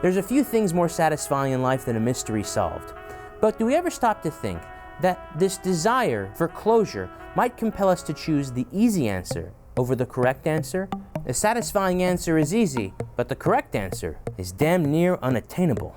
There's a few things more satisfying in life than a mystery solved. But do we ever stop to think that this desire for closure might compel us to choose the easy answer over the correct answer? The satisfying answer is easy, but the correct answer is damn near unattainable.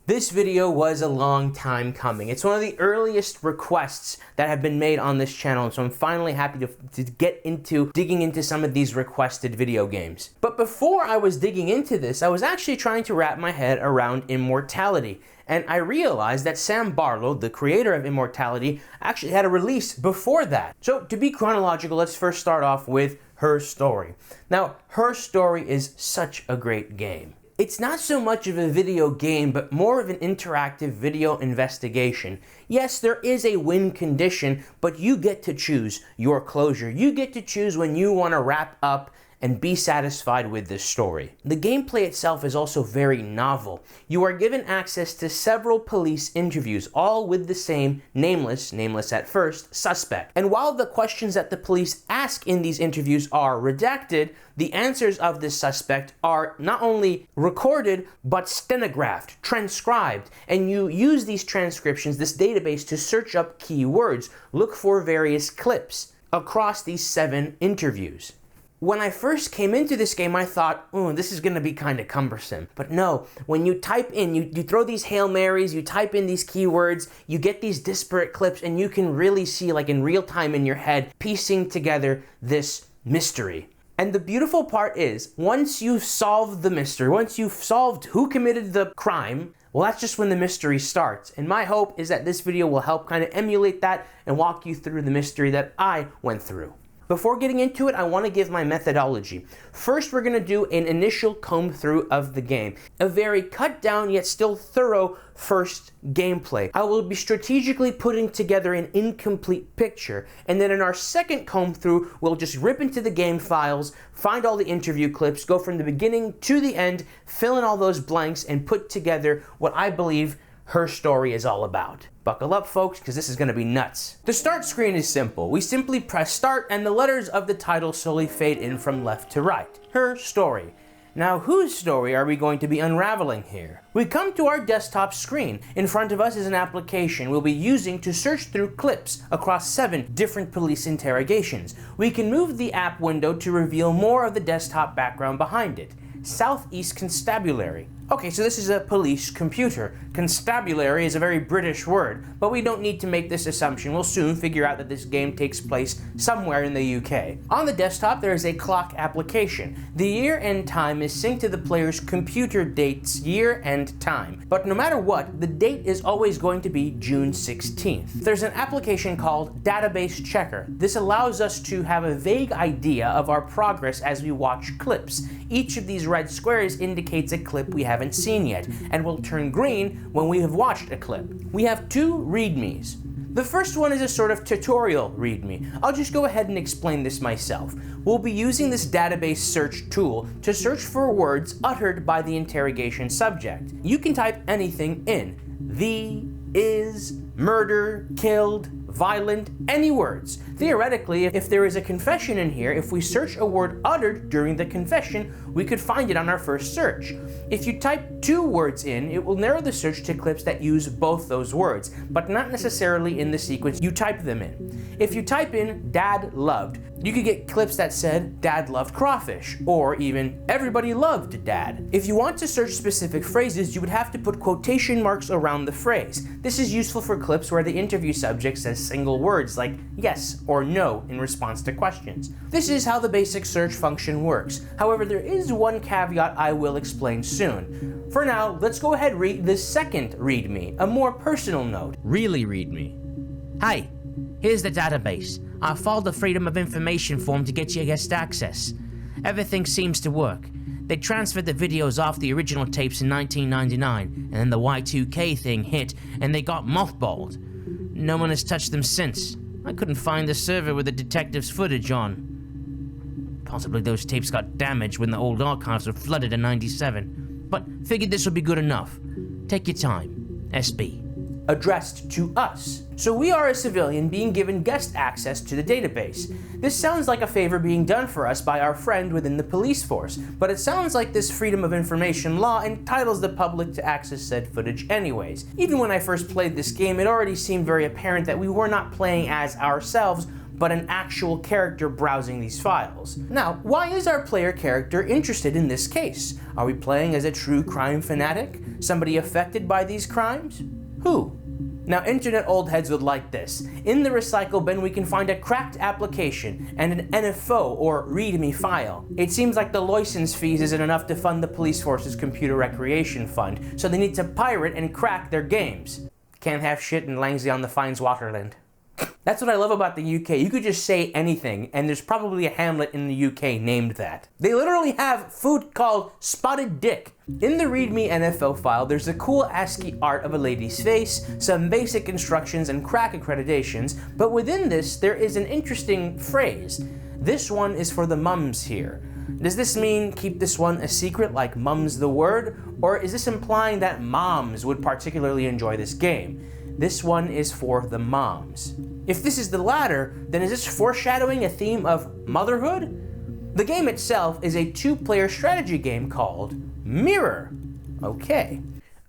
This video was a long time coming. It's one of the earliest requests that have been made on this channel, so I'm finally happy to get into digging into some of these requested video games. But before I was digging into this, I was actually trying to wrap my head around Immortality, and I realized that Sam Barlow, the creator of Immortality, actually had a release before that. So to be chronological, let's first start off with Her Story. Now, Her Story is such a great game. It's not so much of a video game, but more of an interactive video investigation. Yes, there is a win condition, but you get to choose your closure. You get to choose when you want to wrap up and be satisfied with this story. The gameplay itself is also very novel. You are given access to several police interviews, all with the same nameless at first, suspect. And while the questions that the police ask in these interviews are redacted, the answers of this suspect are not only recorded, but stenographed, transcribed, and you use these transcriptions, this database, to search up keywords, look for various clips across these 7 interviews. When I first came into this game, I thought, oh, this is gonna be kind of cumbersome. But no, when you type in, you throw these Hail Marys, you type in these keywords, you get these disparate clips, and you can really see, like in real time in your head, piecing together this mystery. And the beautiful part is, once you've solved the mystery, once you've solved who committed the crime, well, that's just when the mystery starts. And my hope is that this video will help kind of emulate that and walk you through the mystery that I went through. Before getting into it, I want to give my methodology. First, we're going to do an initial comb through of the game. A very cut down yet still thorough first gameplay. I will be strategically putting together an incomplete picture, and then in our second comb through, we'll just rip into the game files, find all the interview clips, go from the beginning to the end, fill in all those blanks, and put together what I believe Her Story is all about. Buckle up, folks, because this is going to be nuts. The start screen is simple. We simply press start and the letters of the title slowly fade in from left to right. Her Story. Now, whose story are we going to be unraveling here? We come to our desktop screen. In front of us is an application we'll be using to search through clips across 7 different police interrogations. We can move the app window to reveal more of the desktop background behind it. Southeast Constabulary. Okay, so this is a police computer. Constabulary is a very British word, but we don't need to make this assumption. We'll soon figure out that this game takes place somewhere in the UK. On the desktop, there is a clock application. The year and time is synced to the player's computer date's year and time. But no matter what, the date is always going to be June 16th. There's an application called Database Checker. This allows us to have a vague idea of our progress as we watch clips. Each of these red squares indicates a clip we haven't seen yet, and will turn green when we have watched a clip. We have 2 readmes. The first one is a sort of tutorial readme. I'll just go ahead and explain this myself. We'll be using this database search tool to search for words uttered by the interrogation subject. You can type anything in. The, is, murder, killed, violent, any words. Theoretically, if there is a confession in here, if we search a word uttered during the confession, we could find it on our first search. If you type 2 words in, it will narrow the search to clips that use both those words, but not necessarily in the sequence you type them in. If you type in Dad loved, you could get clips that said Dad loved crawfish, or even Everybody loved Dad. If you want to search specific phrases, you would have to put quotation marks around the phrase. This is useful for clips where the interview subject says single words like yes or no in response to questions. This is how the basic search function works. However, there is one caveat I will explain soon. For now, let's go ahead and read the second readme, a more personal note. Really readme. Hi, here's the database. I filed the Freedom of Information form to get you guest access. Everything seems to work. They transferred the videos off the original tapes in 1999, and then the Y2K thing hit, and they got mothballed. No one has touched them since. I couldn't find the server with the detective's footage on. Possibly those tapes got damaged when the old archives were flooded in '97. But figured this would be good enough. Take your time. SB. addressed to us. So we are a civilian being given guest access to the database. This sounds like a favor being done for us by our friend within the police force, but it sounds like this Freedom of Information law entitles the public to access said footage anyways. Even when I first played this game, it already seemed very apparent that we were not playing as ourselves, but an actual character browsing these files. Now, why is our player character interested in this case? Are we playing as a true crime fanatic? Somebody affected by these crimes? Who? Now, internet old heads would like this. In the recycle bin, we can find a cracked application and an NFO or README file. It seems like the license fees isn't enough to fund the police force's computer recreation fund, so they need to pirate and crack their games. Can't have shit in Langsley on the Fines Waterland. That's what I love about the UK. You could just say anything, and there's probably a hamlet in the UK named that. They literally have food called spotted dick. In the README NFO file, there's a cool ASCII art of a lady's face, some basic instructions, and crack accreditations, but within this, there is an interesting phrase. This one is for the mums here. Does this mean keep this one a secret like mum's the word? Or is this implying that moms would particularly enjoy this game? This one is for the moms. If this is the latter, then is this foreshadowing a theme of motherhood? The game itself is a two-player strategy game called Mirror. Okay.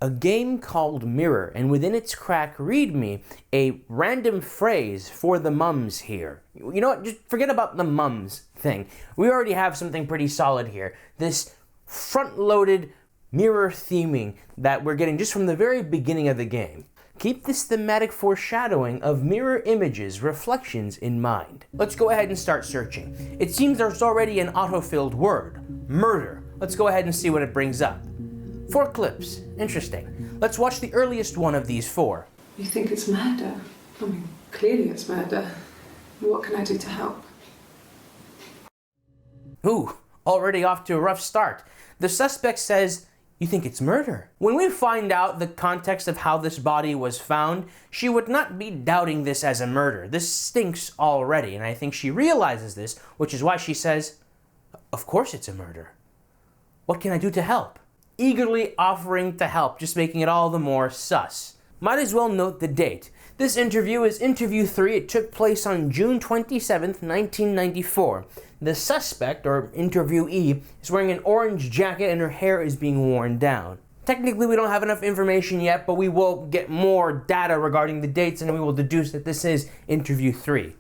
A game called Mirror, and within its crack README, a random phrase for the mums here. You know what, just forget about the mums thing. We already have something pretty solid here. This front-loaded mirror theming that we're getting just from the very beginning of the game. Keep this thematic foreshadowing of mirror images, reflections in mind. Let's go ahead and start searching. It seems there's already an auto-filled word, murder. Let's go ahead and see what it brings up. 4 clips, interesting. Let's watch the earliest one of these 4. You think it's murder? I mean, clearly it's murder. What can I do to help? Ooh, already off to a rough start. The suspect says, "You think it's murder?" When we find out the context of how this body was found, she would not be doubting this as a murder. This stinks already, and I think she realizes this, which is why she says, "Of course it's a murder. What can I do to help?" Eagerly offering to help, just making it all the more sus. Might as well note the date. This interview is interview 3. It took place on June 27th, 1994. The suspect, or interviewee, is wearing an orange jacket and her hair is being worn down. Technically, we don't have enough information yet, but we will get more data regarding the dates and we will deduce that this is interview 3.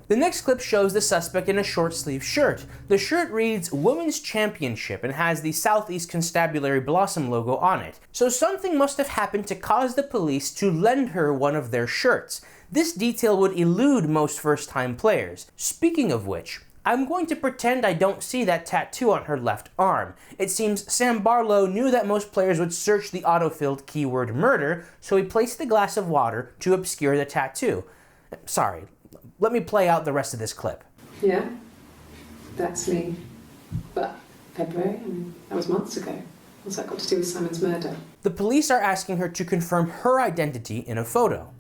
The next clip shows the suspect in a short sleeve shirt. The shirt reads Women's Championship and has the Southeast Constabulary Blossom logo on it. So something must have happened to cause the police to lend her one of their shirts. This detail would elude most first-time players. Speaking of which, I'm going to pretend I don't see that tattoo on her left arm. It seems Sam Barlow knew that most players would search the autofilled keyword murder, so he placed the glass of water to obscure the tattoo. Sorry, let me play out the rest of this clip. Yeah, that's me. But February, I mean, that was months ago. What's that got to do with Simon's murder? The police are asking her to confirm her identity in a photo.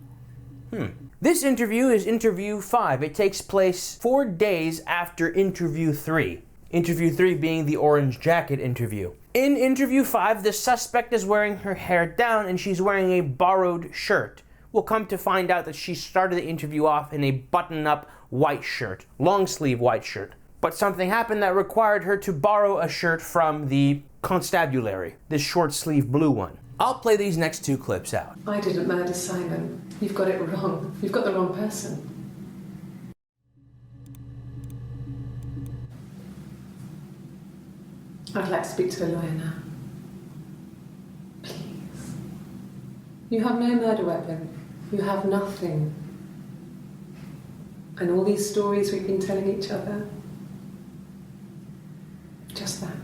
This interview is interview 5. It takes place 4 days after interview 3. Interview 3 being the orange jacket interview. In interview 5, the suspect is wearing her hair down and she's wearing a borrowed shirt. We'll come to find out that she started the interview off in a button-up white shirt, long-sleeve white shirt. But something happened that required her to borrow a shirt from the constabulary, this short-sleeve blue one. I'll play these next 2 clips out. I didn't murder Simon. You've got it wrong. You've got the wrong person. I'd like to speak to a lawyer now. Please. You have no murder weapon. You have nothing. And all these stories we've been telling each other, just that.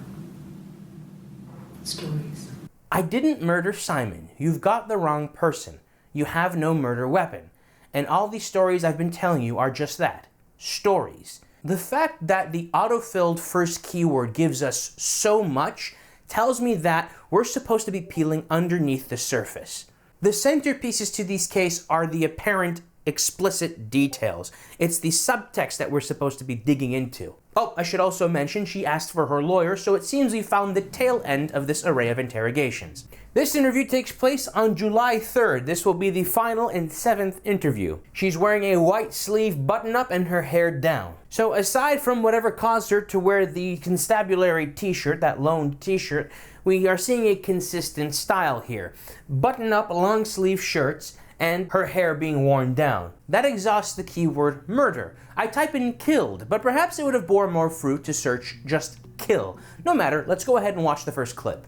Stories. I didn't murder Simon. You've got the wrong person. You have no murder weapon. And all these stories I've been telling you are just that. Stories. The fact that the autofilled first keyword gives us so much tells me that we're supposed to be peeling underneath the surface. The centerpieces to these cases are the apparent explicit details. It's the subtext that we're supposed to be digging into. Oh, I should also mention she asked for her lawyer, so it seems we found the tail end of this array of interrogations. This interview takes place on July 3rd. This will be the final and 7th interview. She's wearing a white sleeve button-up and her hair down. So aside from whatever caused her to wear the constabulary t-shirt, that lone t-shirt, we are seeing a consistent style here. Button-up, long-sleeve shirts, and her hair being worn down. That exhausts the keyword murder. I type in killed, but perhaps it would have bore more fruit to search just kill. No matter, let's go ahead and watch the first clip.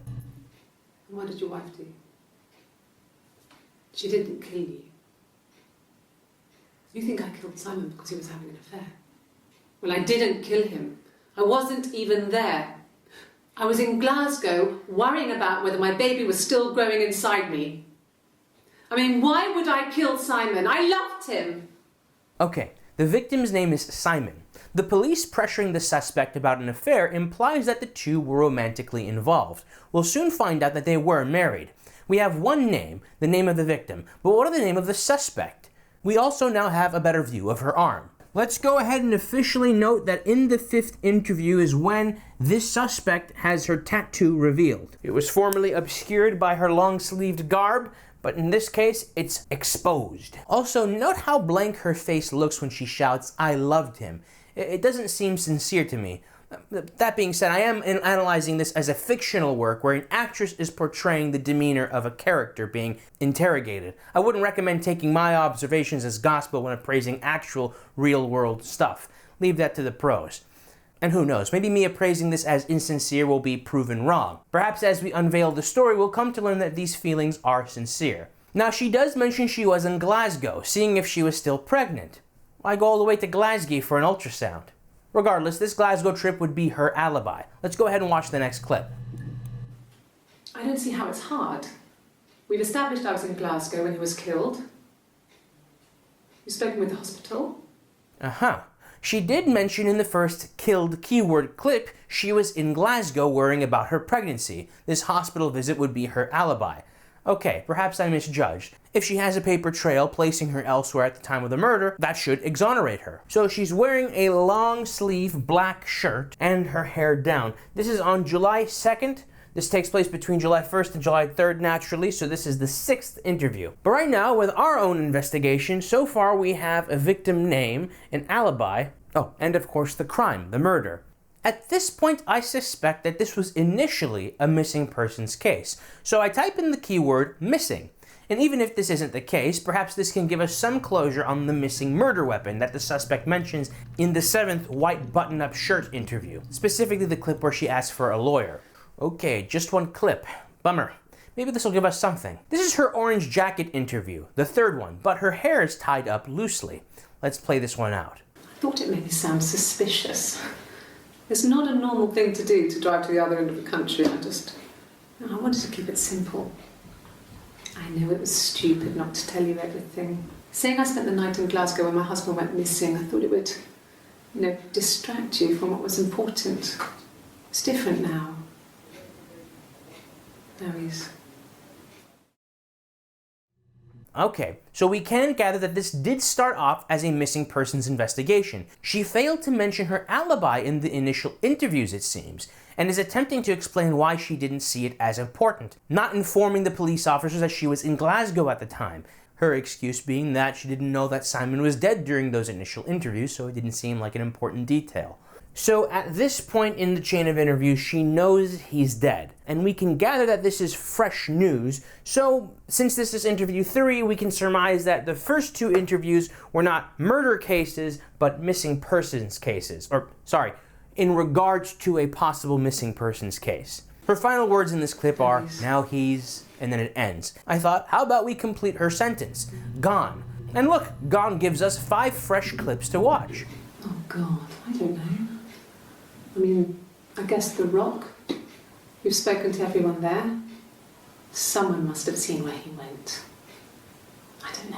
What did your wife do? She didn't kill you. You think I killed Simon because he was having an affair? Well, I didn't kill him. I wasn't even there. I was in Glasgow worrying about whether my baby was still growing inside me. I mean, why would I kill Simon? I loved him. Okay, the victim's name is Simon. The police pressuring the suspect about an affair implies that the two were romantically involved. We'll soon find out that they were married. We have one name, the name of the victim, but what are the name of the suspect? We also now have a better view of her arm. Let's go ahead and officially note that in the 5th interview is when this suspect has her tattoo revealed. It was formerly obscured by her long-sleeved garb, but in this case, it's exposed. Also, note how blank her face looks when she shouts, "I loved him." It doesn't seem sincere to me. That being said, I am analyzing this as a fictional work where an actress is portraying the demeanor of a character being interrogated. I wouldn't recommend taking my observations as gospel when appraising actual real-world stuff. Leave that to the pros. And who knows, maybe me appraising this as insincere will be proven wrong. Perhaps as we unveil the story, we'll come to learn that these feelings are sincere. Now, she does mention she was in Glasgow, seeing if she was still pregnant. Why go all the way to Glasgow for an ultrasound? Regardless, this Glasgow trip would be her alibi. Let's go ahead and watch the next clip. I don't see how it's hard. We've established I was in Glasgow when he was killed. You've spoken with the hospital? Uh-huh. She did mention in the first killed keyword clip she was in Glasgow worrying about her pregnancy. This hospital visit would be her alibi. Okay, perhaps I misjudged. If she has a paper trail placing her elsewhere at the time of the murder, that should exonerate her. So she's wearing a long sleeve black shirt and her hair down. This is on July 2nd. This takes place between July 1st and July 3rd naturally, so this is the 6th interview. But right now, with our own investigation, so far we have a victim name, an alibi, and of course the crime, the murder. At this point, I suspect that this was initially a missing persons case. So I type in the keyword missing. And even if this isn't the case, perhaps this can give us some closure on the missing murder weapon that the suspect mentions in the 7th white button-up shirt interview, specifically the clip where she asks for a lawyer. Okay, just one clip. Bummer. Maybe this will give us something. This is her orange jacket interview, the 3rd one, but her hair is tied up loosely. Let's play this one out. I thought it made me sound suspicious. It's not a normal thing to do, to drive to the other end of the country. I wanted to keep it simple. I know it was stupid not to tell you everything. Saying I spent the night in Glasgow when my husband went missing, I thought it would, distract you from what was important. It's different now. Now he's... Okay, so we can gather that this did start off as a missing persons investigation. She failed to mention her alibi in the initial interviews, it seems, and is attempting to explain why she didn't see it as important, not informing the police officers that she was in Glasgow at the time. Her excuse being that she didn't know that Simon was dead during those initial interviews, so it didn't seem like an important detail. So at this point in the chain of interviews, she knows he's dead, and we can gather that this is fresh news. So since this is interview 3, we can surmise that the first 2 interviews were not murder cases, but missing persons cases, in regards to a possible missing persons case. Her final words in this clip are, "Now he's," and then it ends. I thought, how about we complete her sentence? Gone. And look, Gone gives us 5 fresh clips to watch. Oh God, I don't know. I guess The Rock. You've spoken to everyone there. Someone must have seen where he went. I don't know.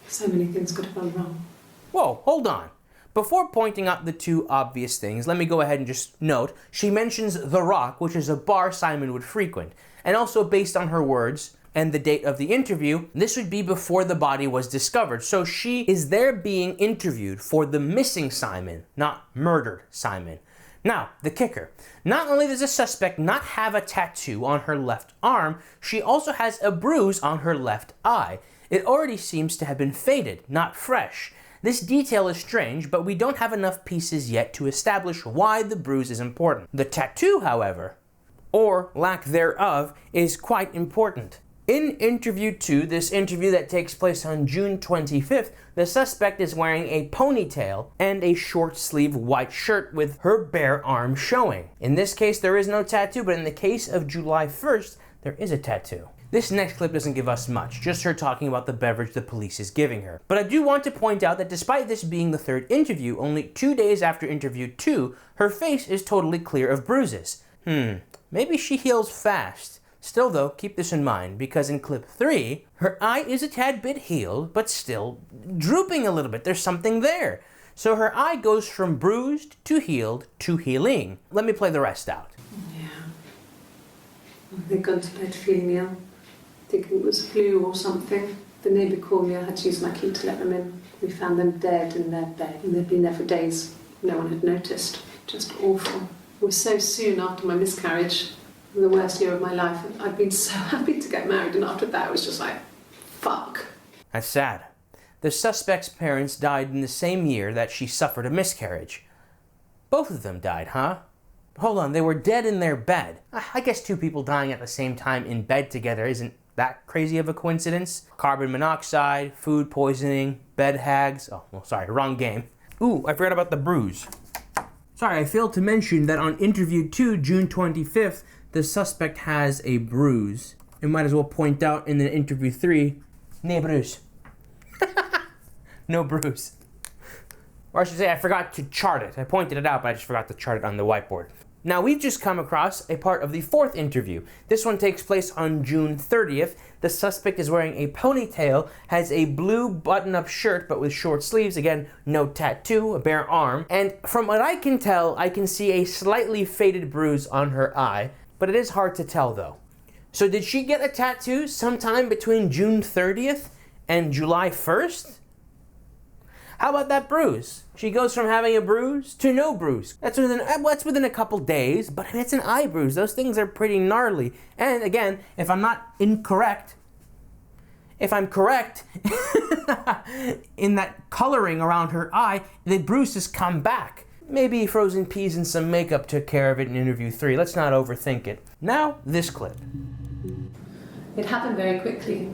So many things could have gone wrong. Whoa, hold on. Before pointing out the 2 obvious things, let me go ahead and just note, she mentions The Rock, which is a bar Simon would frequent. And also based on her words, and the date of the interview, this would be before the body was discovered. So she is there being interviewed for the missing Simon, not murdered Simon. Now, the kicker. Not only does the suspect not have a tattoo on her left arm, she also has a bruise on her left eye. It already seems to have been faded, not fresh. This detail is strange, but we don't have enough pieces yet to establish why the bruise is important. The tattoo, however, or lack thereof, is quite important. In interview 2, this interview that takes place on June 25th, the suspect is wearing a ponytail and a short sleeve white shirt with her bare arm showing. In this case, there is no tattoo, but in the case of July 1st, there is a tattoo. This next clip doesn't give us much, just her talking about the beverage the police is giving her. But I do want to point out that despite this being the third interview, only 2 days after interview 2, her face is totally clear of bruises. Maybe she heals fast. Still though, keep this in mind, because in clip 3, her eye is a tad bit healed, but still drooping a little bit. There's something there. So her eye goes from bruised to healed to healing. Let me play the rest out. Yeah. They'd gone to bed feeling ill, thinking it was flu or something. The neighbour called me, I had to use my key to let them in. We found them dead in their bed, and they'd been there for days. No one had noticed. Just awful. It was so soon after my miscarriage. The worst year of my life. I'd been so happy to get married, and after that it was just like, fuck. That's sad. The suspect's parents died in the same year that she suffered a miscarriage. Both of them died, huh? Hold on, they were dead in their bed. I guess 2 people dying at the same time in bed together isn't that crazy of a coincidence. Carbon monoxide, food poisoning, bed hags. Oh, well, sorry, wrong game. Ooh, I forgot about the bruise. Sorry, I failed to mention that on interview 2, June 25th, the suspect has a bruise. I might as well point out in the interview 3, no bruise. No bruise. Or I should say I forgot to chart it. I pointed it out, but I just forgot to chart it on the whiteboard. Now we've just come across a part of the 4th interview. This one takes place on June 30th. The suspect is wearing a ponytail, has a blue button-up shirt but with short sleeves, again, no tattoo, a bare arm, and from what I can tell, I can see a slightly faded bruise on her eye, but it is hard to tell though. So did she get a tattoo sometime between June 30th and July 1st? How about that bruise? She goes from having a bruise to no bruise. That's within a couple days, but it's an eye bruise. Those things are pretty gnarly. And again, if I'm correct in that coloring around her eye, the bruise has come back. Maybe frozen peas and some makeup took care of it in interview 3. Let's not overthink it. Now, this clip. It happened very quickly.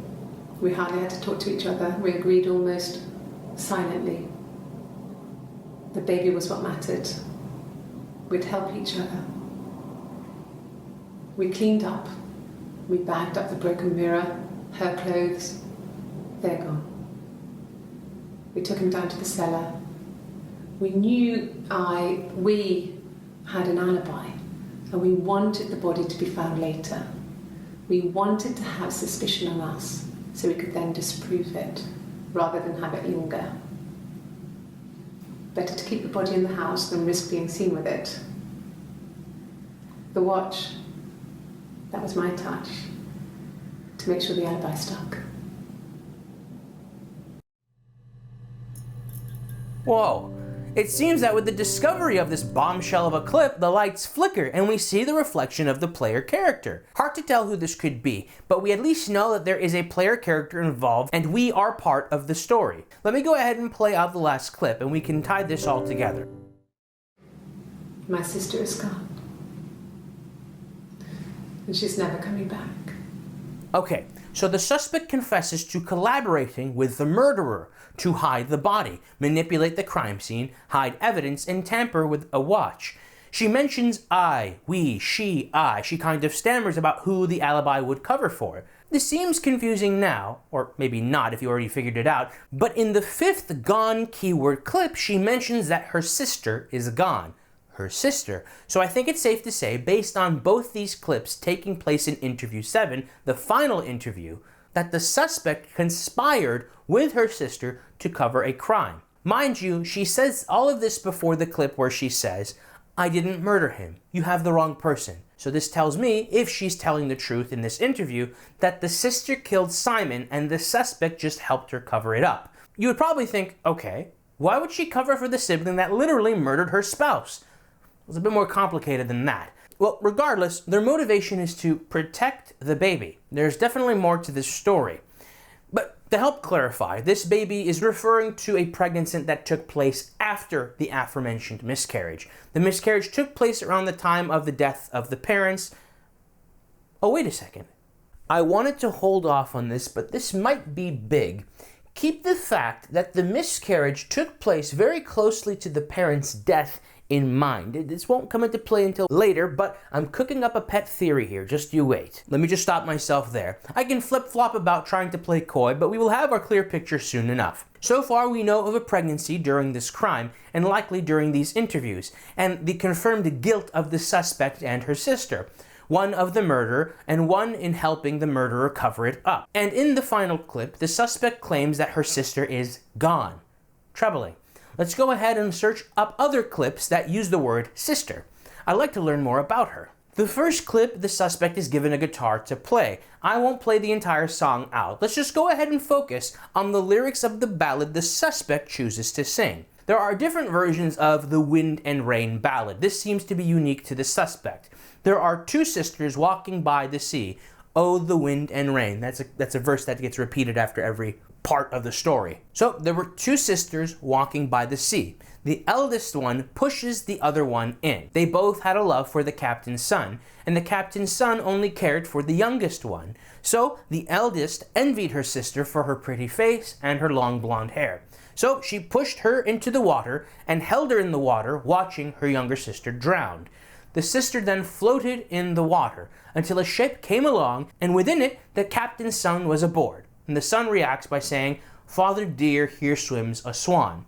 We hardly had to talk to each other. We agreed almost silently. The baby was what mattered. We'd help each other. We cleaned up. We bagged up the broken mirror, her clothes. They're gone. We took him down to the cellar. We knew we had an alibi, and we wanted the body to be found later. We wanted to have suspicion on us, so we could then disprove it, rather than have it linger. Better to keep the body in the house than risk being seen with it. The watch, that was my touch, to make sure the alibi stuck. Whoa. It seems that with the discovery of this bombshell of a clip, the lights flicker and we see the reflection of the player character. Hard to tell who this could be, but we at least know that there is a player character involved and we are part of the story. Let me go ahead and play out the last clip and we can tie this all together. My sister is gone. And she's never coming back. Okay, so the suspect confesses to collaborating with the murderer to hide the body, manipulate the crime scene, hide evidence, and tamper with a watch. She mentions I, we, she, I. She kind of stammers about who the alibi would cover for. This seems confusing now, or maybe not if you already figured it out, but in the 5th gone keyword clip, she mentions that her sister is gone. Her sister. So I think it's safe to say, based on both these clips taking place in interview 7, the final interview, that the suspect conspired with her sister to cover a crime. Mind you, she says all of this before the clip where she says, I didn't murder him. You have the wrong person. So this tells me, if she's telling the truth in this interview, that the sister killed Simon and the suspect just helped her cover it up. You would probably think, okay, why would she cover for the sibling that literally murdered her spouse? It's a bit more complicated than that. Well, regardless, their motivation is to protect the baby. There's definitely more to this story. But to help clarify, this baby is referring to a pregnancy that took place after the aforementioned miscarriage. The miscarriage took place around the time of the death of the parents. Oh, wait a second. I wanted to hold off on this, but this might be big. Keep the fact that the miscarriage took place very closely to the parents' death in mind. This won't come into play until later, but I'm cooking up a pet theory here, just you wait. Let me just stop myself there. I can flip-flop about trying to play coy, but we will have our clear picture soon enough. So far, we know of a pregnancy during this crime, and likely during these interviews, and the confirmed guilt of the suspect and her sister. One of the murder, and one in helping the murderer cover it up. And in the final clip, the suspect claims that her sister is gone. Troubling. Let's go ahead and search up other clips that use the word sister. I'd like to learn more about her. The first clip, the suspect is given a guitar to play. I won't play the entire song out. Let's just go ahead and focus on the lyrics of the ballad the suspect chooses to sing. There are different versions of the Wind and Rain ballad. This seems to be unique to the suspect. There are two sisters walking by the sea. Oh, the wind and rain. That's a verse that gets repeated after every part of the story. So there were two sisters walking by the sea. The eldest one pushes the other one in. They both had a love for the captain's son, and the captain's son only cared for the youngest one. So the eldest envied her sister for her pretty face and her long blonde hair. So she pushed her into the water and held her in the water, watching her younger sister drown. The sister then floated in the water until a ship came along, and within it, the captain's son was aboard. And the son reacts by saying, "Father dear, here swims a swan."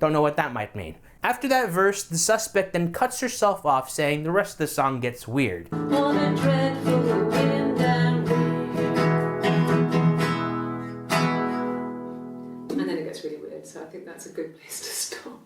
Don't know what that might mean. After that verse, the suspect then cuts herself off, saying the rest of the song gets weird. On a dreadful wind and rain. And then it gets really weird, so I think that's a good place to stop.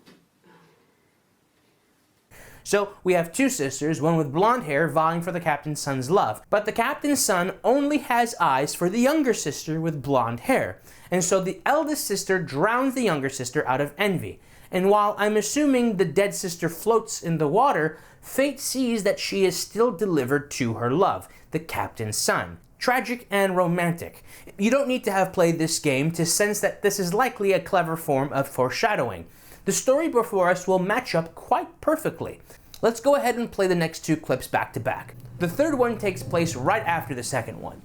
So we have two sisters, one with blonde hair vying for the captain's son's love. But the captain's son only has eyes for the younger sister with blonde hair. And so the eldest sister drowns the younger sister out of envy. And while I'm assuming the dead sister floats in the water, fate sees that she is still delivered to her love, the captain's son. Tragic and romantic. You don't need to have played this game to sense that this is likely a clever form of foreshadowing. The story before us will match up quite perfectly. Let's go ahead and play the next two clips back to back. The third one takes place right after the second one.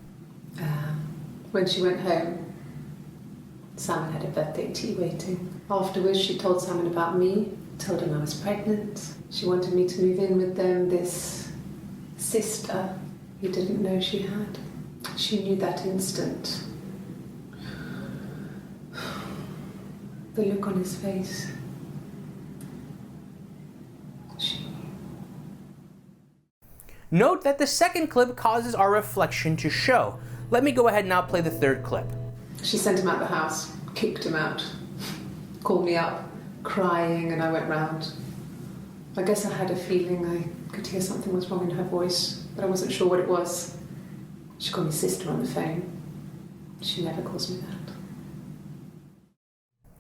When she went home, Simon had a birthday tea waiting. Afterwards, she told Simon about me, told him I was pregnant. She wanted me to move in with them, this sister he didn't know she had. She knew that instant. The look on his face. Note that the second clip causes our reflection to show. Let me go ahead and now play the third clip. She sent him out the house, kicked him out, called me up, crying, and I went round. I guess I had a feeling I could hear something was wrong in her voice, but I wasn't sure what it was. She called me sister on the phone. She never calls me that.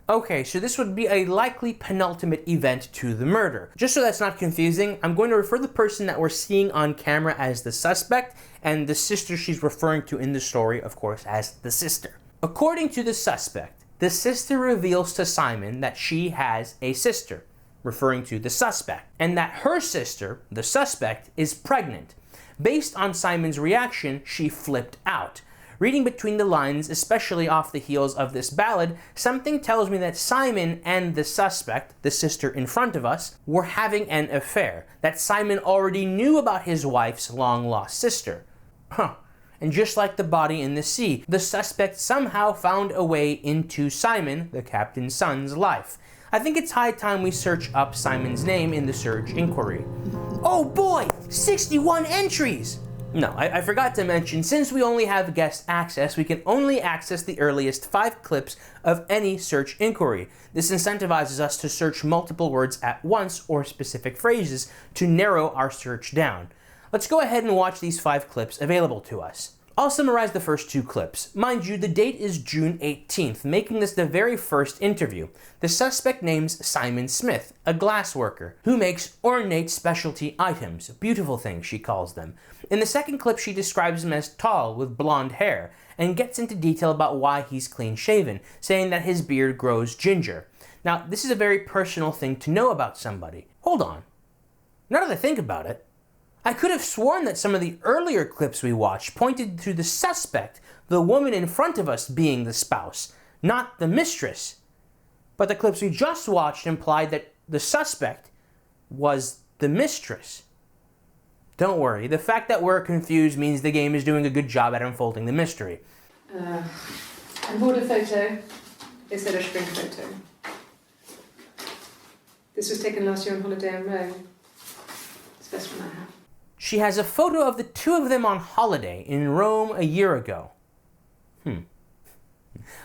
Okay, so this would be a likely penultimate event to the murder. Just so that's not confusing, I'm going to refer the person that we're seeing on camera as the suspect, and the sister she's referring to in the story, of course, as the sister. According to the suspect, the sister reveals to Simon that she has a sister, referring to the suspect, and that her sister, the suspect, is pregnant. Based on Simon's reaction, she flipped out. Reading between the lines, especially off the heels of this ballad, something tells me that Simon and the suspect, the sister in front of us, were having an affair, that Simon already knew about his wife's long-lost sister. And just like the body in the sea, the suspect somehow found a way into Simon, the captain's son's life. I think it's high time we search up Simon's name in the search inquiry. Oh boy, 61 entries! No, I forgot to mention, since we only have guest access, we can only access the earliest 5 clips of any search inquiry. This incentivizes us to search multiple words at once or specific phrases to narrow our search down. Let's go ahead and watch these 5 clips available to us. I'll summarize the first 2 clips. Mind you, the date is June 18th, making this the very first interview. The suspect names Simon Smith, a glass worker, who makes ornate specialty items, beautiful things she calls them. In the second clip, she describes him as tall with blonde hair, and gets into detail about why he's clean-shaven, saying that his beard grows ginger. Now, this is a very personal thing to know about somebody. Hold on. Now that I think about it, I could have sworn that some of the earlier clips we watched pointed to the suspect, the woman in front of us, being the spouse, not the mistress. But the clips we just watched implied that the suspect was the mistress. Don't worry, the fact that we're confused means the game is doing a good job at unfolding the mystery. I bought a photo instead of spring photo. This was taken last year on holiday in Rome. It's the best one I have. She has a photo of the 2 of them on holiday in Rome a year ago.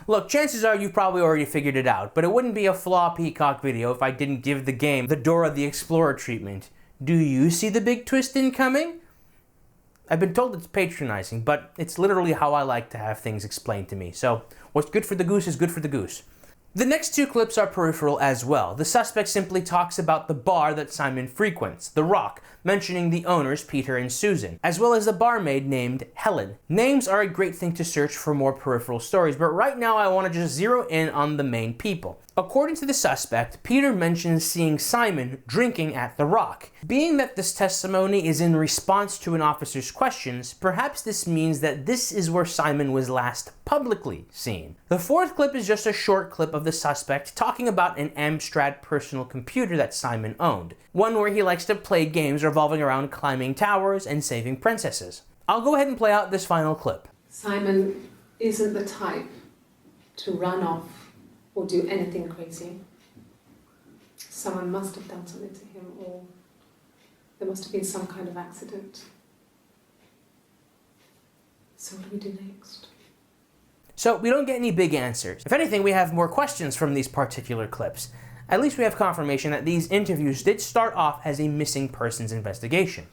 Look, chances are you've probably already figured it out, but it wouldn't be a flaw Peacock video if I didn't give the game the Dora the Explorer treatment. Do you see the big twist incoming? I've been told it's patronizing, but it's literally how I like to have things explained to me. So, what's good for the goose is good for the goose. The next 2 clips are peripheral as well. The suspect simply talks about the bar that Simon frequents, The Rock, mentioning the owners, Peter and Susan, as well as a barmaid named Helen. Names are a great thing to search for more peripheral stories, but right now I want to just zero in on the main people. According to the suspect, Peter mentions seeing Simon drinking at The Rock. Being that this testimony is in response to an officer's questions, perhaps this means that this is where Simon was last publicly seen. The 4th clip is just a short clip of the suspect talking about an Amstrad personal computer that Simon owned, one where he likes to play games revolving around climbing towers and saving princesses. I'll go ahead and play out this final clip. Simon isn't the type to run off or do anything crazy. Someone must have done something to him, or there must have been some kind of accident. So what do we do next? So we don't get any big answers. If anything, we have more questions from these particular clips. At least we have confirmation that these interviews did start off as a missing persons investigation.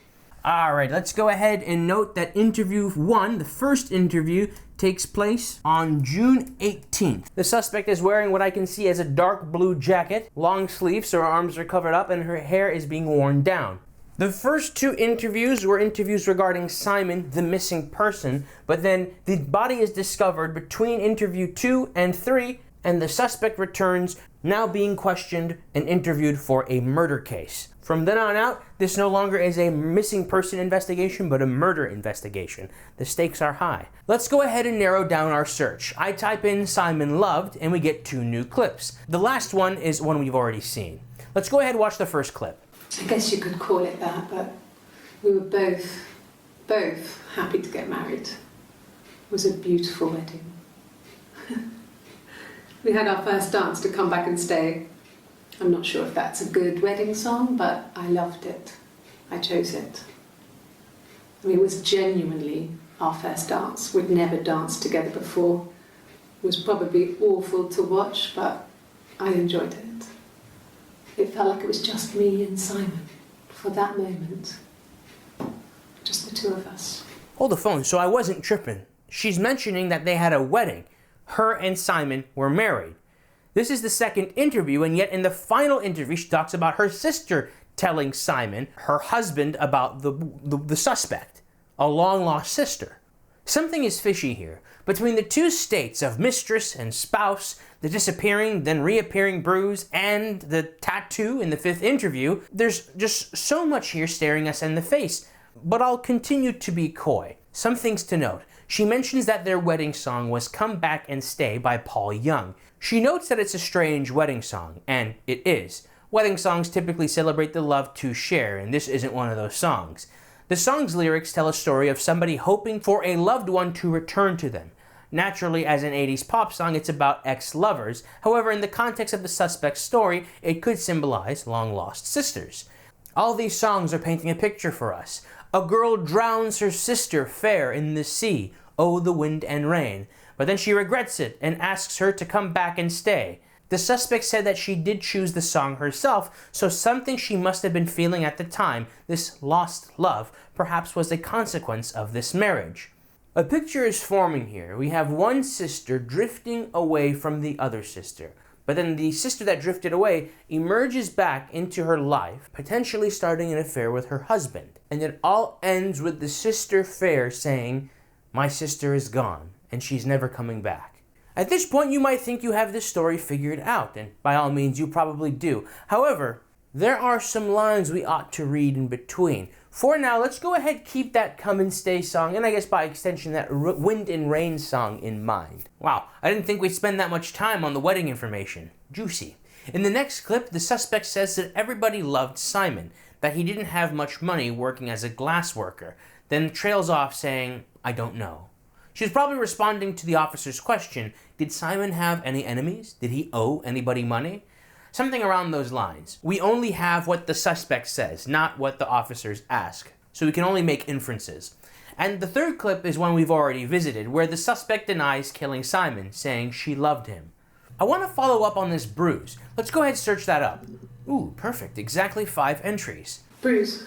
Alright, let's go ahead and note that interview 1, the first interview, takes place on June 18th. The suspect is wearing what I can see as a dark blue jacket, long sleeves so her arms are covered up and her hair is being worn down. The first 2 interviews were interviews regarding Simon, the missing person, but then the body is discovered between interview 2 and 3, and the suspect returns, now being questioned and interviewed for a murder case. From then on out, this no longer is a missing person investigation, but a murder investigation. The stakes are high. Let's go ahead and narrow down our search. I type in Simon Loved, and we get 2 new clips. The last one is one we've already seen. Let's go ahead and watch the first clip. I guess you could call it that, but we were both happy to get married. It was a beautiful wedding. We had our first dance to Come Back and Stay. I'm not sure if that's a good wedding song, but I loved it. I chose it. I mean, it was genuinely our first dance. We'd never danced together before. It was probably awful to watch, but I enjoyed it. It felt like it was just me and Simon for that moment. Just the 2 of us. Hold the phone, so I wasn't tripping. She's mentioning that they had a wedding. Her and Simon were married. This is the second interview, and yet in the final interview, she talks about her sister telling Simon, her husband, about the suspect, a long-lost sister. Something is fishy here. Between the 2 states of mistress and spouse, the disappearing then reappearing bruise, and the tattoo in the 5th interview, there's just so much here staring us in the face. But I'll continue to be coy. Some things to note. She mentions that their wedding song was Come Back and Stay by Paul Young. She notes that it's a strange wedding song, and it is. Wedding songs typically celebrate the love to share, and this isn't one of those songs. The song's lyrics tell a story of somebody hoping for a loved one to return to them. Naturally, as an 80s pop song, it's about ex-lovers. However, in the context of the suspect's story, it could symbolize long-lost sisters. All these songs are painting a picture for us. A girl drowns her sister fair in the sea, oh the wind and rain. But then she regrets it and asks her to come back and stay. The suspect said that she did choose the song herself, so something she must have been feeling at the time, this lost love, perhaps was a consequence of this marriage. A picture is forming here. We have one sister drifting away from the other sister, but then the sister that drifted away emerges back into her life, potentially starting an affair with her husband. And it all ends with the sister fair saying, "My sister is gone, and she's never coming back." At this point, you might think you have this story figured out, and by all means, you probably do. However, there are some lines we ought to read in between. For now, let's go ahead, keep that Come and Stay song, and I guess by extension, that Wind and Rain song in mind. Wow, I didn't think we'd spend that much time on the wedding information. Juicy. In the next clip, the suspect says that everybody loved Simon, that he didn't have much money working as a glass worker, then trails off saying, "I don't know." She's probably responding to the officer's question, did Simon have any enemies? Did he owe anybody money? Something around those lines. We only have what the suspect says, not what the officers ask, so we can only make inferences. And the third clip is one we've already visited, where the suspect denies killing Simon, saying she loved him. I want to follow up on this bruise. Let's go ahead and search that up. Ooh, perfect. Exactly 5 entries. Bruise?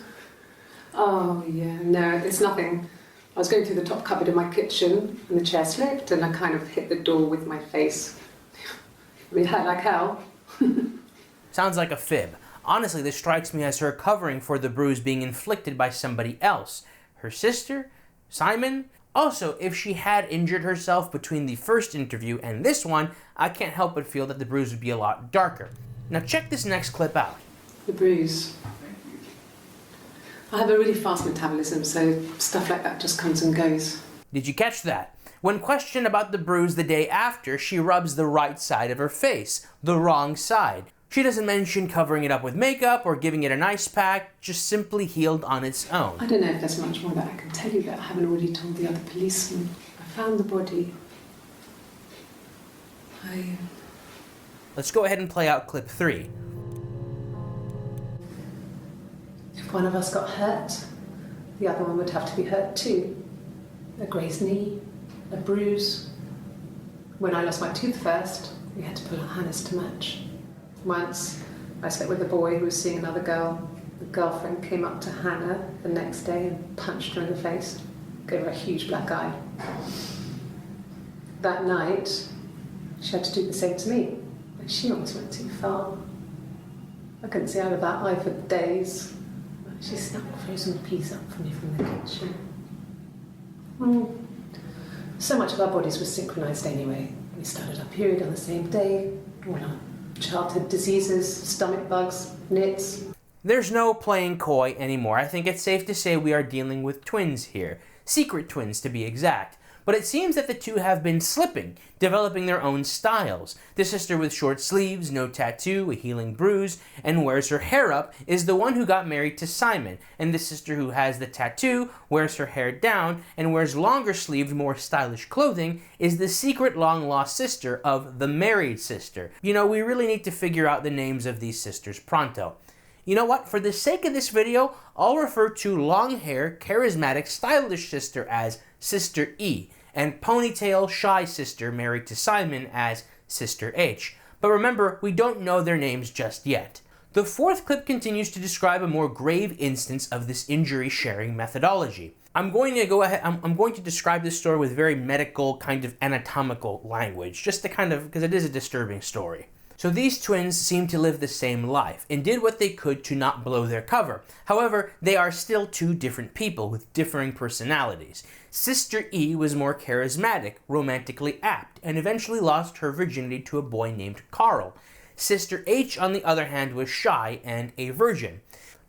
Oh, yeah, no, it's nothing. I was going through the top cupboard in my kitchen and the chair slipped and I kind of hit the door with my face. It hurt like hell. Sounds like a fib. Honestly, this strikes me as her covering for the bruise being inflicted by somebody else. Her sister? Simon? Also, if she had injured herself between the first interview and this one, I can't help but feel that the bruise would be a lot darker. Now check this next clip out. The bruise. I have a really fast metabolism, so stuff like that just comes and goes. Did you catch that? When questioned about the bruise the day after, she rubs the right side of her face, the wrong side. She doesn't mention covering it up with makeup or giving it an ice pack, just simply healed on its own. I don't know if there's much more that I can tell you that I haven't already told the other policemen. I found the body. Let's go ahead and play out clip 3. If one of us got hurt, the other one would have to be hurt too. A grazed knee, a bruise. When I lost my tooth first, we had to pull our harness to match. Once, I slept with a boy who was seeing another girl. The girlfriend came up to Hannah the next day and punched her in the face, gave her a huge black eye. That night, she had to do the same to me, but she almost went too far. I couldn't see out of that eye for days. She snuck a frozen piece up for me from the kitchen. So much of our bodies was synchronised anyway. We started our period on the same day. All our childhood diseases, stomach bugs, nits. There's no playing coy anymore. I think it's safe to say we are dealing with twins here. Secret twins, to be exact. But it seems that the two have been slipping, developing their own styles. The sister with short sleeves, no tattoo, a healing bruise, and wears her hair up is the one who got married to Simon. And the sister who has the tattoo, wears her hair down, and wears longer sleeved, more stylish clothing is the secret long-lost sister of the married sister. You know, we really need to figure out the names of these sisters pronto. You know what? For the sake of this video, I'll refer to long-hair, charismatic, stylish sister as Sister E, and ponytail, shy sister married to Simon as Sister H. But remember, we don't know their names just yet. The fourth clip continues to describe a more grave instance of this injury sharing methodology. I'm going to describe this story with very medical, kind of anatomical language, just to because it is a disturbing story. So these twins seem to live the same life and did what they could to not blow their cover. However, they are still two different people with differing personalities. Sister E was more charismatic, romantically apt, and eventually lost her virginity to a boy named Carl. Sister H, on the other hand, was shy and a virgin.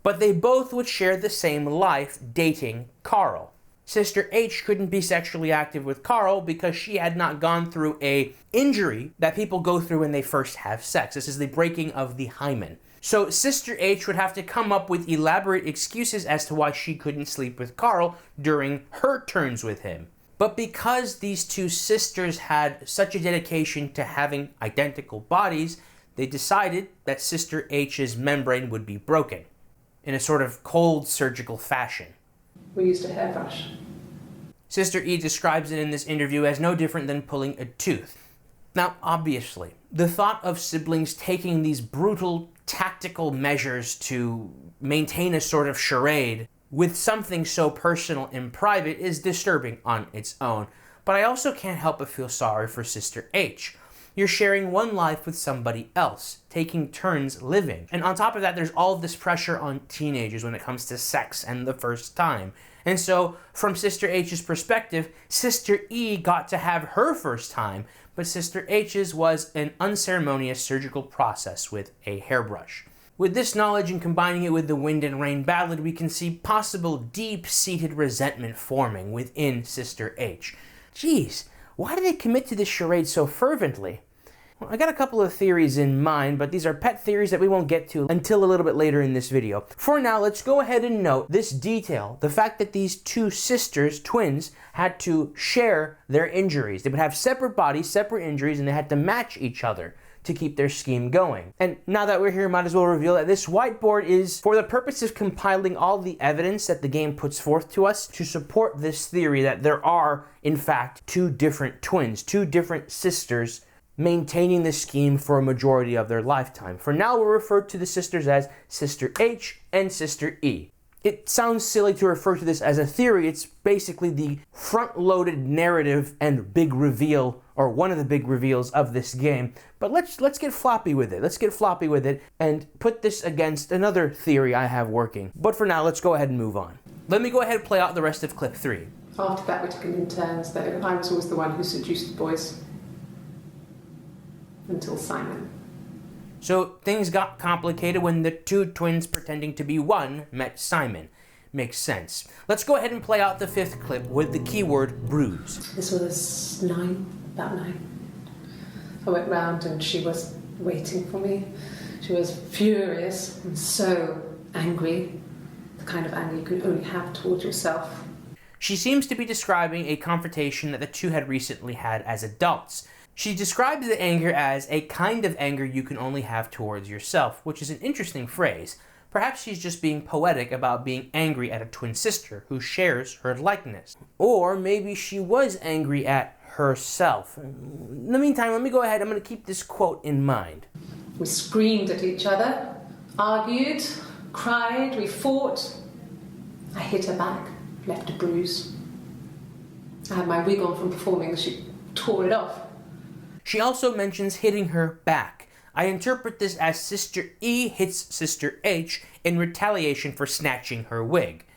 But they both would share the same life, dating Carl. Sister H couldn't be sexually active with Carl because she had not gone through a injury that people go through when they first have sex. This is the breaking of the hymen. So Sister H would have to come up with elaborate excuses as to why she couldn't sleep with Carl during her turns with him. But because these two sisters had such a dedication to having identical bodies, they decided that Sister H's membrane would be broken in a sort of cold surgical fashion. We used a hairbrush. Sister E describes it in this interview as no different than pulling a tooth. Now, obviously, the thought of siblings taking these brutal tactical measures to maintain a sort of charade with something so personal and private is disturbing on its own. But I also can't help but feel sorry for Sister H. You're sharing one life with somebody else, taking turns living. And on top of that, there's all of this pressure on teenagers when it comes to sex and the first time. And so, from Sister H's perspective, Sister E got to have her first time, but Sister H's was an unceremonious surgical process with a hairbrush. With this knowledge and combining it with the Wind and Rain ballad, we can see possible deep-seated resentment forming within Sister H. Geez, why did they commit to this charade so fervently? Well, I got a couple of theories in mind, but these are pet theories that we won't get to until a little bit later in this video. For now, let's go ahead and note this detail, the fact that these two sisters, twins, had to share their injuries. They would have separate bodies, separate injuries, and they had to match each other to keep their scheme going. And now that we're here, might as well reveal that this whiteboard is for the purpose of compiling all the evidence that the game puts forth to us to support this theory that there are, in fact, two different twins, two different sisters maintaining the scheme for a majority of their lifetime. For now, we'll refer to the sisters as Sister H and Sister E. It sounds silly to refer to this as a theory. It's basically the front-loaded narrative and big reveal, or one of the big reveals of this game. But let's get floppy with it. Let's get floppy with it and put this against another theory I have working. But for now, let's go ahead and move on. Let me go ahead and play out the rest of clip 3. After that, we took it in turns, though. I was always the one who seduced the boys. Until Simon. So things got complicated when the two twins pretending to be one met Simon. Makes sense. Let's go ahead and play out the 5th clip with the keyword bruise. This was about 9. I went round and she was waiting for me. She was furious and so angry. The kind of anger you can only have towards yourself. She seems to be describing a confrontation that the two had recently had as adults. She describes the anger as a kind of anger you can only have towards yourself, which is an interesting phrase. Perhaps she's just being poetic about being angry at a twin sister who shares her likeness. Or maybe she was angry at herself. In the meantime, let me go ahead. I'm going to keep this quote in mind. We screamed at each other, argued, cried, we fought. I hit her back, left a bruise. I had my wig on from performing, she tore it off. She also mentions hitting her back. I interpret this as Sister E hits Sister H in retaliation for snatching her wig.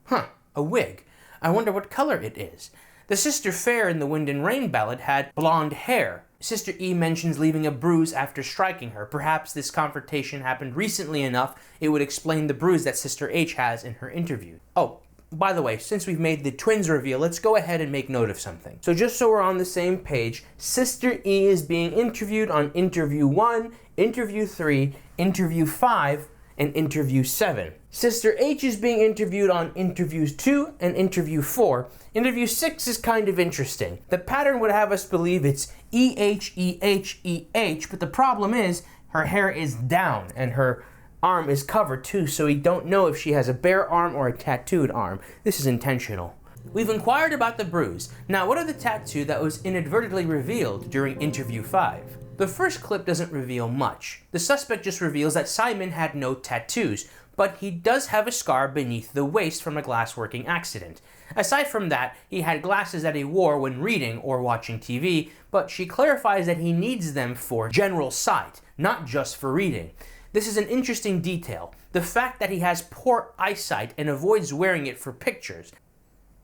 Huh, a wig. I wonder what color it is. The Sister Fair in the Wind and Rain ballad had blonde hair. Sister E mentions leaving a bruise after striking her. Perhaps this confrontation happened recently enough it would explain the bruise that Sister H has in her interview. Oh, by the way, since we've made the twins reveal, let's go ahead and make note of something. So just so we're on the same page, Sister E is being interviewed on interview 1, interview 3, interview 5, and interview 7. Sister H is being interviewed on interviews 2 and interview 4. Interview 6 is kind of interesting. The pattern would have us believe it's EH, EH, EH, but the problem is her hair is down and her arm is covered too, so we don't know if she has a bare arm or a tattooed arm. This is intentional. We've inquired about the bruise. Now, what of the tattoo that was inadvertently revealed during interview 5? The first clip doesn't reveal much. The suspect just reveals that Simon had no tattoos, but he does have a scar beneath the waist from a glassworking accident. Aside from that, he had glasses that he wore when reading or watching TV, but she clarifies that he needs them for general sight, not just for reading. This is an interesting detail. The fact that he has poor eyesight and avoids wearing it for pictures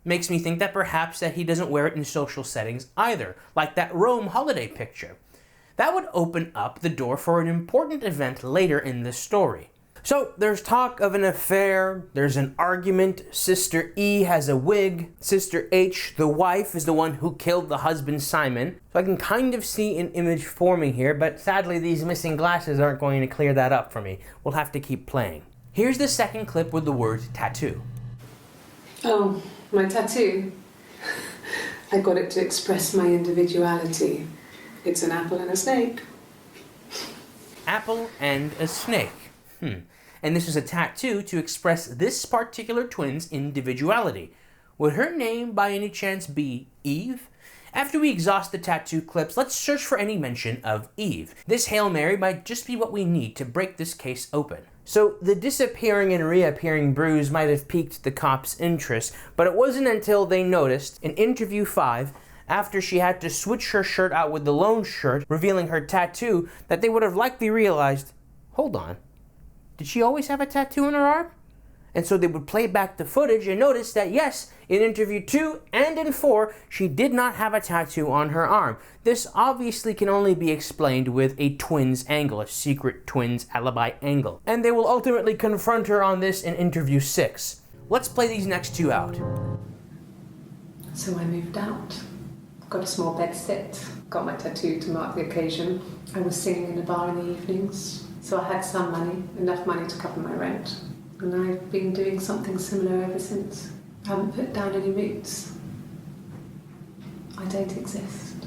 makes me think that perhaps that he doesn't wear it in social settings either, like that Rome holiday picture. That would open up the door for an important event later in the story. So there's talk of an affair, there's an argument, Sister E has a wig, Sister H, the wife, is the one who killed the husband Simon. So I can kind of see an image forming here, but sadly these missing glasses aren't going to clear that up for me. We'll have to keep playing. Here's the second clip with the word tattoo. Oh, my tattoo. I got it to express my individuality. It's an apple and a snake. Apple and a snake. And this is a tattoo to express this particular twin's individuality. Would her name by any chance be Eve? After we exhaust the tattoo clips, let's search for any mention of Eve. This Hail Mary might just be what we need to break this case open. So the disappearing and reappearing bruise might have piqued the cops' interest, but it wasn't until they noticed in interview 5, after she had to switch her shirt out with the lone shirt, revealing her tattoo, that they would have likely realized, hold on, did she always have a tattoo on her arm? And so they would play back the footage and notice that yes, in interview 2 and in 4, she did not have a tattoo on her arm. This obviously can only be explained with a twins angle, a secret twins alibi angle. And they will ultimately confront her on this in interview 6. Let's play these next 2 out. So I moved out. Got a small bed sit, got my tattoo to mark the occasion. I was singing in a bar in the evenings, so I had some money, enough money to cover my rent. And I've been doing something similar ever since. I haven't put down any roots. I don't exist.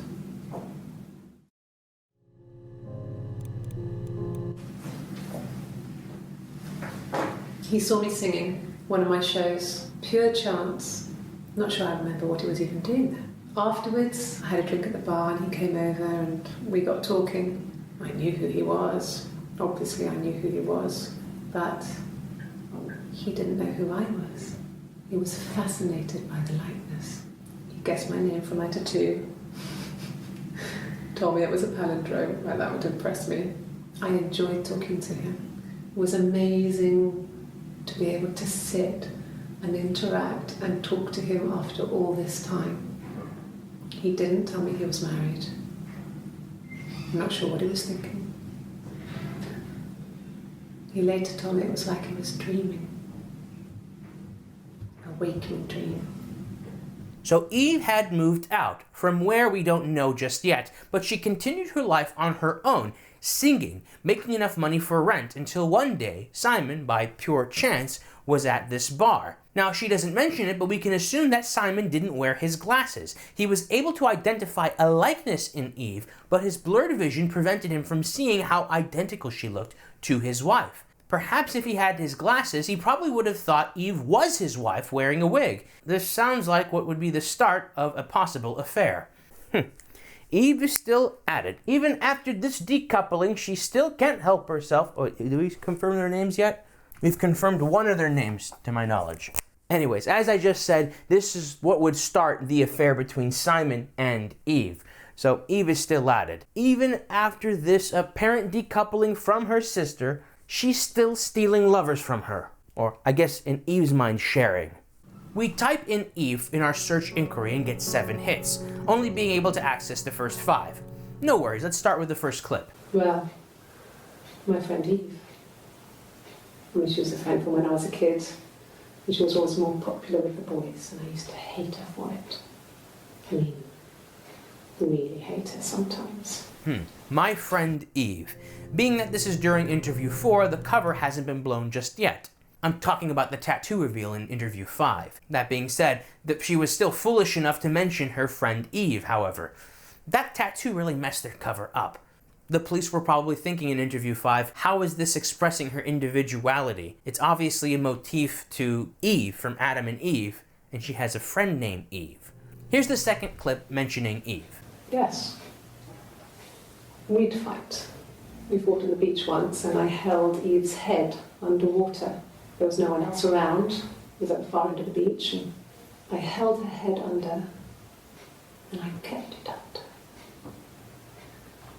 He saw me singing one of my shows, pure chance. Not sure I remember what he was even doing there. Afterwards, I had a drink at the bar and he came over and we got talking. I knew who he was. Obviously I knew who he was, but he didn't know who I was. He was fascinated by the likeness. He guessed my name from my tattoo. Told me it was a palindrome, like that would impress me. I enjoyed talking to him. It was amazing to be able to sit and interact and talk to him after all this time. He didn't tell me he was married. I'm not sure what he was thinking. He later told me it was like he was dreaming. A waking dream. So Eve had moved out, from where we don't know just yet, but she continued her life on her own, singing, making enough money for rent, until one day, Simon, by pure chance, was at this bar. Now, she doesn't mention it, but we can assume that Simon didn't wear his glasses. He was able to identify a likeness in Eve, but his blurred vision prevented him from seeing how identical she looked to his wife. Perhaps if he had his glasses, he probably would have thought Eve was his wife wearing a wig. This sounds like what would be the start of a possible affair. Eve is still at it. Even after this decoupling, she still can't help herself. Oh, do we confirm their names yet? We've confirmed one of their names, to my knowledge. Anyways, as I just said, this is what would start the affair between Simon and Eve. So Eve is still at it. Even after this apparent decoupling from her sister, she's still stealing lovers from her. Or, I guess, in Eve's mind, sharing. We type in Eve in our search inquiry and get 7 hits, only being able to access the first 5. No worries, let's start with the first clip. Well, my friend Eve. I mean, she was a friend from when I was a kid, and she was always more popular with the boys, and I used to hate her for it. I mean, really hate her sometimes. My friend Eve. Being that this is during interview 4, the cover hasn't been blown just yet. I'm talking about the tattoo reveal in interview 5. That being said, that she was still foolish enough to mention her friend Eve, however. That tattoo really messed their cover up. The police were probably thinking in interview 5, how is this expressing her individuality? It's obviously a motif to Eve from Adam and Eve, and she has a friend named Eve. Here's the second clip mentioning Eve. Yes. We'd fight. We fought on the beach once, and I held Eve's head underwater. There was no one else around. It was at the far end of the beach, and I held her head under, and I kept it under.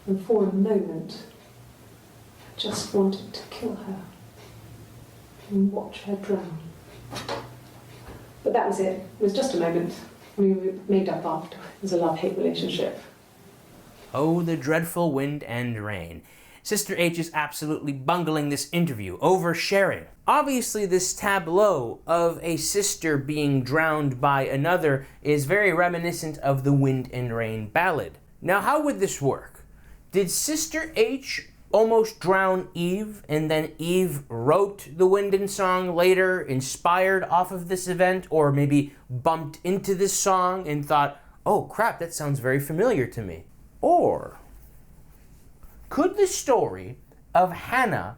And for a moment, I just wanted to kill her and watch her drown. But that was it. It was just a moment. We made up after. It was a love-hate relationship. Oh, the dreadful wind and rain. Sister H is absolutely bungling this interview, oversharing. Obviously, this tableau of a sister being drowned by another is very reminiscent of the Wind and Rain ballad. Now, how would this work? Did Sister H almost drown Eve, and then Eve wrote the Wind and Song later, inspired off of this event, or maybe bumped into this song and thought, oh crap, that sounds very familiar to me? Or could the story of Hannah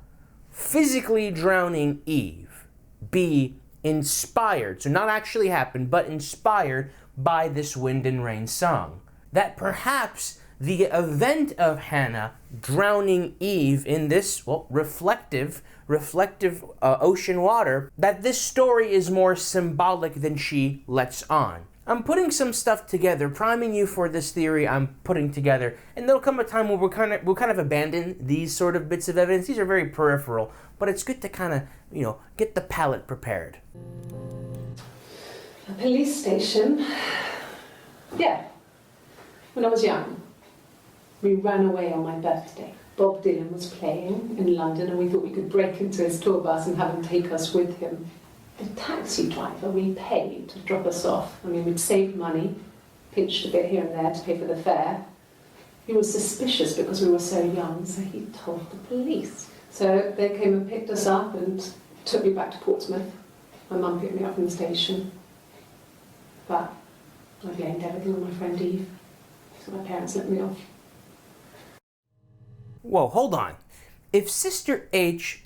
physically drowning Eve be inspired, so not actually happened, but inspired by this Wind and Rain song? that perhaps the event of Hannah drowning Eve in this, well, reflective ocean water, that this story is more symbolic than she lets on. I'm putting some stuff together, priming you for this theory I'm putting together, and there'll come a time where we'll kind of abandon these sort of bits of evidence. These are very peripheral, but it's good to kind of, get the palate prepared. A police station? Yeah. When I was young, we ran away on my birthday. Bob Dylan was playing in London and we thought we could break into his tour bus and have him take us with him. The taxi driver we paid to drop us off. I mean, we'd saved money, pinched a bit here and there to pay for the fare. He was suspicious because we were so young, so he told the police. So they came and picked us up and took me back to Portsmouth. My mum picked me up from the station. But I blamed everything on my friend Eve, so my parents let me off. Whoa, hold on. If Sister H,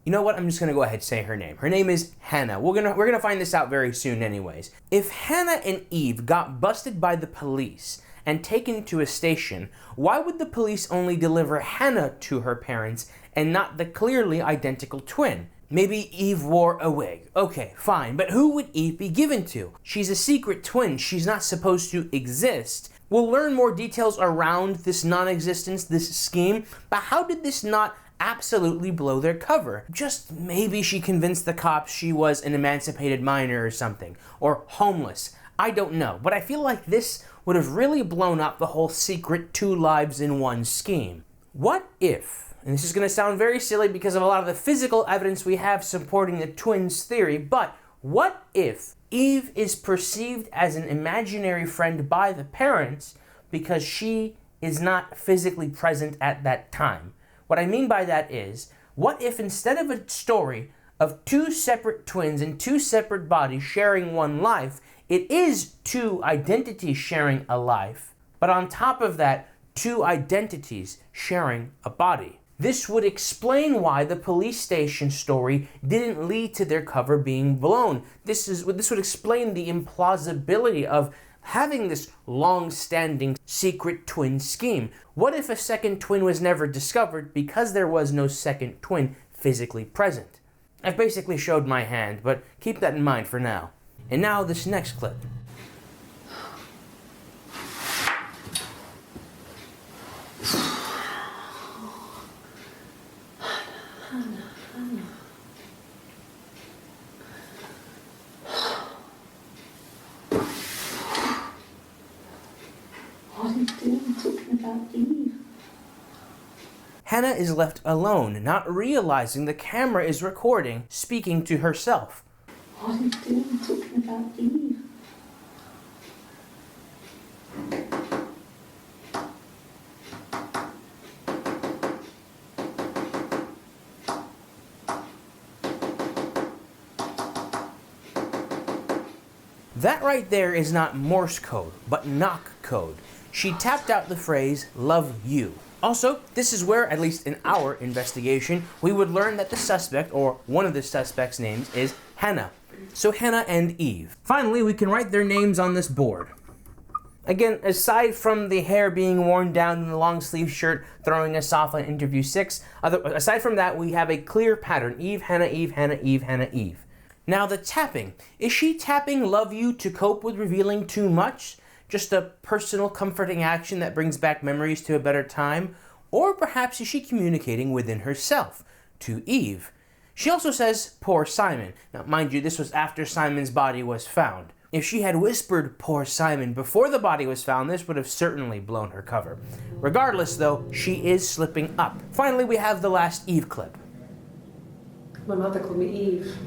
you know what? I'm just gonna go ahead and say her name. Her name is Hannah. We're gonna find this out very soon, anyways. If Hannah and Eve got busted by the police and taken to a station, why would the police only deliver Hannah to her parents and not the clearly identical twin? Maybe Eve wore a wig. Okay, fine, but who would Eve be given to? She's a secret twin. She's not supposed to exist. We'll learn more details around this non-existence, this scheme, but how did this not absolutely blow their cover? Just maybe she convinced the cops she was an emancipated minor or something, or homeless. I don't know, but I feel like this would have really blown up the whole secret 2 lives in 1 scheme. What if, and this is going to sound very silly because of a lot of the physical evidence we have supporting the twins theory, but what if Eve is perceived as an imaginary friend by the parents because she is not physically present at that time? What I mean by that is, what if instead of a story of 2 separate twins in 2 separate bodies sharing 1 life, it is 2 identities sharing a life, but on top of that, 2 identities sharing a body? This would explain why the police station story didn't lead to their cover being blown. This would explain the implausibility of having this long-standing secret twin scheme. What if a second twin was never discovered because there was no second twin physically present? I've basically showed my hand, but keep that in mind for now. And now this next clip. What are you doing talking about Eve? Hannah is left alone, not realizing the camera is recording, speaking to herself. What are you doing talking about Eve? That right there is not Morse code, but knock code. She tapped out the phrase, "love you." Also, this is where, at least in our investigation, we would learn that the suspect, or one of the suspects' names, is Hannah. So Hannah and Eve. Finally, we can write their names on this board. Again, aside from the hair being worn down in the long sleeve shirt throwing us off on interview 6, aside from that, we have a clear pattern. Eve, Hannah, Eve, Hannah, Eve, Hannah, Eve. Now the tapping. Is she tapping "love you" to cope with revealing too much? Just a personal comforting action that brings back memories to a better time? Or perhaps is she communicating within herself to Eve? She also says, "poor Simon." Now mind you, this was after Simon's body was found. If she had whispered "poor Simon" before the body was found, this would have certainly blown her cover. Regardless though, she is slipping up. Finally, we have the last Eve clip. My mother called me Eve.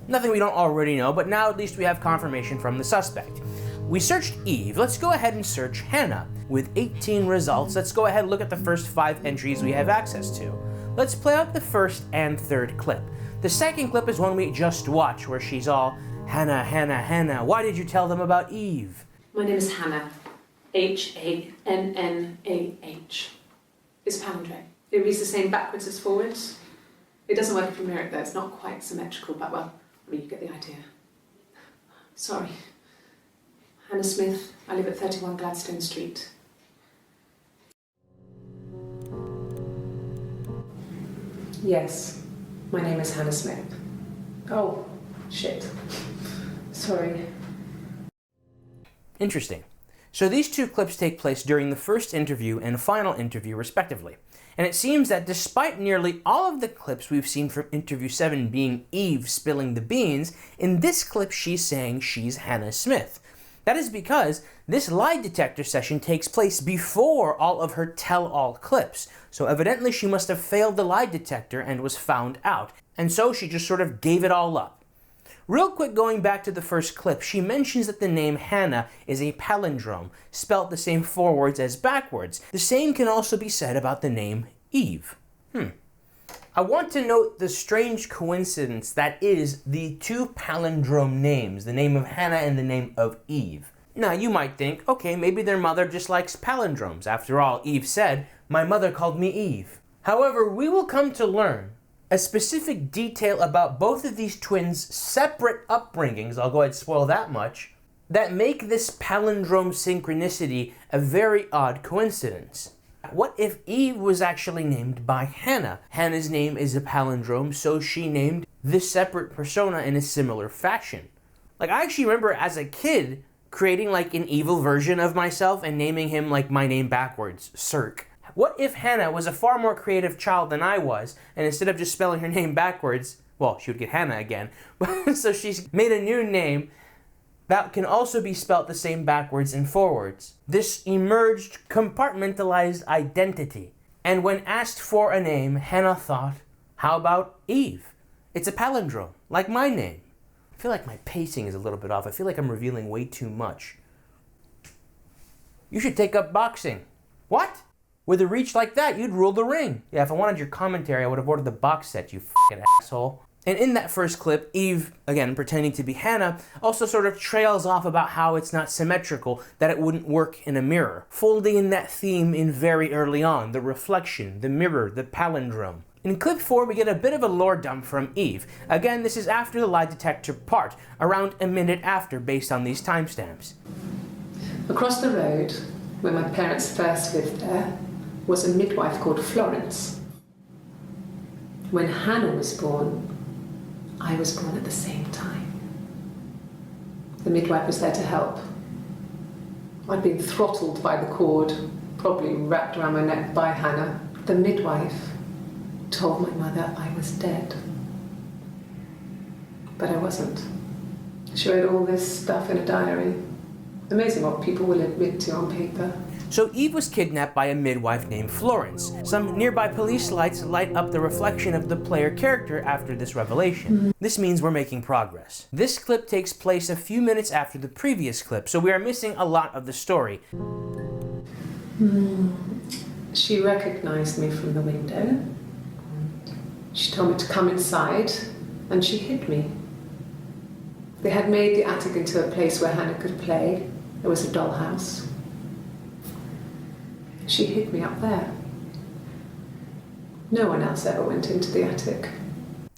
Nothing we don't already know, but now at least we have confirmation from the suspect. We searched Eve. Let's go ahead and search Hannah. With 18 results, let's go ahead and look at the first 5 entries we have access to. Let's play out the first and third clip. The second clip is one we just watched, where she's all, "Hannah, Hannah, Hannah, why did you tell them about Eve?" My name is Hannah. H-A-N-N-A-H. It's palindrome. It reads the same backwards as forwards. It doesn't work in numeric though, it's not quite symmetrical, but well, I mean, you get the idea. Sorry. Hannah Smith. I live at 31 Gladstone Street. Yes, my name is Hannah Smith. Oh, shit. Sorry. Interesting. So these two clips take place during the first interview and final interview, respectively. And it seems that despite nearly all of the clips we've seen from interview 7 being Eve spilling the beans, in this clip she's saying she's Hannah Smith. That is because this lie detector session takes place before all of her tell-all clips. So evidently she must have failed the lie detector and was found out. And so she just sort of gave it all up. Real quick, going back to the first clip, she mentions that the name Hannah is a palindrome, spelt the same forwards as backwards. The same can also be said about the name Eve. I want to note the strange coincidence that is the two palindrome names, the name of Hannah and the name of Eve. Now you might think, okay, maybe their mother just likes palindromes. After all, Eve said, "My mother called me Eve." However, we will come to learn a specific detail about both of these twins' separate upbringings, I'll go ahead and spoil that much, that make this palindrome synchronicity a very odd coincidence. What if Eve was actually named by Hannah? Hannah's name is a palindrome, so she named this separate persona in a similar fashion. Like, I actually remember as a kid creating like an evil version of myself and naming him like my name backwards, Cirque. What if Hannah was a far more creative child than I was, and instead of just spelling her name backwards, well, she would get Hannah again, so she's made a new name that can also be spelt the same backwards and forwards. This emerged compartmentalized identity. And when asked for a name, Hannah thought, how about Eve? It's a palindrome, like my name. I feel like my pacing is a little bit off. I feel like I'm revealing way too much. You should take up boxing. What? With a reach like that, you'd rule the ring. Yeah, if I wanted your commentary, I would have ordered the box set, you f***ing asshole. And in that first clip, Eve, again pretending to be Hannah, also sort of trails off about how it's not symmetrical, that it wouldn't work in a mirror, folding in that theme in very early on, the reflection, the mirror, the palindrome. In clip 4, we get a bit of a lore dump from Eve. Again, this is after the lie detector part, around a minute after based on these timestamps. Across the road, where my parents first lived there, was a midwife called Florence. When Hannah was born, I was born at the same time. The midwife was there to help. I'd been throttled by the cord, probably wrapped around my neck by Hannah. The midwife told my mother I was dead. But I wasn't. She wrote all this stuff in a diary. Amazing what people will admit to on paper. So Eve was kidnapped by a midwife named Florence. Some nearby police lights light up the reflection of the player character after this revelation. This means we're making progress. This clip takes place a few minutes after the previous clip, so we are missing a lot of the story. She recognized me from the window. She told me to come inside, and she hid me. They had made the attic into a place where Hannah could play. There was a dollhouse. She hid me up there. No one else ever went into the attic.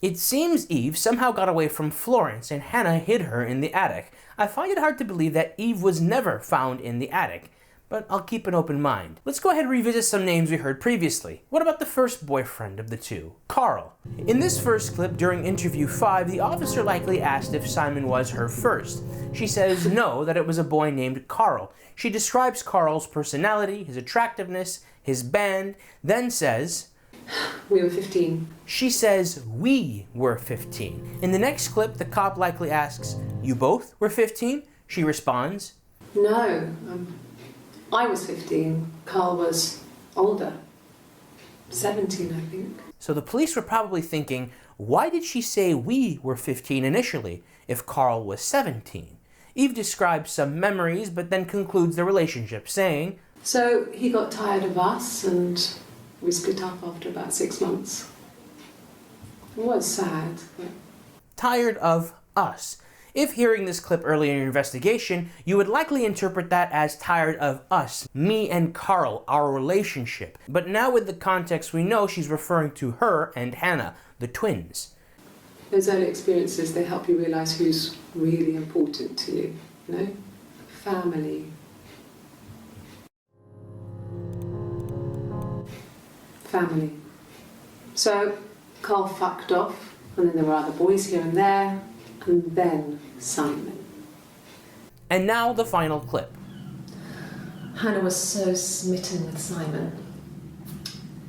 It seems Eve somehow got away from Florence and Hannah hid her in the attic. I find it hard to believe that Eve was never found in the attic, but I'll keep an open mind. Let's go ahead and revisit some names we heard previously. What about the first boyfriend of the two, Carl? In this first clip during interview 5, the officer likely asked if Simon was her first. She says no, that it was a boy named Carl. She describes Carl's personality, his attractiveness, his band, then says, we were 15. She says we were 15. In the next clip, the cop likely asks, you both were 15? She responds, No, I was 15. Carl was older. 17, I think. So the police were probably thinking, why did she say we were 15 initially if Carl was 17? Eve describes some memories, but then concludes the relationship, saying, so he got tired of us and we split up after about 6 months. It was sad, but... Tired of us. If hearing this clip early in your investigation, you would likely interpret that as tired of us, me and Carl, our relationship. But now with the context we know, she's referring to her and Hannah, the twins. Those early experiences, they help you realise who's really important to you, you know? family. Family. So Carl fucked off, and then there were other boys here and there, and then Simon. And now the final clip. Hannah was so smitten with Simon.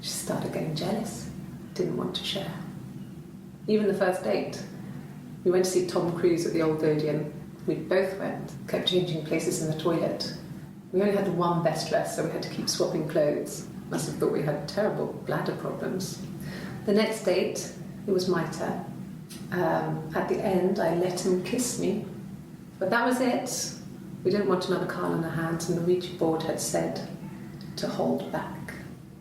She started getting jealous, didn't want to share. Even the first date. We went to see Tom Cruise at the Old Odeon. We both went, kept changing places in the toilet. We only had one best dress, so we had to keep swapping clothes. Must have thought we had terrible bladder problems. The next date, it was my turn. At the end, I let him kiss me. But that was it. We didn't want another Carl on our hands, and the Ouija board had said to hold back.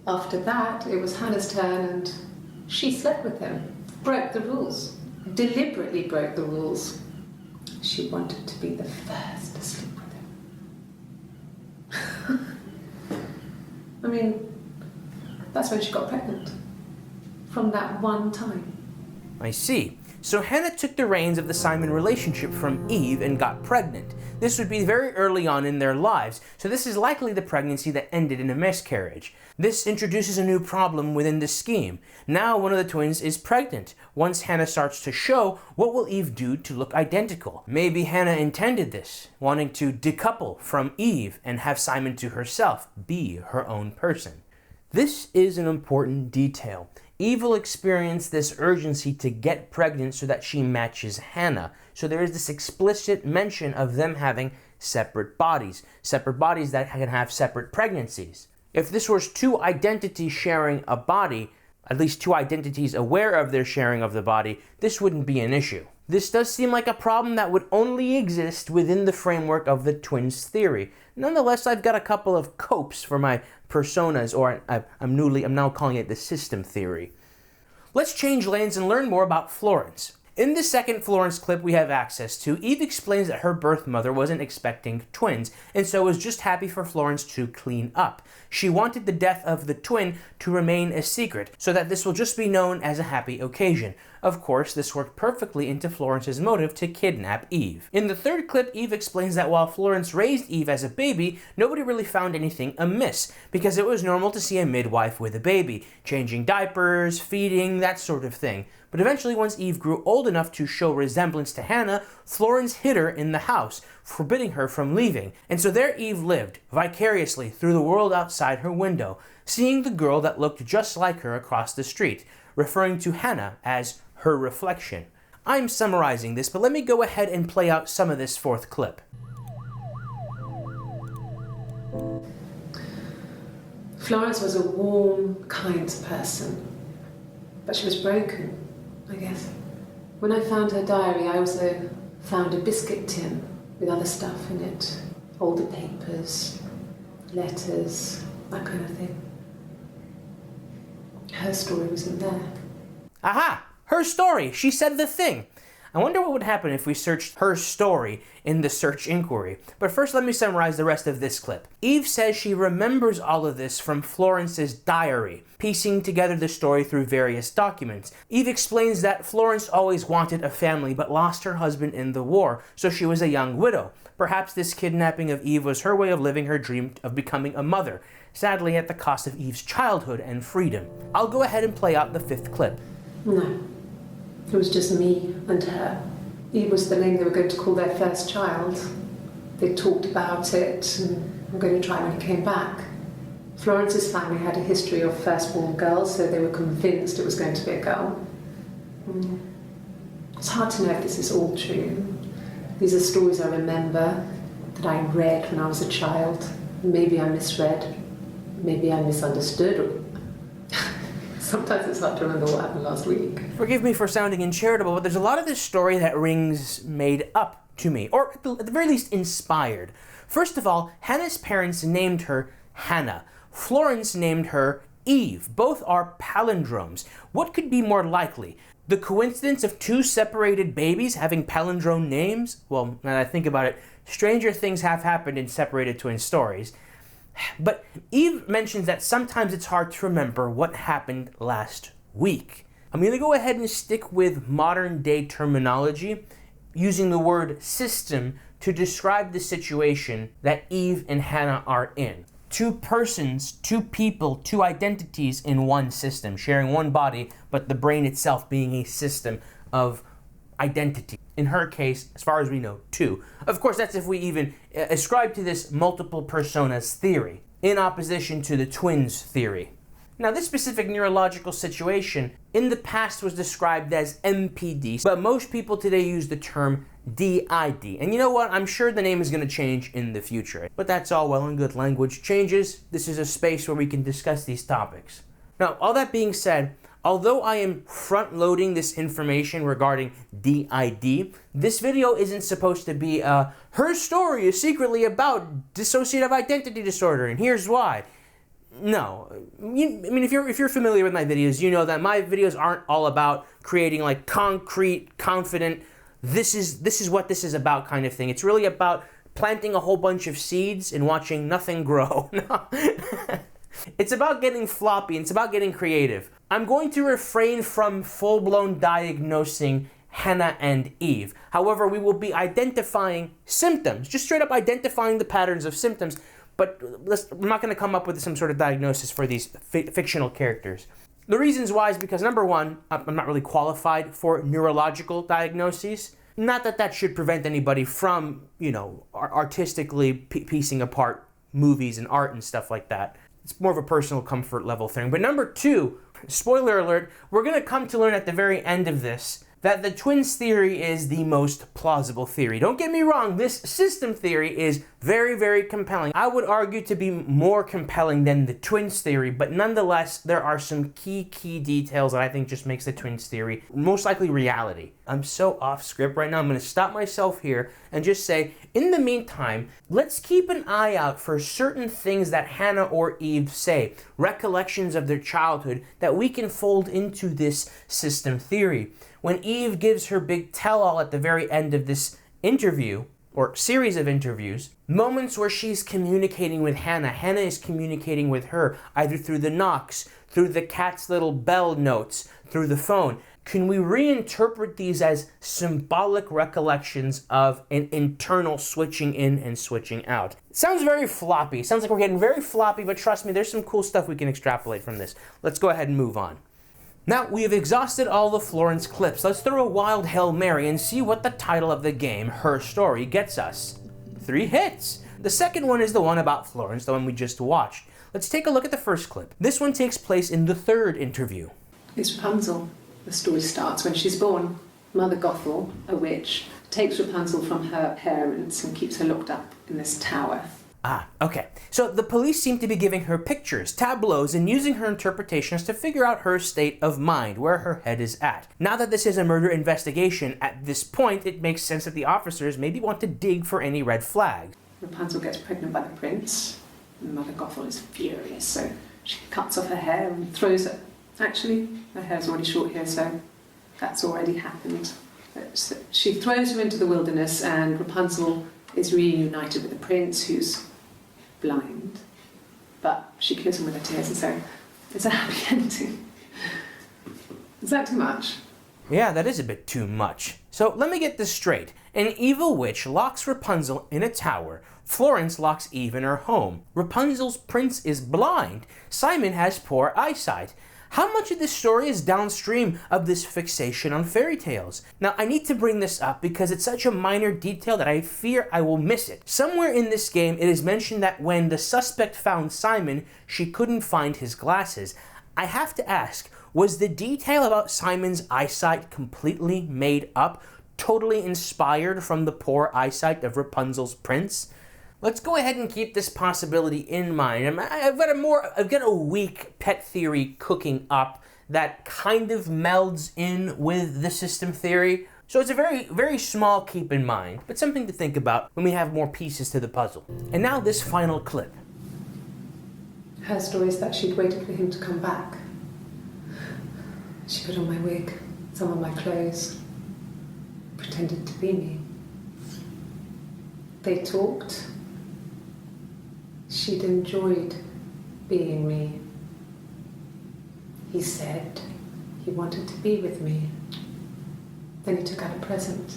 After that, it was Hannah's turn, and she slept with him. Broke the rules. Deliberately broke the rules. She wanted to be the first to sleep with him. I mean, that's when she got pregnant. From that one time. I see. So Hannah took the reins of the Simon relationship from Eve and got pregnant. This would be very early on in their lives, so this is likely the pregnancy that ended in a miscarriage. This introduces a new problem within the scheme. Now one of the twins is pregnant. Once Hannah starts to show, what will Eve do to look identical? Maybe Hannah intended this, wanting to decouple from Eve and have Simon to herself, be her own person. This is an important detail. Eve will experience this urgency to get pregnant so that she matches Hannah. So there is this explicit mention of them having separate bodies that can have separate pregnancies. If this was two identities sharing a body, at least two identities aware of their sharing of the body, this wouldn't be an issue. This does seem like a problem that would only exist within the framework of the twins theory. Nonetheless, I've got a couple of copes for my personas, or I'm now calling it the system theory. Let's change lanes and learn more about Florence. In the second Florence clip we have access to, Eve explains that her birth mother wasn't expecting twins, and so was just happy for Florence to clean up. She wanted the death of the twin to remain a secret, so that this will just be known as a happy occasion. Of course, this worked perfectly into Florence's motive to kidnap Eve. In the third clip, Eve explains that while Florence raised Eve as a baby, nobody really found anything amiss, because it was normal to see a midwife with a baby, changing diapers, feeding, that sort of thing. But eventually, once Eve grew old enough to show resemblance to Hannah, Florence hid her in the house, forbidding her from leaving. And so there Eve lived, vicariously through the world outside her window, seeing the girl that looked just like her across the street, referring to Hannah as her reflection. I'm summarizing this, but let me go ahead and play out some of this fourth clip. Florence was a warm, kind person, but she was broken, I guess. When I found her diary, I also found a biscuit tin with other stuff in it. Older papers, letters, that kind of thing. Her story was in there. Aha! Her story! She said the thing! I wonder what would happen if we searched her story in the search inquiry. But first, let me summarize the rest of this clip. Eve says she remembers all of this from Florence's diary, piecing together the story through various documents. Eve explains that Florence always wanted a family but lost her husband in the war, so she was a young widow. Perhaps this kidnapping of Eve was her way of living her dream of becoming a mother, sadly at the cost of Eve's childhood and freedom. I'll go ahead and play out the fifth clip. No. It was just me and her. Eve was the name they were going to call their first child. They talked about it and were going to try when he came back. Florence's family had a history of firstborn girls, so they were convinced it was going to be a girl. It's hard to know if this is all true. These are stories I remember, that I read when I was a child. Maybe I misread, maybe I misunderstood. Sometimes it's hard to remember what happened last week. Forgive me for sounding uncharitable, but there's a lot of this story that rings made up to me, or at the very least inspired. First of all, Hannah's parents named her Hannah. Florence named her Eve. Both are palindromes. What could be more likely? The coincidence of two separated babies having palindrome names? Well, now that I think about it, stranger things have happened in separated twin stories. But Eve mentions that sometimes it's hard to remember what happened last week. I'm going to go ahead and stick with modern day terminology, using the word system to describe the situation that Eve and Hannah are in. Two persons, two people, two identities in one system, sharing one body, but the brain itself being a system of identity. In her case, as far as we know, two. Of course, that's if we even ascribe to this multiple personas theory, in opposition to the twins theory. Now, this specific neurological situation in the past was described as MPD, but most people today use the term DID. And you know what? I'm sure the name is going to change in the future. But that's all well and good. Language changes. This is a space where we can discuss these topics. Now, all that being said, although I am front-loading this information regarding DID, this video isn't supposed to be her story is secretly about dissociative identity disorder, and here's why. No, if you're familiar with my videos, you know that my videos aren't all about creating like concrete, confident, this is what this is about kind of thing. It's really about planting a whole bunch of seeds and watching nothing grow. It's about getting floppy, and it's about getting creative. I'm going to refrain from full-blown diagnosing Hannah and Eve. However, we will be identifying symptoms, just straight up identifying the patterns of symptoms. But we're not going to come up with some sort of diagnosis for these fictional characters. The reasons why is because, number one, I'm not really qualified for neurological diagnoses. Not that that should prevent anybody from, artistically piecing apart movies and art and stuff like that. It's more of a personal comfort level thing. But number two, spoiler alert, we're going to come to learn at the very end of this that the twins theory is the most plausible theory. Don't get me wrong, this system theory is very, very compelling. I would argue to be more compelling than the twins theory, but nonetheless, there are some key details that I think just makes the twins theory most likely reality. I'm so off script right now, I'm gonna stop myself here and just say, in the meantime, let's keep an eye out for certain things that Hannah or Eve say, recollections of their childhood that we can fold into this system theory. When Eve gives her big tell-all at the very end of this interview, or series of interviews, moments where she's communicating with Hannah, Hannah is communicating with her, either through the knocks, through the cat's little bell notes, through the phone. Can we reinterpret these as symbolic recollections of an internal switching in and switching out? It sounds very floppy. Sounds like we're getting very floppy, but trust me, there's some cool stuff we can extrapolate from this. Let's go ahead and move on. Now, we have exhausted all the Florence clips. Let's throw a wild Hail Mary and see what the title of the game, Her Story, gets us. 3 hits. The second one is the one about Florence, the one we just watched. Let's take a look at the first clip. This one takes place in the third interview. It's Rapunzel. The story starts when she's born. Mother Gothel, a witch, takes Rapunzel from her parents and keeps her locked up in this tower. Okay. So the police seem to be giving her pictures, tableaus, and using her interpretations to figure out her state of mind, where her head is at. Now that this is a murder investigation, at this point, it makes sense that the officers maybe want to dig for any red flags. Rapunzel gets pregnant by the prince. And Mother Gothel is furious, so she cuts off her hair and throws it. Actually, her hair's already short here, so that's already happened. So she throws her into the wilderness, and Rapunzel is reunited with the prince, who's blind, but she kills him with her tears, and so it's a happy ending. Is that too much? Yeah, that is a bit too much. So let me get this straight. An evil witch locks Rapunzel in a tower. Florence locks Eve in her home. Rapunzel's prince is blind. Simon has poor eyesight. How much of this story is downstream of this fixation on fairy tales? Now, I need to bring this up because it's such a minor detail that I fear I will miss it. Somewhere in this game, it is mentioned that when the suspect found Simon, she couldn't find his glasses. I have to ask, was the detail about Simon's eyesight completely made up, totally inspired from the poor eyesight of Rapunzel's prince? Let's go ahead and keep this possibility in mind. I've got a weak pet theory cooking up that kind of melds in with the system theory. So it's a very, very small keep in mind, but something to think about when we have more pieces to the puzzle. And now this final clip. Her story is that she'd waited for him to come back. She put on my wig, some of my clothes, pretended to be me. They talked. She'd enjoyed being me. He said he wanted to be with me. Then he took out a present,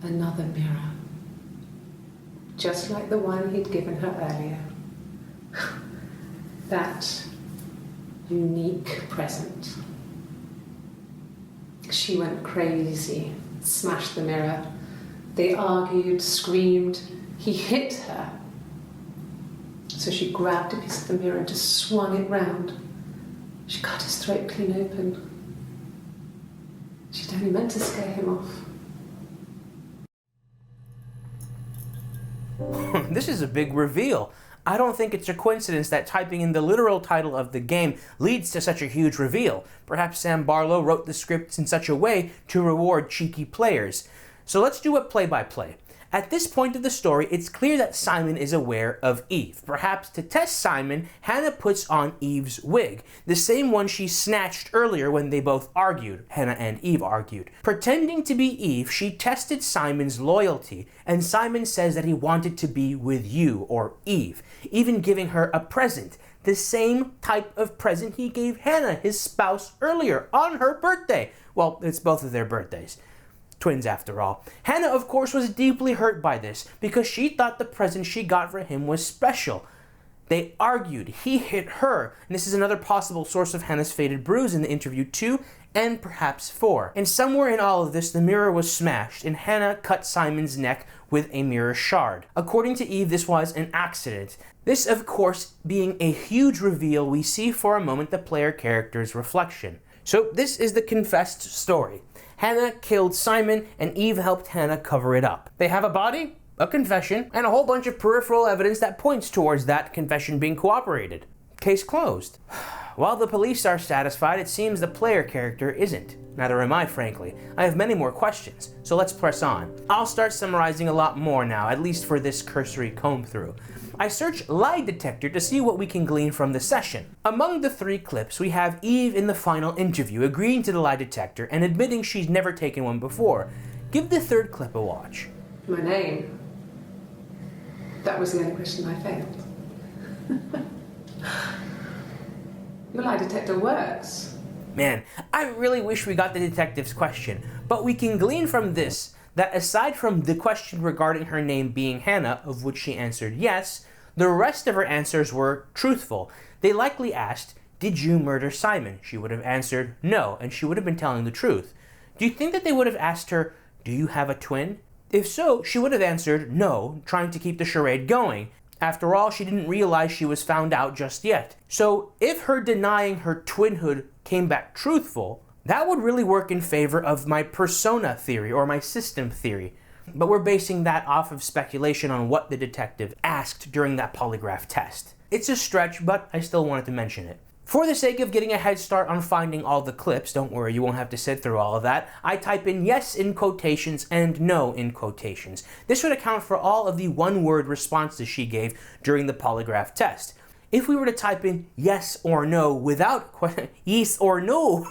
another mirror. just like the one he'd given her earlier. That unique present. She went crazy, smashed the mirror. They argued, screamed. He hit her. So she grabbed a piece of the mirror and just swung it round. She cut his throat clean open. She'd only meant to scare him off. This is a big reveal. I don't think it's a coincidence that typing in the literal title of the game leads to such a huge reveal. Perhaps Sam Barlow wrote the scripts in such a way to reward cheeky players. So let's do a play-by-play. At this point of the story, it's clear that Simon is aware of Eve. Perhaps to test Simon, Hannah puts on Eve's wig, the same one she snatched earlier when they both argued. Hannah and Eve argued. Pretending to be Eve, she tested Simon's loyalty, and Simon says that he wanted to be with you, or Eve, even giving her a present, the same type of present he gave Hannah, his spouse, earlier on her birthday. Well, it's both of their birthdays. Twins, after all. Hannah, of course, was deeply hurt by this because she thought the present she got for him was special. They argued. He hit her. And this is another possible source of Hannah's faded bruise in the interview 2 and perhaps 4. And somewhere in all of this, the mirror was smashed and Hannah cut Simon's neck with a mirror shard. According to Eve, this was an accident. This, of course, being a huge reveal, we see for a moment the player character's reflection. So this is the confessed story. Hannah killed Simon, and Eve helped Hannah cover it up. They have a body, a confession, and a whole bunch of peripheral evidence that points towards that confession being corroborated. Case closed. While the police are satisfied, it seems the player character isn't. Neither am I, frankly. I have many more questions, so let's press on. I'll start summarizing a lot more now, at least for this cursory comb through. I search lie detector to see what we can glean from the session. Among the 3 clips, we have Eve in the final interview agreeing to the lie detector and admitting she's never taken one before. Give the 3rd clip a watch. My name. That was the only question I failed. Your lie detector works. Man, I really wish we got the detective's question, but we can glean from this that aside from the question regarding her name being Hannah, of which she answered yes, the rest of her answers were truthful. They likely asked, "Did you murder Simon?" She would have answered no, and she would have been telling the truth. Do you think that they would have asked her, "Do you have a twin?" If so, she would have answered no, trying to keep the charade going. After all, she didn't realize she was found out just yet. So if her denying her twinhood came back truthful, that would really work in favor of my persona theory or my system theory. But we're basing that off of speculation on what the detective asked during that polygraph test. It's a stretch, but I still wanted to mention it. For the sake of getting a head start on finding all the clips, don't worry, you won't have to sit through all of that, I type in yes in quotations and no in quotations. This would account for all of the one-word responses she gave during the polygraph test. If we were to type in yes or no without yes or no.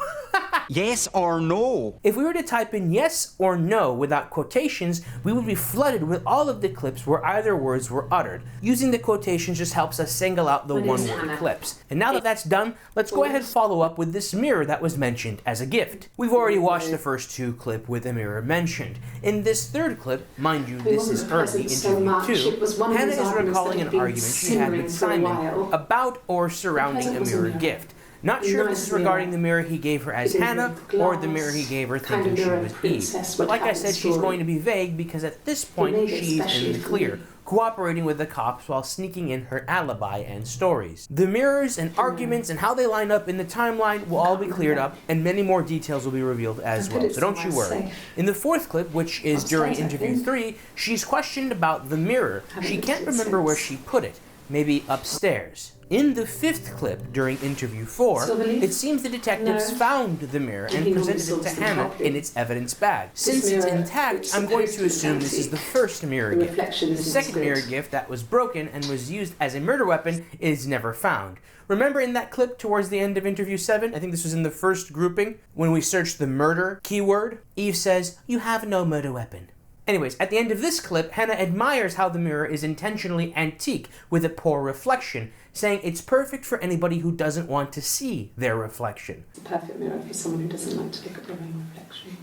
Yes or no. If we were to type in yes or no without quotations, we would be flooded with all of the clips where either words were uttered. Using the quotations just helps us single out the one-word clips. And now that that's done, let's go ahead and follow up with this mirror that was mentioned as a gift. We've already watched the first 2 clips with a mirror mentioned. In this 3rd clip, mind you, this is early interview 2, Hannah is recalling an argument she had with Simon about or surrounding a mirror gift. Not sure if this is regarding the mirror he gave her as Hannah or the mirror he gave her thinking she was Eve. But like I said, she's going to be vague because at this point she's in the clear, cooperating with the cops while sneaking in her alibi and stories. The mirrors and arguments and how they line up in the timeline will all be cleared up and many more details will be revealed as well, so don't you worry. In the 4th clip, which is during interview 3, she's questioned about the mirror. She can't remember where she put it, maybe upstairs. In the 5th clip, during interview 4, it seems the detectives found the mirror and presented it to Hannah in its evidence bag. Since it's intact, I'm going to assume this is the first mirror gift. The second mirror gift that was broken and was used as a murder weapon is never found. Remember in that clip towards the end of interview 7, I think this was in the first grouping, when we searched the murder keyword, Eve says, "You have no murder weapon." Anyways, at the end of this clip, Hannah admires how the mirror is intentionally antique with a poor reflection, saying it's perfect for anybody who doesn't want to see their reflection. It's a perfect mirror for someone who doesn't like to look at their own reflection.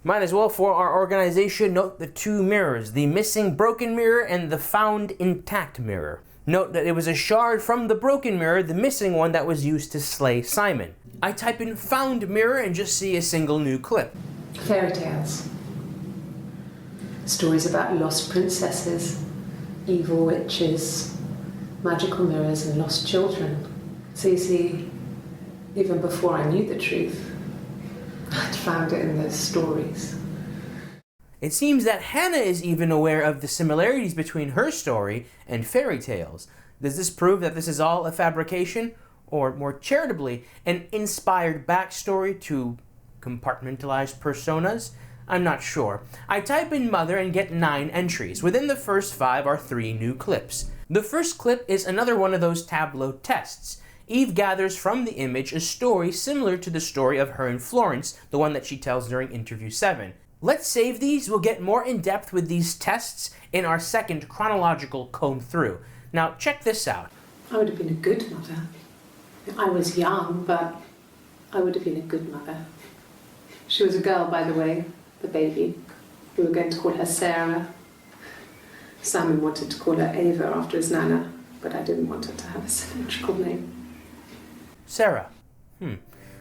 Might as well, for our organization, note the two mirrors, the missing broken mirror and the found intact mirror. Note that it was a shard from the broken mirror, the missing one, that was used to slay Simon. I type in found mirror and just see a single new clip. Fairy tales. Stories about lost princesses, evil witches, magical mirrors and lost children. So you see, even before I knew the truth, I'd found it in those stories. It seems that Hannah is even aware of the similarities between her story and fairy tales. Does this prove that this is all a fabrication? Or more charitably, an inspired backstory to compartmentalized personas? I'm not sure. I type in mother and get 9 entries. Within the first 5 are 3 new clips. The first clip is another one of those tableau tests. Eve gathers from the image a story similar to the story of her and Florence, the one that she tells during interview 7. Let's save these. We'll get more in depth with these tests in our second chronological comb through. Now check this out. I would have been a good mother. I was young, but I would have been a good mother. She was a girl, by the way, the baby. We were going to call her Sarah. Simon wanted to call her Ava after his nana, but I didn't want her to have a symmetrical name. Sarah.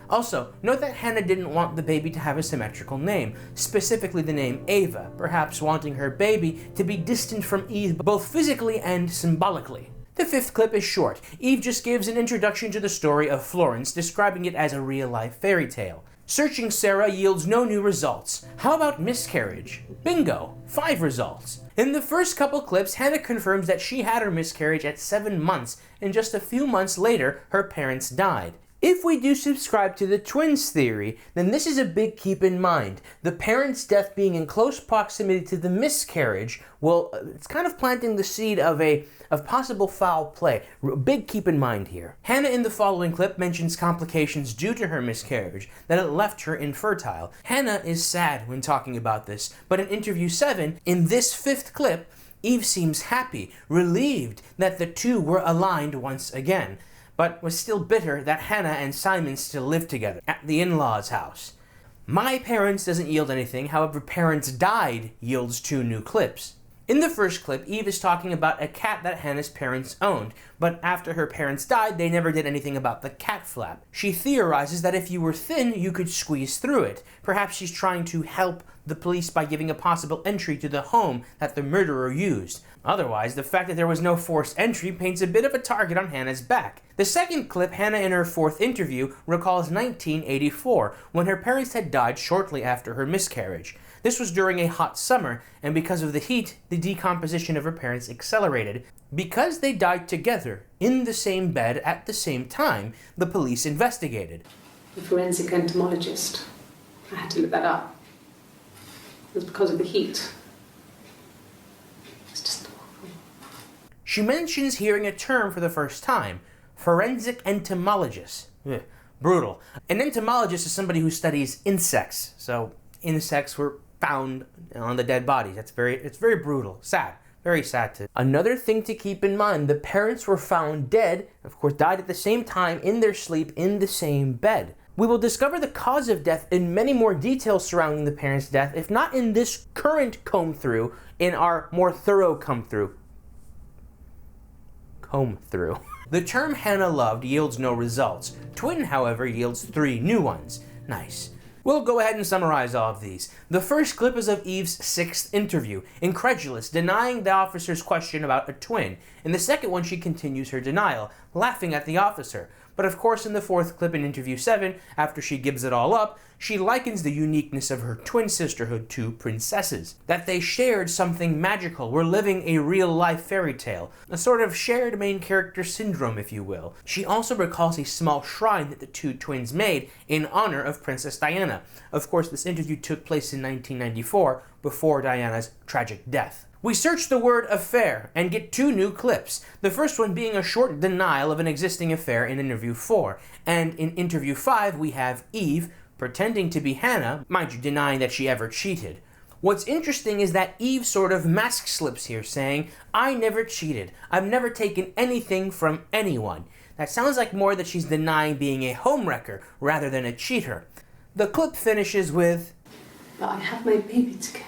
Also, note that Hannah didn't want the baby to have a symmetrical name, specifically the name Ava, perhaps wanting her baby to be distant from Eve both physically and symbolically. The 5th clip is short. Eve just gives an introduction to the story of Florence, describing it as a real-life fairy tale. Searching Sarah yields no new results. How about miscarriage? Bingo! 5 results. In the first couple clips, Hannah confirms that she had her miscarriage at 7 months, and just a few months later, her parents died. If we do subscribe to the twins theory, then this is a big keep in mind. The parents' death being in close proximity to the miscarriage, well, it's kind of planting the seed of possible foul play. Big keep in mind here. Hannah in the following clip mentions complications due to her miscarriage, that it left her infertile. Hannah is sad when talking about this, but in interview 7, in this 5th clip, Eve seems happy, relieved that the two were aligned once again, but was still bitter that Hannah and Simon still lived together at the in-laws' house. My parents doesn't yield anything, however parents died yields 2 new clips. In the first clip, Eve is talking about a cat that Hannah's parents owned, but after her parents died, they never did anything about the cat flap. She theorizes that if you were thin, you could squeeze through it. Perhaps she's trying to help the police by giving a possible entry to the home that the murderer used. Otherwise, the fact that there was no forced entry paints a bit of a target on Hannah's back. The second clip, Hannah in her 4th interview, recalls 1984, when her parents had died shortly after her miscarriage. This was during a hot summer, and because of the heat, the decomposition of her parents accelerated. Because they died together, in the same bed at the same time, the police investigated. The forensic entomologist. I had to look that up. It was because of the heat. It's just awful. She mentions hearing a term for the first time, forensic entomologist. Ugh, brutal. An entomologist is somebody who studies insects, so insects were found on the dead bodies. It's very brutal. Sad. Very sad too. Another thing to keep in mind, the parents were found dead, of course died at the same time in their sleep in the same bed. We will discover the cause of death in many more details surrounding the parents' death, if not in this current comb through, in our more thorough comb through. The term Hannah loved yields no results. Twin, however, yields 3 new ones. Nice. We'll go ahead and summarize all of these. The first clip is of Eve's 6th interview, incredulous, denying the officer's question about a twin. In the second one, she continues her denial, laughing at the officer. But of course, in the 4th clip in interview 7, after she gives it all up, she likens the uniqueness of her twin sisterhood to princesses. That they shared something magical, were living a real-life fairy tale. A sort of shared main character syndrome, if you will. She also recalls a small shrine that the 2 twins made in honor of Princess Diana. Of course, this interview took place in 1994, before Diana's tragic death. We search the word affair and get 2 new clips, the first one being a short denial of an existing affair in interview 4, and in interview 5 we have Eve pretending to be Hannah, mind you, denying that she ever cheated. What's interesting is that Eve sort of mask slips here, saying, I never cheated, I've never taken anything from anyone. That sounds like more that she's denying being a homewrecker rather than a cheater. The clip finishes with, But I have my baby to care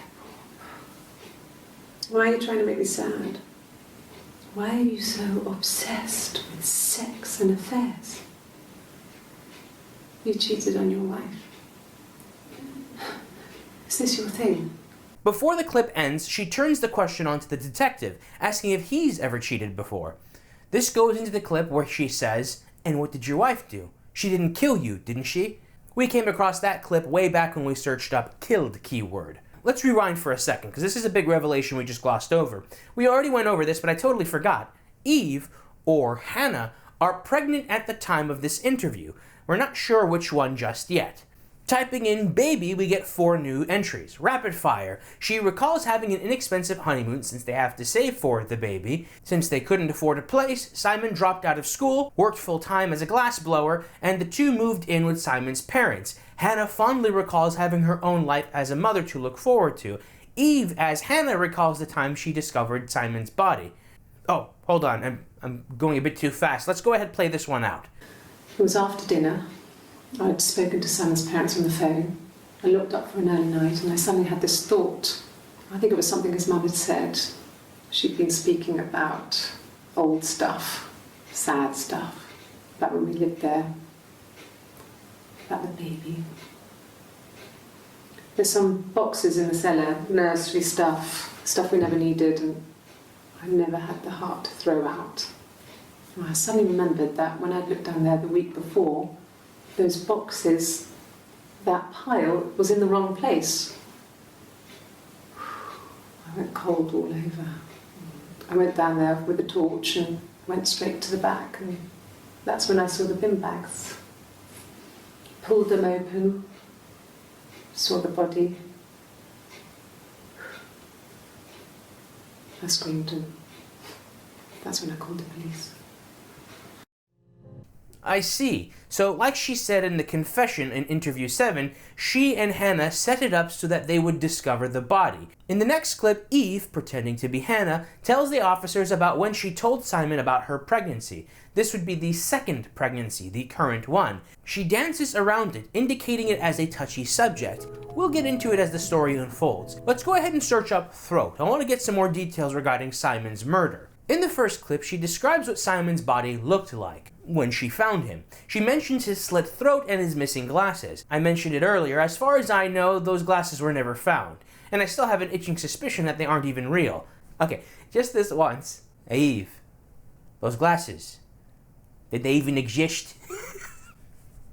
for. Why are you trying to make me sad? Why are you so obsessed with sex and affairs? You cheated on your wife. Is this your thing? Before the clip ends, she turns the question on to the detective, asking if he's ever cheated before. This goes into the clip where she says, "And what did your wife do? She didn't kill you, didn't she?" We came across that clip way back when we searched up "killed" keyword. Let's rewind for a second, because this is a big revelation we just glossed over. We already went over this, but I totally forgot. Eve, or Hannah, are pregnant at the time of this interview. We're not sure which one just yet. Typing in baby, we get 4 new entries. Rapid fire. She recalls having an inexpensive honeymoon since they have to save for the baby. Since they couldn't afford a place, Simon dropped out of school, worked full-time as a glassblower, and the two moved in with Simon's parents. Hannah fondly recalls having her own life as a mother to look forward to. Eve, as Hannah, recalls the time she discovered Simon's body. Oh, hold on, I'm going a bit too fast. Let's go ahead and play this one out. It was after dinner. I'd spoken to Simon's parents on the phone. I looked up for an early night and I suddenly had this thought. I think it was something his mum had said. She'd been speaking about old stuff, sad stuff, about when we lived there, about the baby. There's some boxes in the cellar, nursery stuff we never needed, and I never had the heart to throw out. And I suddenly remembered that when I'd looked down there the week before, those boxes, that pile was in the wrong place. I went cold all over. I went down there with a torch and went straight to the back, and that's when I saw the bin bags. Pulled them open, saw the body. I screamed, and that's when I called the police. I see. So, like she said in the confession in interview 7, she and Hannah set it up so that they would discover the body. In the next clip, Eve, pretending to be Hannah, tells the officers about when she told Simon about her pregnancy. This would be the second pregnancy, the current one. She dances around it, indicating it as a touchy subject. We'll get into it as the story unfolds. Let's go ahead and search up throat. I want to get some more details regarding Simon's murder. In the first clip, she describes what Simon's body looked like when she found him. She mentions his slit throat and his missing glasses. I mentioned it earlier. As far as I know, those glasses were never found. And I still have an itching suspicion that they aren't even real. Okay, just this once. Hey, Eve, those glasses, did they even exist?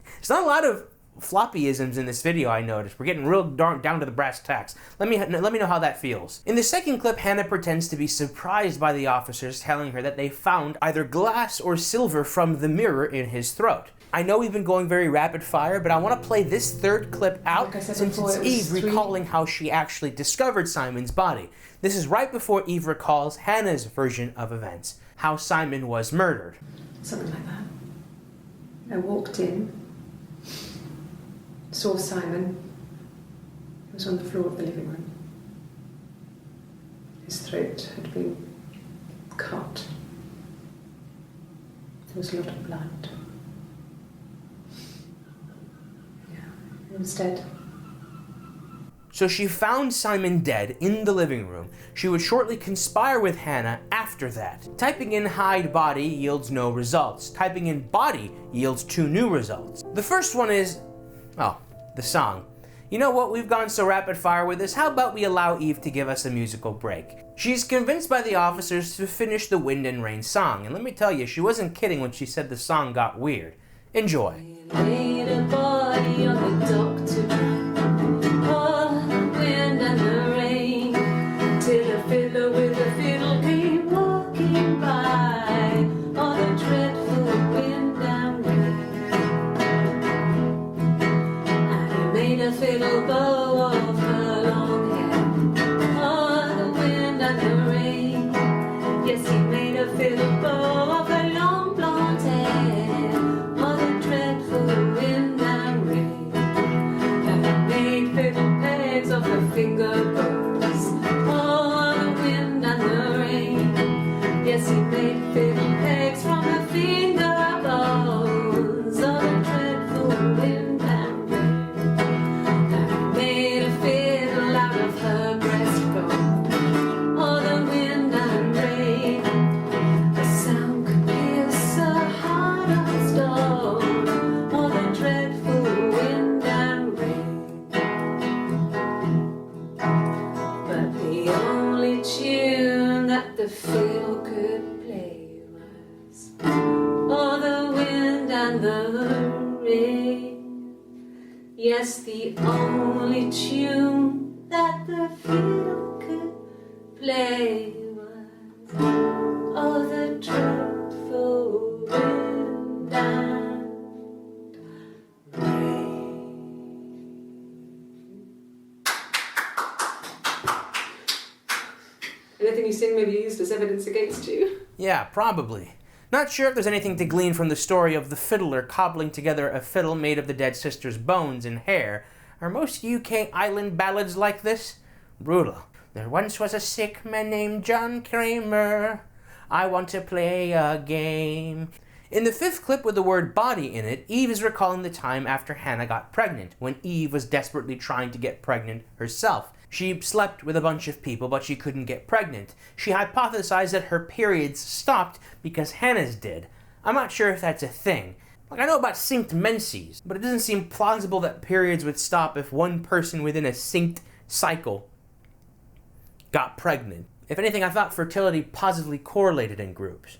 There's not a lot of floppyisms in this video, I noticed. We're getting real down to the brass tacks. Let me know how that feels. In the second clip, Hannah pretends to be surprised by the officers telling her that they found either glass or silver from the mirror in his throat. I know we've been going very rapid fire, but I want to play this third clip out since it's Eve recalling how she actually discovered Simon's body. This is right before Eve recalls Hannah's version of events, how Simon was murdered. Something like that. I walked in, saw Simon. He was on the floor of the living room. His throat had been cut. There was a lot of blood. Yeah, he was dead. So she found Simon dead in the living room. She would shortly conspire with Hannah after that. Typing in hide body yields no results. Typing in body yields 2 new results. The first one is, oh, the song. You know what, we've gone so rapid fire with this, how about we allow Eve to give us a musical break? She's convinced by the officers to finish the Wind and Rain song, and let me tell you, she wasn't kidding when she said the song got weird. Enjoy. Laid a body on the dock to dry. Oh, the wind and the rain, till a fiddler with a fiddle came walking by. Oh, the dreadful wind and rain. And he made a fiddle bow of her long hair. Oh, the wind and the rain. Yes, he made a fiddle bow of her long blonde hair. Oh, the dreadful wind and rain. and the rain. Yes, the only tune that the fiddle could play was all the dreadful wind and rain. Anything you sing may be used as evidence against you. Yeah, probably. Not sure if there's anything to glean from the story of the fiddler cobbling together a fiddle made of the dead sister's bones and hair. Are most UK island ballads like this? Brutal. There once was a sick man named John Kramer. I want to play a game. In the fifth clip with the word body in it, Eve is recalling the time after Hannah got pregnant, when Eve was desperately trying to get pregnant herself. She slept with a bunch of people, but she couldn't get pregnant. She hypothesized that her periods stopped because Hannah's did. I'm not sure if that's a thing. Like, I know about synced menses, but it doesn't seem plausible that periods would stop if one person within a synced cycle got pregnant. If anything, I thought fertility positively correlated in groups.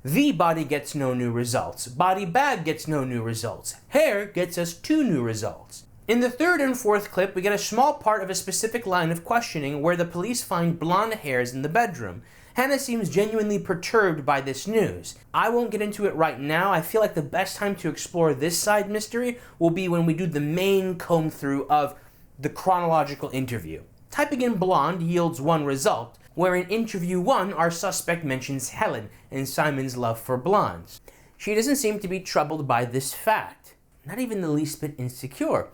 The body gets no new results. Body bag gets no new results. Hair gets us 2 new results. In the third and fourth clip, we get a small part of a specific line of questioning where the police find blonde hairs in the bedroom. Hannah seems genuinely perturbed by this news. I won't get into it right now. I feel like the best time to explore this side mystery will be when we do the main comb through of the chronological interview. Typing in blonde yields 1 result, where in interview 1 our suspect mentions Helen and Simon's love for blondes. She doesn't seem to be troubled by this fact, not even the least bit insecure.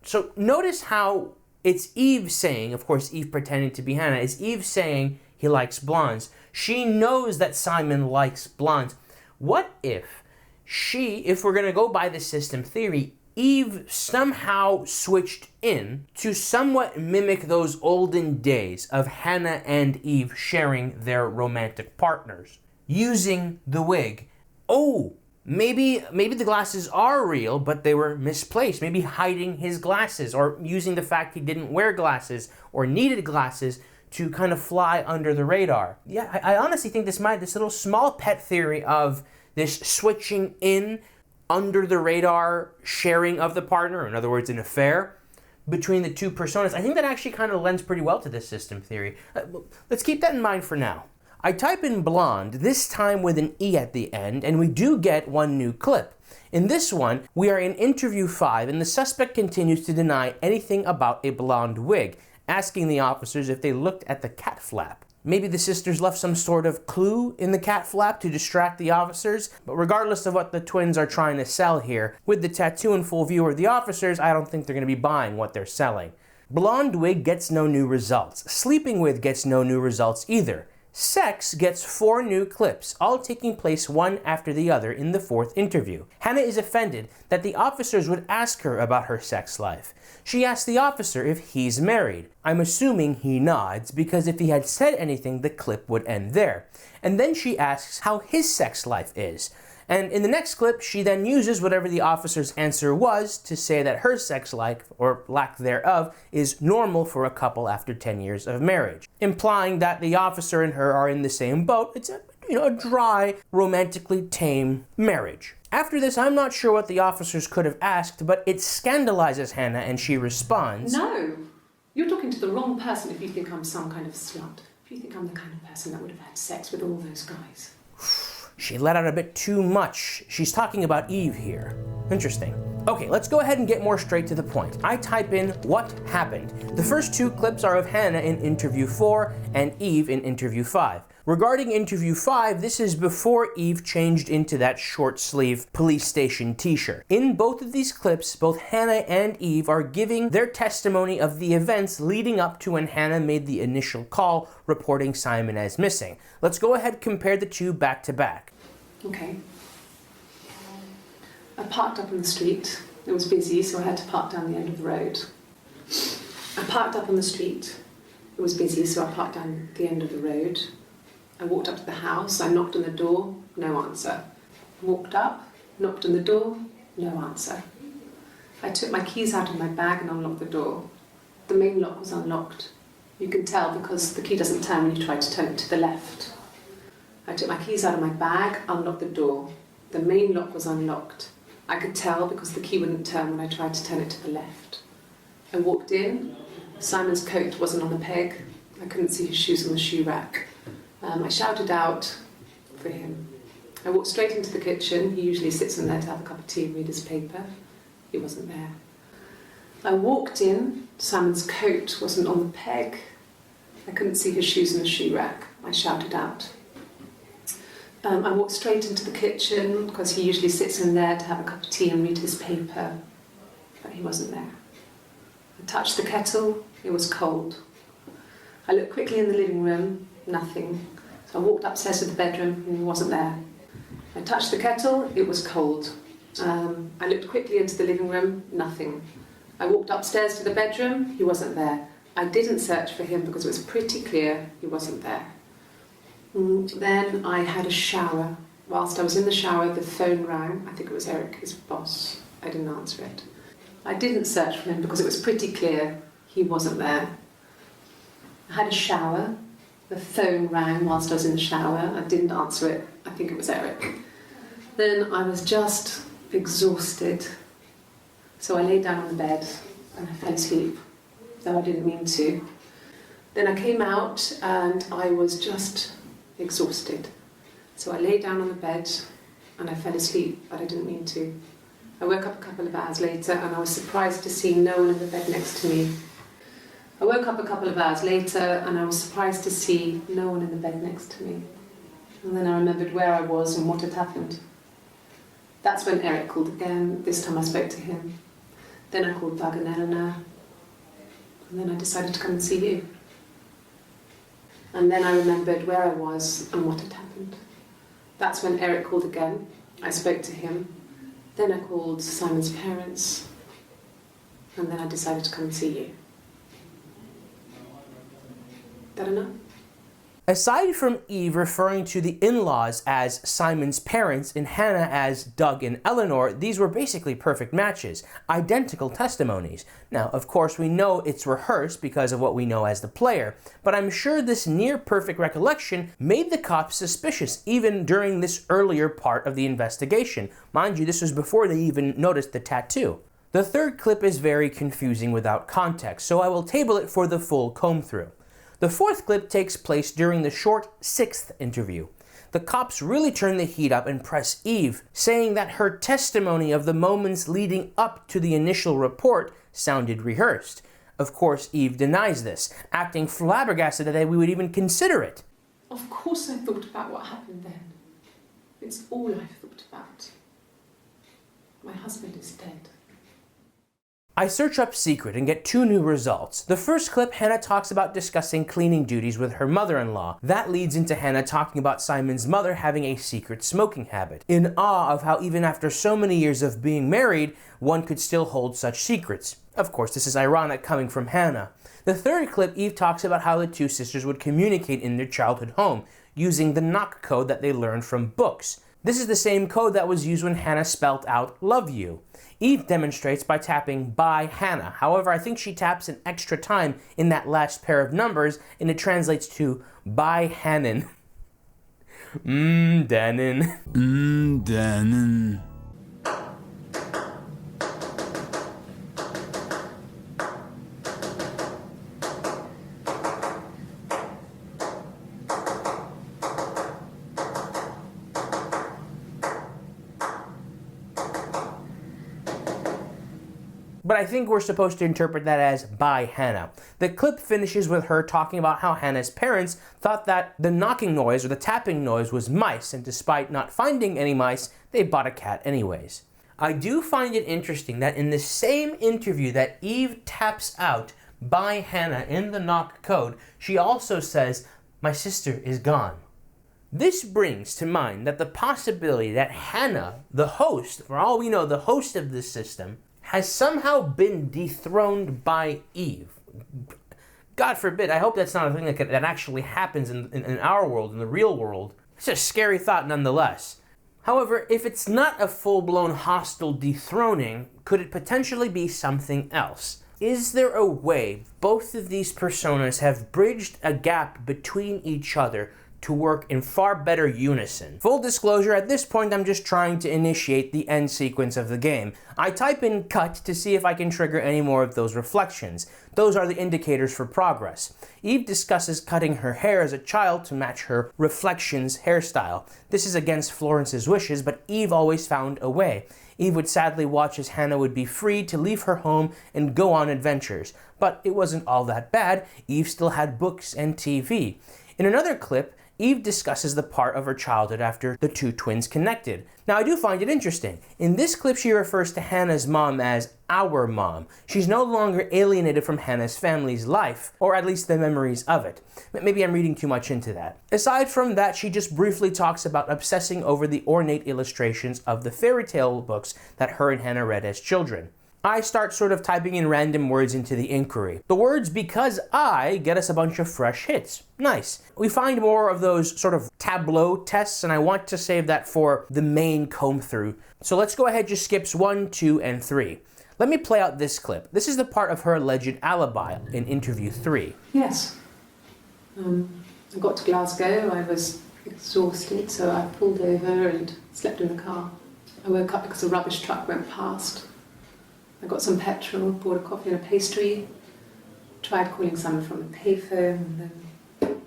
So notice how it's Eve saying, of course Eve pretending to be Hannah, is Eve saying he likes blondes. She knows that Simon likes blondes. What if we're going to go by the system theory, Eve somehow switched in to somewhat mimic those olden days of Hannah and Eve sharing their romantic partners, using the wig. Oh, maybe the glasses are real, but they were misplaced. Maybe hiding his glasses, or using the fact he didn't wear glasses or needed glasses to kind of fly under the radar. Yeah, I honestly think this little small pet theory of this switching in under the radar sharing of the partner, in other words, an affair between the 2 personas, I think that actually kind of lends pretty well to this system theory. Let's keep that in mind for now. I type in blonde, this time with an E at the end, and we do get 1 new clip. In this one, we are in interview 5, and the suspect continues to deny anything about a blonde wig, asking the officers if they looked at the cat flap. Maybe the sisters left some sort of clue in the cat flap to distract the officers, but regardless of what the twins are trying to sell here, with the tattoo in full view of the officers, I don't think they're going to be buying what they're selling. Blonde wig gets no new results. Sleeping with gets no new results either. Sex gets 4 new clips, all taking place one after the other in the 4th interview. Hannah is offended that the officers would ask her about her sex life. She asks the officer if he's married. I'm assuming he nods, because if he had said anything, the clip would end there. And then she asks how his sex life is. And in the next clip, she then uses whatever the officer's answer was to say that her sex life, or lack thereof, is normal for a couple after 10 years of marriage, implying that the officer and her are in the same boat. It's a dry, romantically tame marriage. After this, I'm not sure what the officers could have asked, but it scandalizes Hannah, and she responds, No, you're talking to the wrong person if you think I'm some kind of slut. If you think I'm the kind of person that would have had sex with all those guys. She let out a bit too much. She's talking about Eve here. Interesting. Okay, let's go ahead and get more straight to the point. I type in what happened. The first 2 clips are of Hannah in interview 4 and Eve in interview 5. Regarding interview 5, this is before Eve changed into that short sleeve police station t-shirt. In both of these clips, both Hannah and Eve are giving their testimony of the events leading up to when Hannah made the initial call reporting Simon as missing. Let's go ahead and compare the 2 back to back. Okay. I parked up on the street. It was busy, so I had to park down the end of the road. I parked up on the street. It was busy, so I parked down the end of the road. I walked up to the house. I knocked on the door. No answer. Walked up, knocked on the door. No answer. I took my keys out of my bag and unlocked the door. The main lock was unlocked. You can tell because the key doesn't turn when you try to turn it to the left. I took my keys out of my bag, unlocked the door. The main lock was unlocked. I could tell because the key wouldn't turn when I tried to turn it to the left. I walked in. Simon's coat wasn't on the peg. I couldn't see his shoes on the shoe rack. I shouted out for him. I walked straight into the kitchen. He usually sits in there to have a cup of tea and read his paper. He wasn't there. I walked in. Simon's coat wasn't on the peg. I couldn't see his shoes in the shoe rack. I shouted out. I walked straight into the kitchen because he usually sits in there to have a cup of tea and read his paper, but he wasn't there. I touched the kettle. It was cold. I looked quickly in the living room. Nothing. So I walked upstairs to the bedroom and he wasn't there. I touched the kettle. It was cold. I looked quickly into the living room. Nothing. I walked upstairs to the bedroom. He wasn't there. I didn't search for him because it was pretty clear he wasn't there. Then I had a shower. Whilst I was in the shower, the phone rang. I think it was Eric, his boss. I didn't answer it. I didn't search for him because it was pretty clear he wasn't there. I had a shower. The phone rang whilst I was in the shower. I didn't answer it. I think it was Eric. Then I was just exhausted. So I lay down on the bed and I fell asleep, though I didn't mean to. Then I came out and I was just exhausted. So I lay down on the bed and I fell asleep, but I didn't mean to. I woke up a couple of hours later and I was surprised to see no one in the bed next to me. I woke up a couple of hours later and I was surprised to see no one in the bed next to me. And then I remembered where I was and what had happened. That's when Eric called again. This time I spoke to him. Then I called Doug and Eleanor. And then I decided to come and see you. And then I remembered where I was and what had happened. That's when Eric called again. I spoke to him. Then I called Simon's parents. And then I decided to come and see you. That enough? Aside from Eve referring to the in-laws as Simon's parents and Hannah as Doug and Eleanor, these were basically perfect matches, identical testimonies. Now, of course, we know it's rehearsed because of what we know as the player, but I'm sure this near-perfect recollection made the cops suspicious even during this earlier part of the investigation. Mind you, this was before they even noticed the tattoo. The third clip is very confusing without context, so I will table it for the full comb-through. The fourth clip takes place during the short sixth interview. The cops really turn the heat up and press Eve, saying that her testimony of the moments leading up to the initial report sounded rehearsed. Of course, Eve denies this, acting flabbergasted that we would even consider it. Of course I thought about what happened then. It's all I've thought about. My husband is dead. I search up secret and get two new results. The first clip, Hannah talks about discussing cleaning duties with her mother-in-law. That leads into Hannah talking about Simon's mother having a secret smoking habit. In awe of how even after so many years of being married, one could still hold such secrets. Of course, this is ironic coming from Hannah. The third clip, Eve talks about how the two sisters would communicate in their childhood home, using the knock code that they learned from books. This is the same code that was used when Hannah spelt out "love you." Eve demonstrates by tapping "by Hannah." However, I think she taps an extra time in that last pair of numbers, and it translates to "by Hannon." Dannon. Dannon. But I think we're supposed to interpret that as "by Hannah." The clip finishes with her talking about how Hannah's parents thought that the knocking noise or the tapping noise was mice, and despite not finding any mice, they bought a cat anyways. I do find it interesting that in the same interview that Eve taps out "by Hannah" in the knock code, she also says, "My sister is gone." This brings to mind that the possibility that Hannah, the host, for all we know, the host of this system, has somehow been dethroned by Eve. God forbid, I hope that's not a thing that actually happens in our world, in the real world. It's a scary thought nonetheless. However, if it's not a full-blown hostile dethroning, could it potentially be something else? Is there a way both of these personas have bridged a gap between each other to work in far better unison. Full disclosure, at this point I'm just trying to initiate the end sequence of the game. I type in cut to see if I can trigger any more of those reflections. Those are the indicators for progress. Eve discusses cutting her hair as a child to match her reflections hairstyle. This is against Florence's wishes, but Eve always found a way. Eve would sadly watch as Hannah would be free to leave her home and go on adventures. But it wasn't all that bad. Eve still had books and TV. In another clip, Eve discusses the part of her childhood after the two twins connected. Now, I do find it interesting. In this clip, she refers to Hannah's mom as our mom. She's no longer alienated from Hannah's family's life, or at least the memories of it. Maybe I'm reading too much into that. Aside from that, she just briefly talks about obsessing over the ornate illustrations of the fairy tale books that her and Hannah read as children. I start sort of typing in random words into the inquiry. The words "because I" get us a bunch of fresh hits. Nice. We find more of those sort of tableau tests, and I want to save that for the main comb through. So let's go ahead, just skips 1, 2, and 3. Let me play out this clip. This is the part of her alleged alibi in interview 3. Yes. I got to Glasgow, I was exhausted, so I pulled over and slept in the car. I woke up because a rubbish truck went past. I got some petrol, bought a coffee and a pastry, tried calling someone from the payphone, and then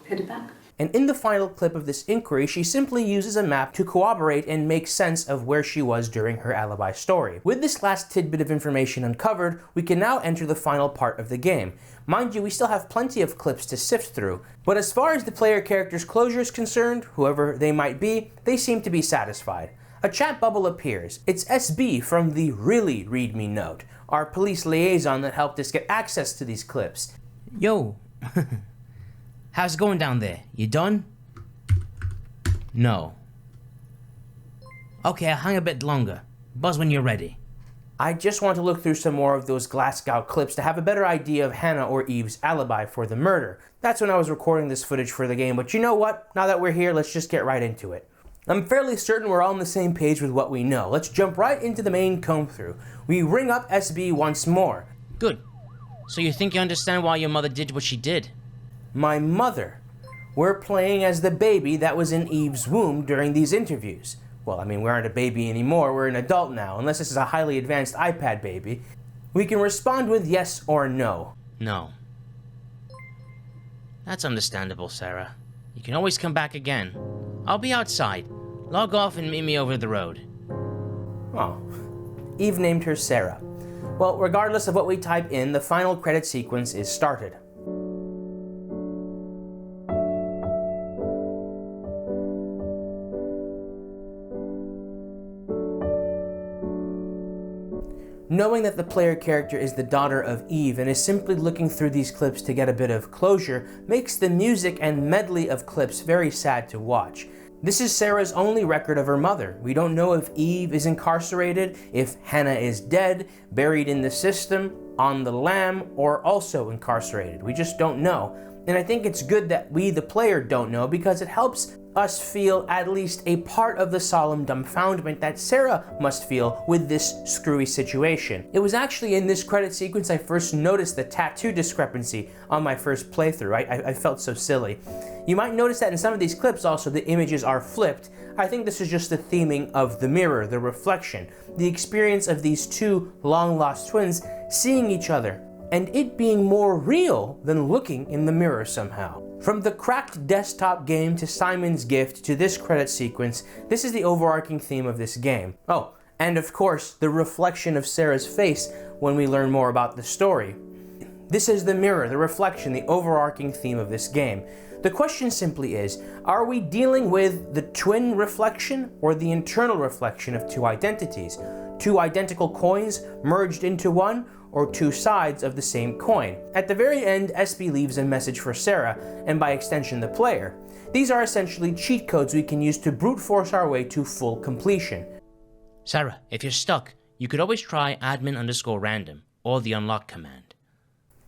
headed back. And in the final clip of this inquiry, she simply uses a map to corroborate and make sense of where she was during her alibi story. With this last tidbit of information uncovered, we can now enter the final part of the game. Mind you, we still have plenty of clips to sift through, but as far as the player character's closure is concerned, whoever they might be, they seem to be satisfied. A chat bubble appears. It's SB from the Really Read Me note, our police liaison that helped us get access to these clips. Yo, how's it going down there? You done? No. Okay, I'll hang a bit longer. Buzz when you're ready. I just want to look through some more of those Glasgow clips to have a better idea of Hannah or Eve's alibi for the murder. That's when I was recording this footage for the game, but you know what? Now that we're here, let's just get right into it. I'm fairly certain we're all on the same page with what we know. Let's jump right into the main comb-through. We ring up SB once more. Good. So you think you understand why your mother did what she did? My mother. We're playing as the baby that was in Eve's womb during these interviews. Well, I mean, we aren't a baby anymore, we're an adult now, unless this is a highly advanced iPad baby. We can respond with yes or no. No. That's understandable, Sarah. You can always come back again. I'll be outside. Log off and meet me over the road. Oh. Eve named her Sarah. Well, regardless of what we type in, the final credit sequence is started. Knowing that the player character is the daughter of Eve and is simply looking through these clips to get a bit of closure makes the music and medley of clips very sad to watch. This is Sarah's only record of her mother. We don't know if Eve is incarcerated, if Hannah is dead, buried in the system, on the lam, or also incarcerated. We just don't know. And I think it's good that we, the player, don't know because it helps us feel at least a part of the solemn dumbfoundment that Sarah must feel with this screwy situation. It was actually in this credit sequence I first noticed the tattoo discrepancy on my first playthrough. I felt so silly. You might notice that in some of these clips also the images are flipped. I think this is just the theming of the mirror, the reflection, the experience of these two long-lost twins seeing each other, and it being more real than looking in the mirror somehow. From the cracked desktop game to Simon's gift to this credit sequence, this is the overarching theme of this game. Oh, and of course, the reflection of Sarah's face when we learn more about the story. This is the mirror, the reflection, the overarching theme of this game. The question simply is, are we dealing with the twin reflection or the internal reflection of two identities? Two identical coins merged into one, or two sides of the same coin? At the very end, SB leaves a message for Sarah, and by extension the player. These are essentially cheat codes we can use to brute force our way to full completion. Sarah, if you're stuck, you could always try admin_random, or the unlock command.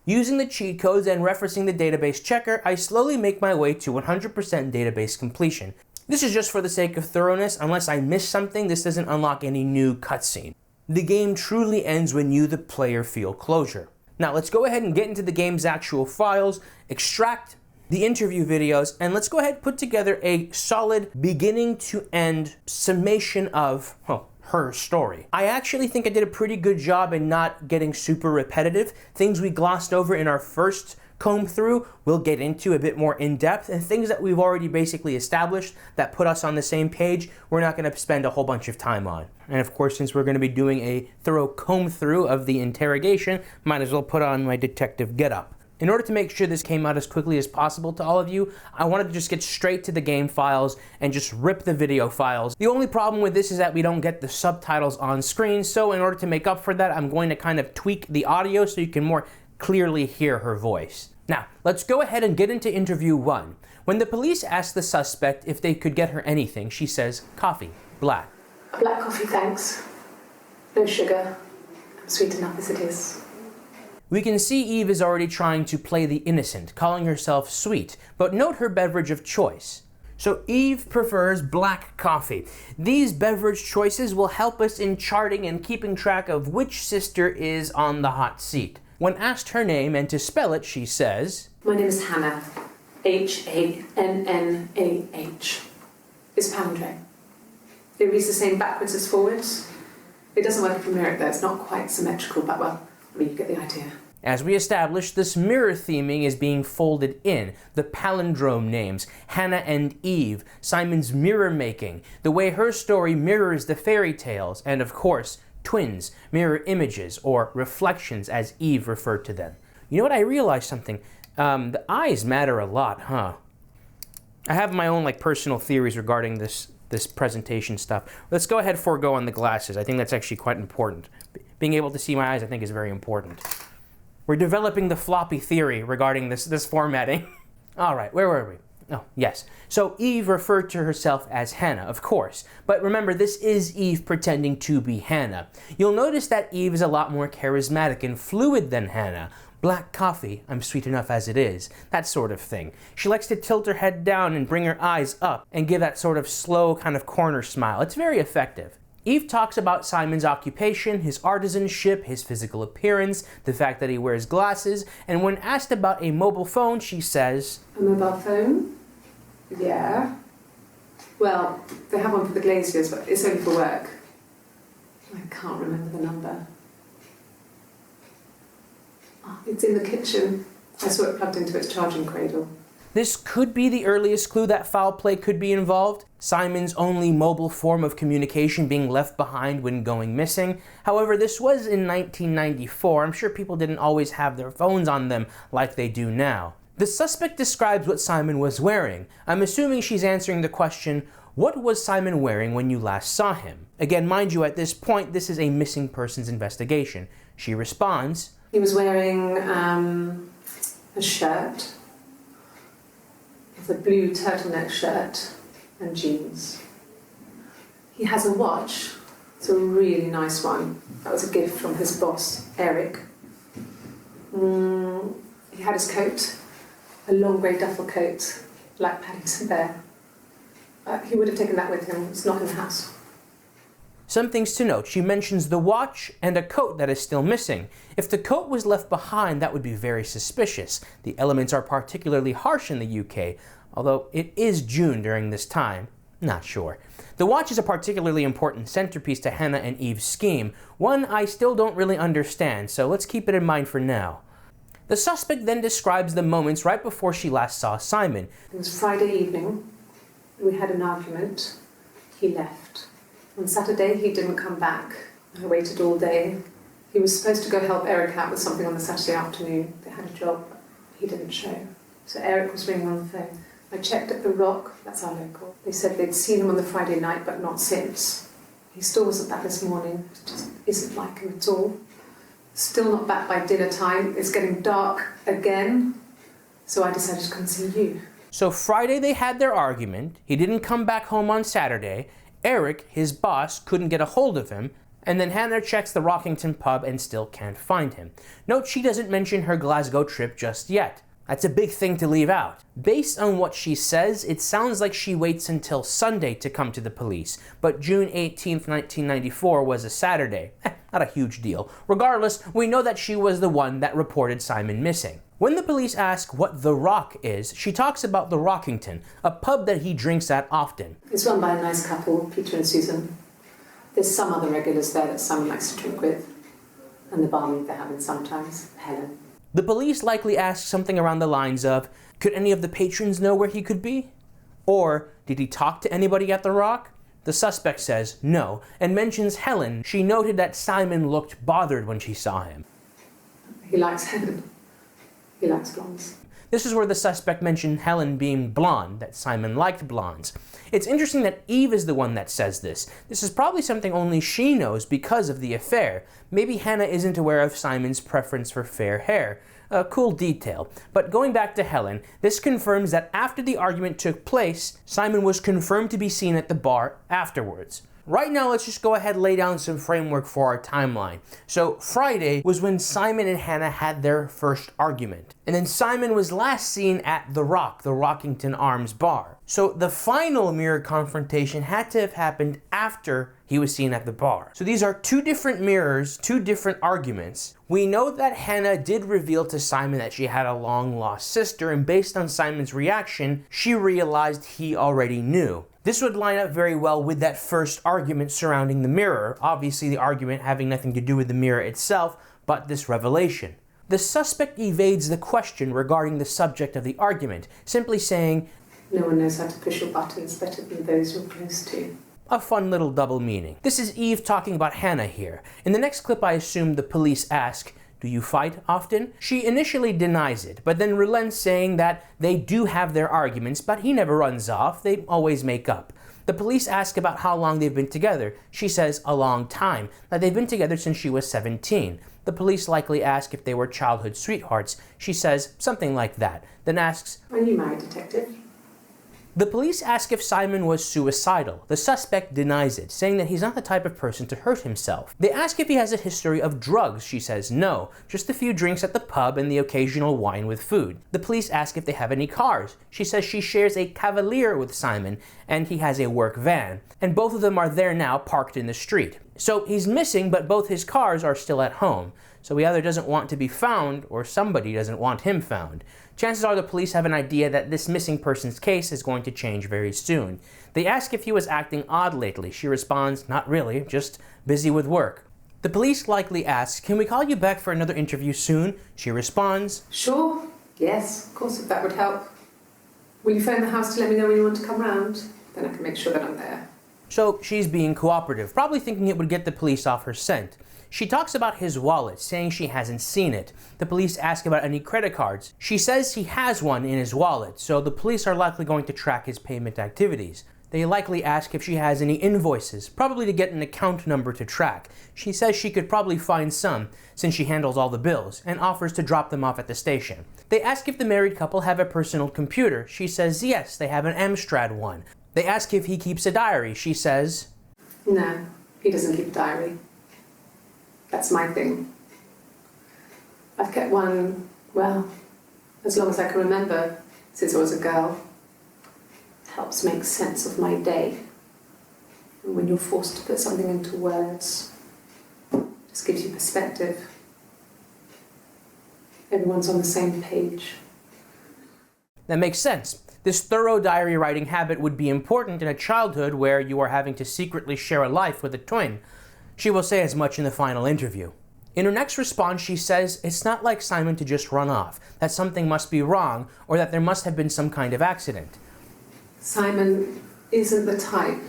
Using the cheat codes and referencing the database checker, I slowly make my way to 100% database completion. This is just for the sake of thoroughness. Unless I miss something, this doesn't unlock any new cutscene. The game truly ends when you, the player, feel closure. Now let's go ahead and get into the game's actual files, extract the interview videos, and let's go ahead and put together a solid beginning to end summation of, well, her story. I actually think I did a pretty good job in not getting super repetitive. Things we glossed over in our first comb through, we'll get into a bit more in depth, and things that we've already basically established that put us on the same page, we're not going to spend a whole bunch of time on. And of course, since we're going to be doing a thorough comb through of the interrogation, might as well put on my detective getup. In order to make sure this came out as quickly as possible to all of you, I wanted to just get straight to the game files and just rip the video files. The only problem with this is that we don't get the subtitles on screen, so in order to make up for that, I'm going to kind of tweak the audio so you can more clearly hear her voice. Now, let's go ahead and get into interview 1. When the police ask the suspect if they could get her anything, she says, coffee, black. A black coffee, thanks. No sugar. I'm sweet enough as it is. We can see Eve is already trying to play the innocent, calling herself sweet, but note her beverage of choice. So Eve prefers black coffee. These beverage choices will help us in charting and keeping track of which sister is on the hot seat. When asked her name and to spell it, she says, My name is Hannah. Hannah. It's palindrome. It reads the same backwards as forwards. It doesn't work if you mirror it though. It's not quite symmetrical, but well, I mean, you get the idea. As we established, this mirror theming is being folded in. The palindrome names, Hannah and Eve, Simon's mirror making, the way her story mirrors the fairy tales, and of course, twins, mirror images, or reflections as Eve referred to them. You know what, I realized something. The eyes matter a lot, huh? I have my own personal theories regarding this presentation stuff. Let's go ahead and forego on the glasses. I think that's actually quite important. Being able to see my eyes, I think, is very important. We're developing the floppy theory regarding this formatting. All right, where were we? Oh, yes. So Eve referred to herself as Hannah, of course. But remember, this is Eve pretending to be Hannah. You'll notice that Eve is a lot more charismatic and fluid than Hannah. Black coffee, I'm sweet enough as it is. That sort of thing. She likes to tilt her head down and bring her eyes up and give that sort of slow kind of corner smile. It's very effective. Eve talks about Simon's occupation, his artisanship, his physical appearance, the fact that he wears glasses, and when asked about a mobile phone, she says, A mobile phone? Yeah. Well, they have one for the glaziers, but it's only for work. I can't remember the number. Oh, it's in the kitchen. I saw it plugged into its charging cradle. This could be the earliest clue that foul play could be involved, Simon's only mobile form of communication being left behind when going missing. However, this was in 1994. I'm sure people didn't always have their phones on them like they do now. The suspect describes what Simon was wearing. I'm assuming she's answering the question, what was Simon wearing when you last saw him? Again, mind you, at this point, this is a missing persons investigation. She responds, He was wearing a shirt. It's a blue turtleneck shirt and jeans. He has a watch. It's a really nice one. That was a gift from his boss, Eric. He had his coat, a long grey duffel coat, like Paddington Bear. He would have taken that with him. It's not in the house. Some things to note. She mentions the watch and a coat that is still missing. If the coat was left behind, that would be very suspicious. The elements are particularly harsh in the UK, although it is June during this time. Not sure. The watch is a particularly important centerpiece to Hannah and Eve's scheme, one I still don't really understand, so let's keep it in mind for now. The suspect then describes the moments right before she last saw Simon. It was Friday evening. We had an argument. He left. On Saturday, he didn't come back. I waited all day. He was supposed to go help Eric out with something on the Saturday afternoon. They had a job. He didn't show. So Eric was ringing on the phone. I checked at The Rock, that's our local. They said they'd seen him on the Friday night, but not since. He still wasn't back this morning. It just isn't like him at all. Still not back by dinner time. It's getting dark again. So I decided to come see you. So Friday they had their argument. He didn't come back home on Saturday. Eric, his boss, couldn't get a hold of him, and then Hannah checks the Rockington pub and still can't find him. Note she doesn't mention her Glasgow trip just yet. That's a big thing to leave out. Based on what she says, it sounds like she waits until Sunday to come to the police, but June 18th, 1994 was a Saturday. Not a huge deal. Regardless, we know that she was the one that reported Simon missing. When the police ask what The Rock is, she talks about the Rockington, a pub that he drinks at often. It's run by a nice couple, Peter and Susan. There's some other regulars there that Simon likes to drink with. And the barmaid they're having sometimes, Helen. The police likely ask something around the lines of, could any of the patrons know where he could be? Or, did he talk to anybody at The Rock? The suspect says no, and mentions Helen. She noted that Simon looked bothered when she saw him. He likes Helen. He likes blondes. This is where the suspect mentioned Helen being blonde, that Simon liked blondes. It's interesting that Eve is the one that says this. This is probably something only she knows because of the affair. Maybe Hannah isn't aware of Simon's preference for fair hair. A cool detail. But going back to Helen, this confirms that after the argument took place, Simon was confirmed to be seen at the bar afterwards. Right now, let's just go ahead and lay down some framework for our timeline. So Friday was when Simon and Hannah had their first argument. And then Simon was last seen at The Rock, the Rockington Arms bar. So the final mirror confrontation had to have happened after he was seen at the bar. So these are two different mirrors, two different arguments. We know that Hannah did reveal to Simon that she had a long-lost sister, and based on Simon's reaction, she realized he already knew. This would line up very well with that first argument surrounding the mirror, obviously the argument having nothing to do with the mirror itself, but this revelation. The suspect evades the question regarding the subject of the argument, simply saying, No one knows how to push your buttons better than those you're close to. A fun little double meaning. This is Eve talking about Hannah here. In the next clip, I assume the police ask, do you fight often? She initially denies it, but then relents, saying that they do have their arguments, but he never runs off, they always make up. The police ask about how long they've been together. She says a long time, that they've been together since she was 17. The police likely ask if they were childhood sweethearts. She says something like that, then asks, Are you married, detective? The police ask if Simon was suicidal. The suspect denies it, saying that he's not the type of person to hurt himself. They ask if he has a history of drugs. She says no, just a few drinks at the pub and the occasional wine with food. The police ask if they have any cars. She says she shares a Cavalier with Simon, and he has a work van. And both of them are there now, parked in the street. So he's missing, but both his cars are still at home. So he either doesn't want to be found, or somebody doesn't want him found. Chances are the police have an idea that this missing person's case is going to change very soon. They ask if he was acting odd lately. She responds, not really, just busy with work. The police likely ask, can we call you back for another interview soon? She responds, Sure. Yes, of course, if that would help. Will you phone the house to let me know when you want to come round? Then I can make sure that I'm there. So she's being cooperative, probably thinking it would get the police off her scent. She talks about his wallet, saying she hasn't seen it. The police ask about any credit cards. She says he has one in his wallet, so the police are likely going to track his payment activities. They likely ask if she has any invoices, probably to get an account number to track. She says she could probably find some, since she handles all the bills, and offers to drop them off at the station. They ask if the married couple have a personal computer. She says yes, they have an Amstrad one. They ask if he keeps a diary. She says, No, he doesn't keep a diary. That's my thing. I've kept one, well, as long as I can remember, since I was a girl. Helps make sense of my day. And when you're forced to put something into words, it just gives you perspective. Everyone's on the same page. that makes sense. This thorough diary writing habit would be important in a childhood where you are having to secretly share a life with a twin. She will say as much in the final interview. In her next response, she says it's not like Simon to just run off, that something must be wrong, or that there must have been some kind of accident. Simon isn't the type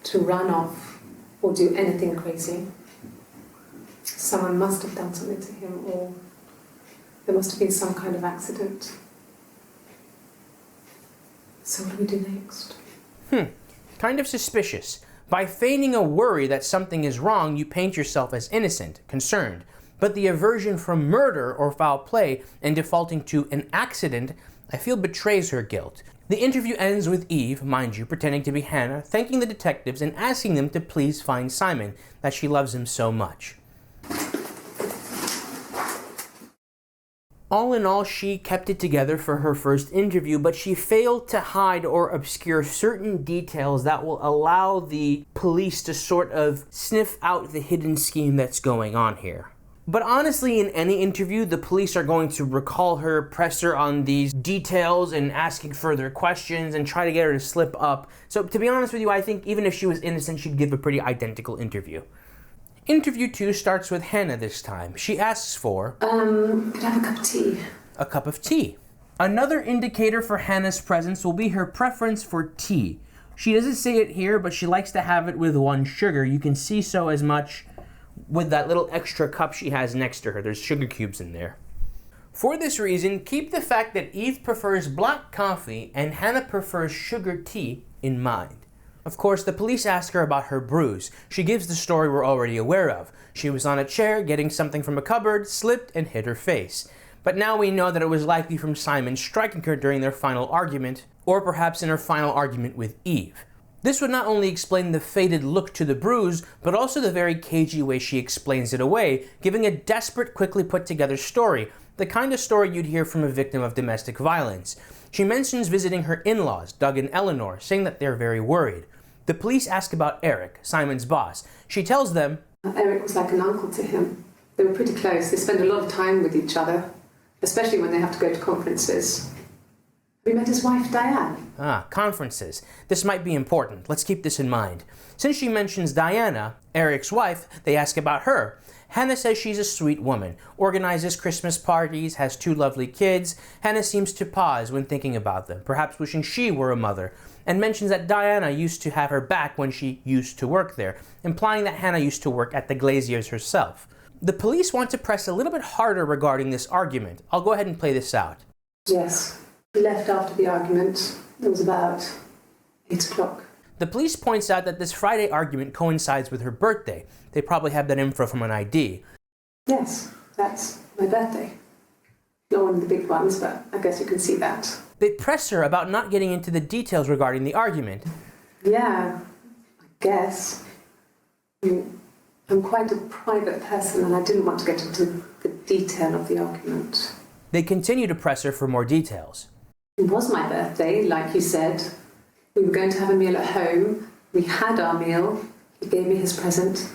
to run off or do anything crazy. Someone must have done something to him, or there must have been some kind of accident. So what do we do next? Kind of suspicious. By feigning a worry that something is wrong, you paint yourself as innocent, concerned. But the aversion from murder or foul play and defaulting to an accident, I feel betrays her guilt. The interview ends with Eve, mind you, pretending to be Hannah, thanking the detectives and asking them to please find Simon, that she loves him so much. All in all, she kept it together for her first interview, but she failed to hide or obscure certain details that will allow the police to sort of sniff out the hidden scheme that's going on here. But honestly, in any interview, the police are going to recall her, press her on these details and asking further questions and try to get her to slip up. So to be honest with you, I think even if she was innocent, she'd give a pretty identical interview. Interview 2 starts with Hannah this time. She asks for, could I have a cup of tea? a cup of tea. Another indicator for Hannah's presence will be her preference for tea. She doesn't say it here, but she likes to have it with 1 sugar. You can see so as much with that little extra cup she has next to her. There's sugar cubes in there. For this reason, keep the fact that Eve prefers black coffee and Hannah prefers sugar tea in mind. Of course, the police ask her about her bruise. She gives the story we're already aware of. She was on a chair getting something from a cupboard, slipped, and hit her face. But now we know that it was likely from Simon striking her during their final argument, or perhaps in her final argument with Eve. This would not only explain the faded look to the bruise, but also the very cagey way she explains it away, giving a desperate, quickly put together story, the kind of story you'd hear from a victim of domestic violence. She mentions visiting her in-laws, Doug and Eleanor, saying that they're very worried. The police ask about Eric, Simon's boss. She tells them, Eric was like an uncle to him. They were pretty close. They spend a lot of time with each other, especially when they have to go to conferences. We met his wife, Diane. Conferences. This might be important. Let's keep this in mind. Since she mentions Diana, Eric's wife, they ask about her. Hannah says she's a sweet woman, organizes Christmas parties, has 2 lovely kids. Hannah seems to pause when thinking about them, perhaps wishing she were a mother, and mentions that Diana used to have her back when she used to work there, implying that Hannah used to work at the Glaziers herself. The police want to press a little bit harder regarding this argument. I'll go ahead and play this out. Yes. He left after the argument. It was about 8 o'clock. The police points out that this Friday argument coincides with her birthday. They probably have that info from an ID. Yes, that's my birthday. Not one of the big ones, but I guess you can see that. They press her about not getting into the details regarding the argument. Yeah, I guess. I'm quite a private person and I didn't want to get into the detail of the argument. They continue to press her for more details. It was my birthday, like you said. We were going to have a meal at home. We had our meal. He gave me his present.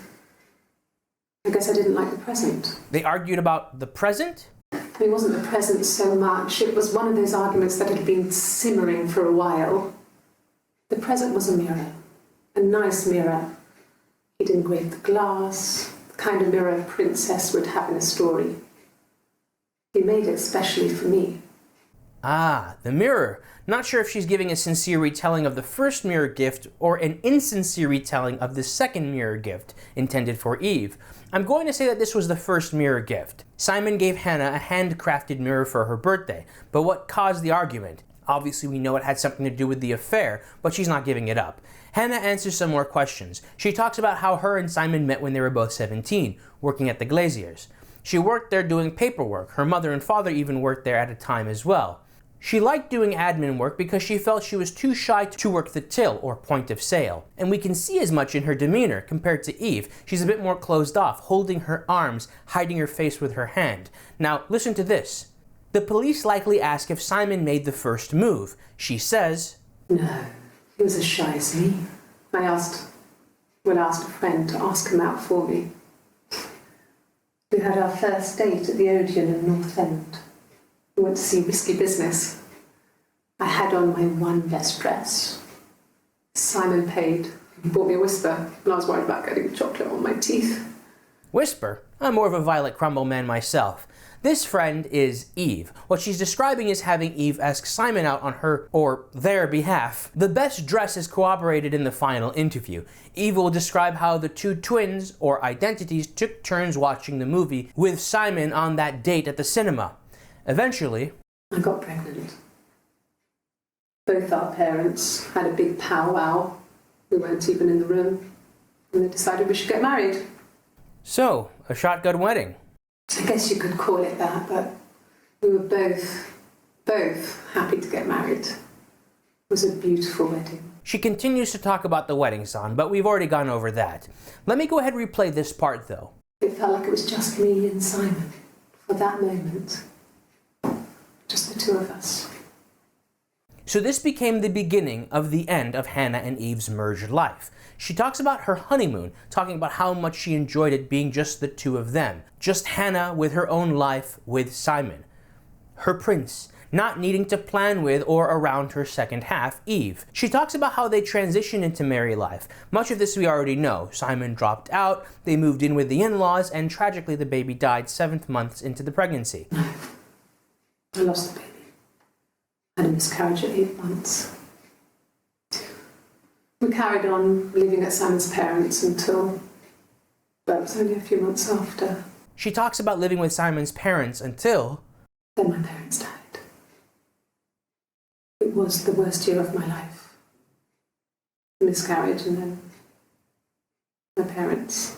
I guess I didn't like the present. They argued about the present? It wasn't the present so much. It was one of those arguments that had been simmering for a while. The present was a mirror. A nice mirror. He'd engraved the glass, the kind of mirror a princess would have in a story. He made it specially for me. The mirror. Not sure if she's giving a sincere retelling of the first mirror gift or an insincere retelling of the second mirror gift intended for Eve. I'm going to say that this was the first mirror gift. Simon gave Hannah a handcrafted mirror for her birthday, but what caused the argument? Obviously we know it had something to do with the affair, but she's not giving it up. Hannah answers some more questions. She talks about how her and Simon met when they were both 17, working at the Glaziers. She worked there doing paperwork. Her mother and father even worked there at a time as well. She liked doing admin work because she felt she was too shy to work the till or point of sale. And we can see as much in her demeanor compared to Eve. She's a bit more closed off, holding her arms, hiding her face with her hand. Now, listen to this. The police likely ask if Simon made the first move. She says, No, he was as shy as me. I asked a friend to ask him out for me. We had our first date at the Odeon in North End. We went to see Risky Business. I had on my one best dress. Simon paid. He bought me a Whisper, and I was worried about getting chocolate on my teeth. Whisper? I'm more of a Violet Crumble man myself. This friend is Eve. What she's describing is having Eve ask Simon out on her or their behalf. The best dress is corroborated in the final interview. Eve will describe how the 2 twins, or identities, took turns watching the movie with Simon on that date at the cinema. Eventually, I got pregnant. Both our parents had a big powwow. We weren't even in the room. And they decided we should get married. So, a shotgun wedding. I guess you could call it that, but we were both happy to get married. It was a beautiful wedding. She continues to talk about the wedding song, but we've already gone over that. Let me go ahead and replay this part though. It felt like it was just me and Simon for that moment. Just the 2 of us. So this became the beginning of the end of Hannah and Eve's merged life. She talks about her honeymoon, talking about how much she enjoyed it being just the two of them. Just Hannah with her own life with Simon. Her prince, not needing to plan with or around her second half, Eve. She talks about how they transitioned into married life. Much of this we already know. Simon dropped out, they moved in with the in-laws, and tragically the baby died 7 months into the pregnancy. I lost the baby. I had a miscarriage at 8 months. We carried on living at Simon's parents until, well, it was only a few months after. She talks about living with Simon's parents until... Then my parents died. It was the worst year of my life. Miscarriage and then my parents.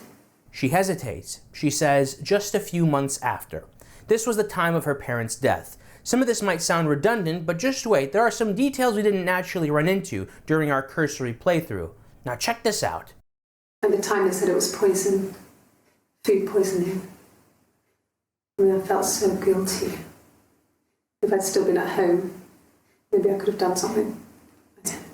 She hesitates. She says, just a few months after. This was the time of her parents' death. Some of this might sound redundant, but just wait, there are some details we didn't naturally run into during our cursory playthrough. Now check this out. At the time they said it was poison, food poisoning. I felt so guilty. If I'd still been at home, maybe I could have done something. I didn't.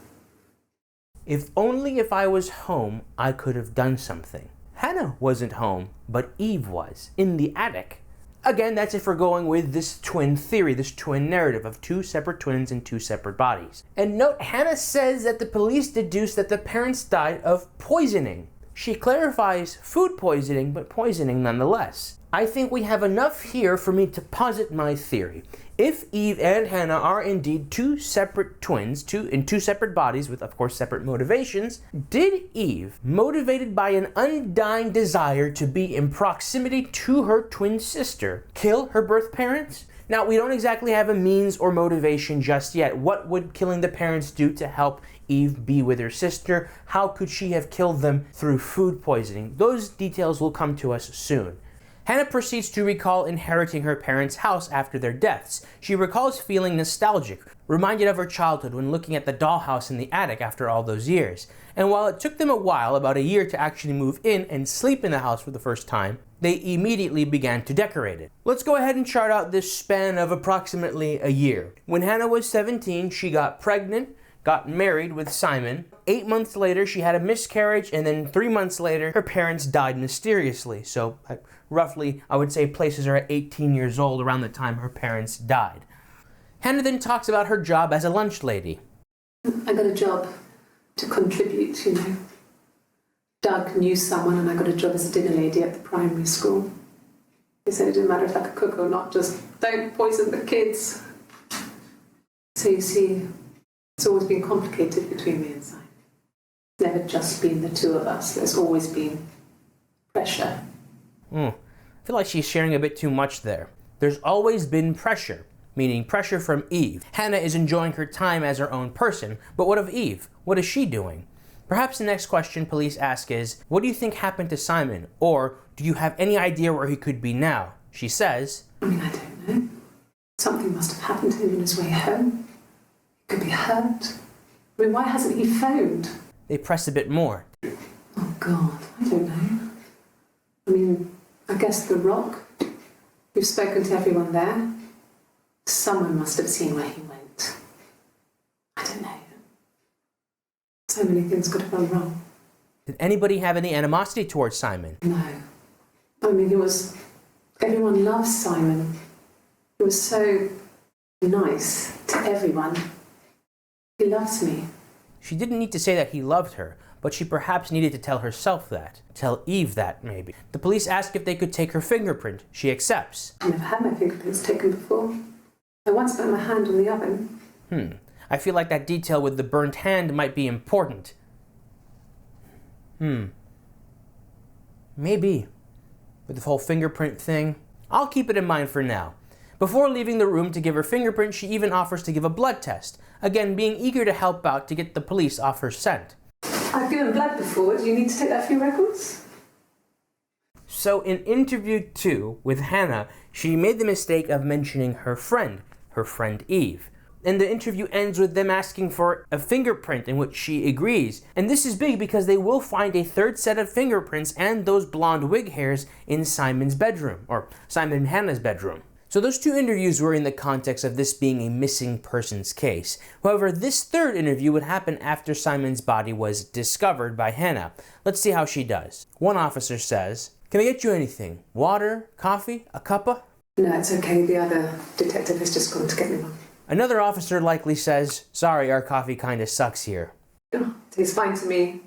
If only if I was home, I could have done something. Hannah wasn't home, but Eve was, in the attic. Again, that's if we're going with this twin theory, this twin narrative of 2 separate twins in 2 separate bodies. And note, Hannah says that the police deduced that the parents died of poisoning. She clarifies food poisoning, but poisoning nonetheless. I think we have enough here for me to posit my theory. If Eve and Hannah are indeed 2 separate twins, in 2 separate bodies with, of course, separate motivations, did Eve, motivated by an undying desire to be in proximity to her twin sister, kill her birth parents? Now, we don't exactly have a means or motivation just yet. What would killing the parents do to help Eve be with her sister? How could she have killed them through food poisoning? Those details will come to us soon. Hannah proceeds to recall inheriting her parents' house after their deaths. She recalls feeling nostalgic, reminded of her childhood when looking at the dollhouse in the attic after all those years. And while it took them a while, about a year, to actually move in and sleep in the house for the first time, they immediately began to decorate it. Let's go ahead and chart out this span of approximately a year. When Hannah was 17, she got pregnant, got married with Simon. 8 months later, she had a miscarriage, and then 3 months later, her parents died mysteriously. So roughly, I would say places her at 18 years old around the time her parents died. Hannah then talks about her job as a lunch lady. I got a job to contribute, Doug knew someone and I got a job as a dinner lady at the primary school. He said it didn't matter if I could cook or not, just don't poison the kids. So you see, it's always been complicated between me and Simon. It's never just been the 2 of us. There's always been pressure. I feel like she's sharing a bit too much there. There's always been pressure, meaning pressure from Eve. Hannah is enjoying her time as her own person, but what of Eve? What is she doing? Perhaps the next question police ask is, what do you think happened to Simon? Or do you have any idea where he could be now? She says, I don't know. Something must have happened to him on his way home. He could be hurt. Why hasn't he phoned? They press a bit more. Oh, God, I don't know. I guess the Rock. You've spoken to everyone there. Someone must have seen where he went. I don't know. So many things could have gone wrong. Did anybody have any animosity towards Simon? No. Everyone loves Simon. He was so nice to everyone. He loves me. She didn't need to say that he loved her, but she perhaps needed to tell herself that. Tell Eve that, maybe. The police ask if they could take her fingerprint. She accepts. I've never had my fingerprints taken before. I once put my hand on the oven. I feel like that detail with the burnt hand might be important. Maybe. With the whole fingerprint thing. I'll keep it in mind for now. Before leaving the room to give her fingerprint, she even offers to give a blood test. Again, being eager to help out to get the police off her scent. I've given blood before. Do you need to take that for your records? So in interview 2 with Hannah, she made the mistake of mentioning her friend Eve. And the interview ends with them asking for a fingerprint, in which she agrees. And this is big because they will find a 3rd set of fingerprints and those blonde wig hairs in Simon's bedroom, or Simon and Hannah's bedroom. So those two interviews were in the context of this being a missing persons case. However, this third interview would happen after Simon's body was discovered by Hannah. Let's see how she does. One officer says, "Can I get you anything? Water? Coffee? A cuppa?" No, it's okay. The other detective has just gone to get me one. Another officer likely says, "Sorry, our coffee kinda sucks here." Oh, tastes fine to me.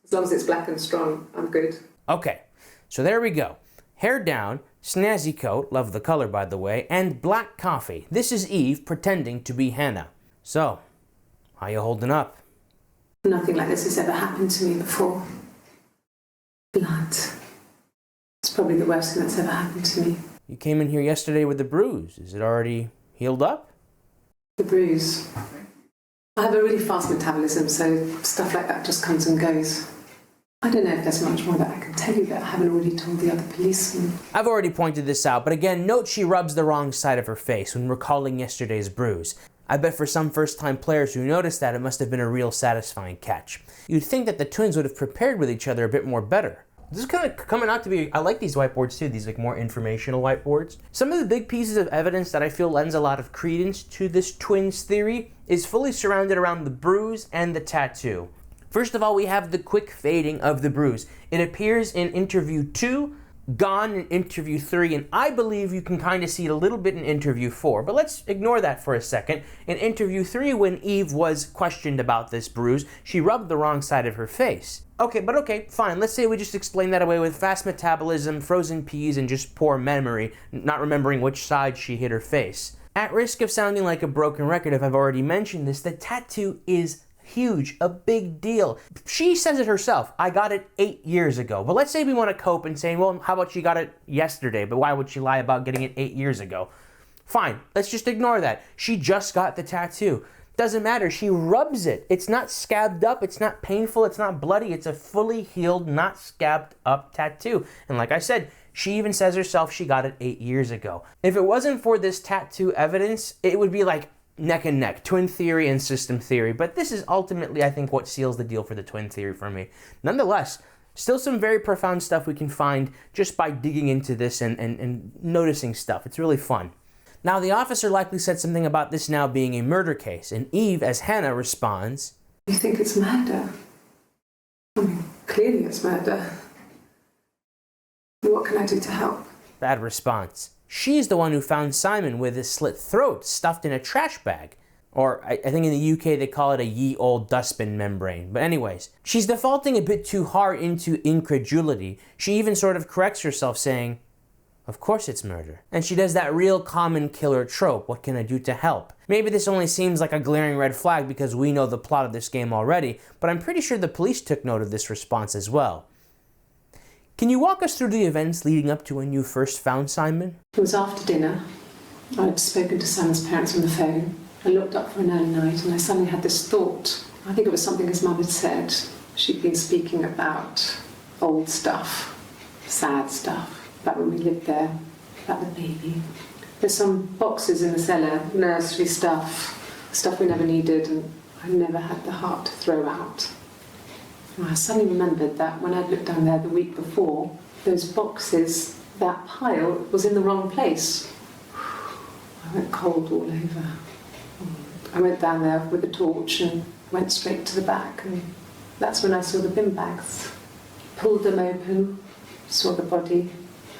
As long as it's black and strong, I'm good. Okay, so there we go. Hair down, snazzy coat, love the color by the way, and black coffee. This is Eve pretending to be Hannah. So, how you holding up? Nothing like this has ever happened to me before. Blood. It's probably the worst thing that's ever happened to me. You came in here yesterday with a bruise. Is it already healed up? The bruise. I have a really fast metabolism, so stuff like that just comes and goes. I don't know if there's much more that I can tell you that I haven't already told the other policemen. I've already pointed this out, but again, note she rubs the wrong side of her face when recalling yesterday's bruise. I bet for some first-time players who noticed that, it must have been a real satisfying catch. You'd think that the twins would have prepared with each other a bit more better. This is kind of coming out to be, I like these whiteboards too, these like more informational whiteboards. Some of the big pieces of evidence that I feel lends a lot of credence to this twins theory is fully surrounded around the bruise and the tattoo. First of all, we have the quick fading of the bruise. It appears in interview 2, gone in interview 3, and I believe you can kind of see it a little bit in interview 4. But let's ignore that for a second. In interview 3, when Eve was questioned about this bruise, she rubbed the wrong side of her face. Okay, fine. Let's say we just explain that away with fast metabolism, frozen peas, and just poor memory, not remembering which side she hit her face. At risk of sounding like a broken record if I've already mentioned this, the tattoo is huge, a big deal. She says it herself, I got it 8 years ago. But let's say we want to cope and say, well, how about she got it yesterday? But why would she lie about getting it 8 years ago? Fine, let's just ignore that. She just got the tattoo. Doesn't matter, she rubs it. It's not scabbed up, it's not painful, it's not bloody. It's a fully healed, not scabbed up tattoo. And like I said, she even says herself she got it 8 years ago. If it wasn't for this tattoo evidence, it would be like neck and neck, twin theory and system theory. But this is ultimately, I think, what seals the deal for the twin theory for me. Nonetheless, still some very profound stuff we can find just by digging into this and noticing stuff. It's really fun. Now, the officer likely said something about this now being a murder case, and Eve, as Hannah, responds, You think it's murder? I mean, clearly it's murder. What can I do to help? Bad response. She's the one who found Simon with his slit throat stuffed in a trash bag. Or I think in the UK they call it a ye old dustbin membrane. But anyways, she's defaulting a bit too hard into incredulity. She even sort of corrects herself saying, of course it's murder. And she does that real common killer trope, what can I do to help? Maybe this only seems like a glaring red flag because we know the plot of this game already, but I'm pretty sure the police took note of this response as well. Can you walk us through the events leading up to when you first found Simon? It was after dinner. I'd spoken to Simon's parents on the phone. I looked up for an early night and I suddenly had this thought. I think it was something his mum had said. She'd been speaking about old stuff, sad stuff. About when we lived there, about the baby. There's some boxes in the cellar, nursery stuff we never needed and I never had the heart to throw out. And I suddenly remembered that when I'd looked down there the week before, those boxes, that pile was in the wrong place. I went cold all over. I went down there with a torch and went straight to the back and that's when I saw the bin bags. Pulled them open, saw the body.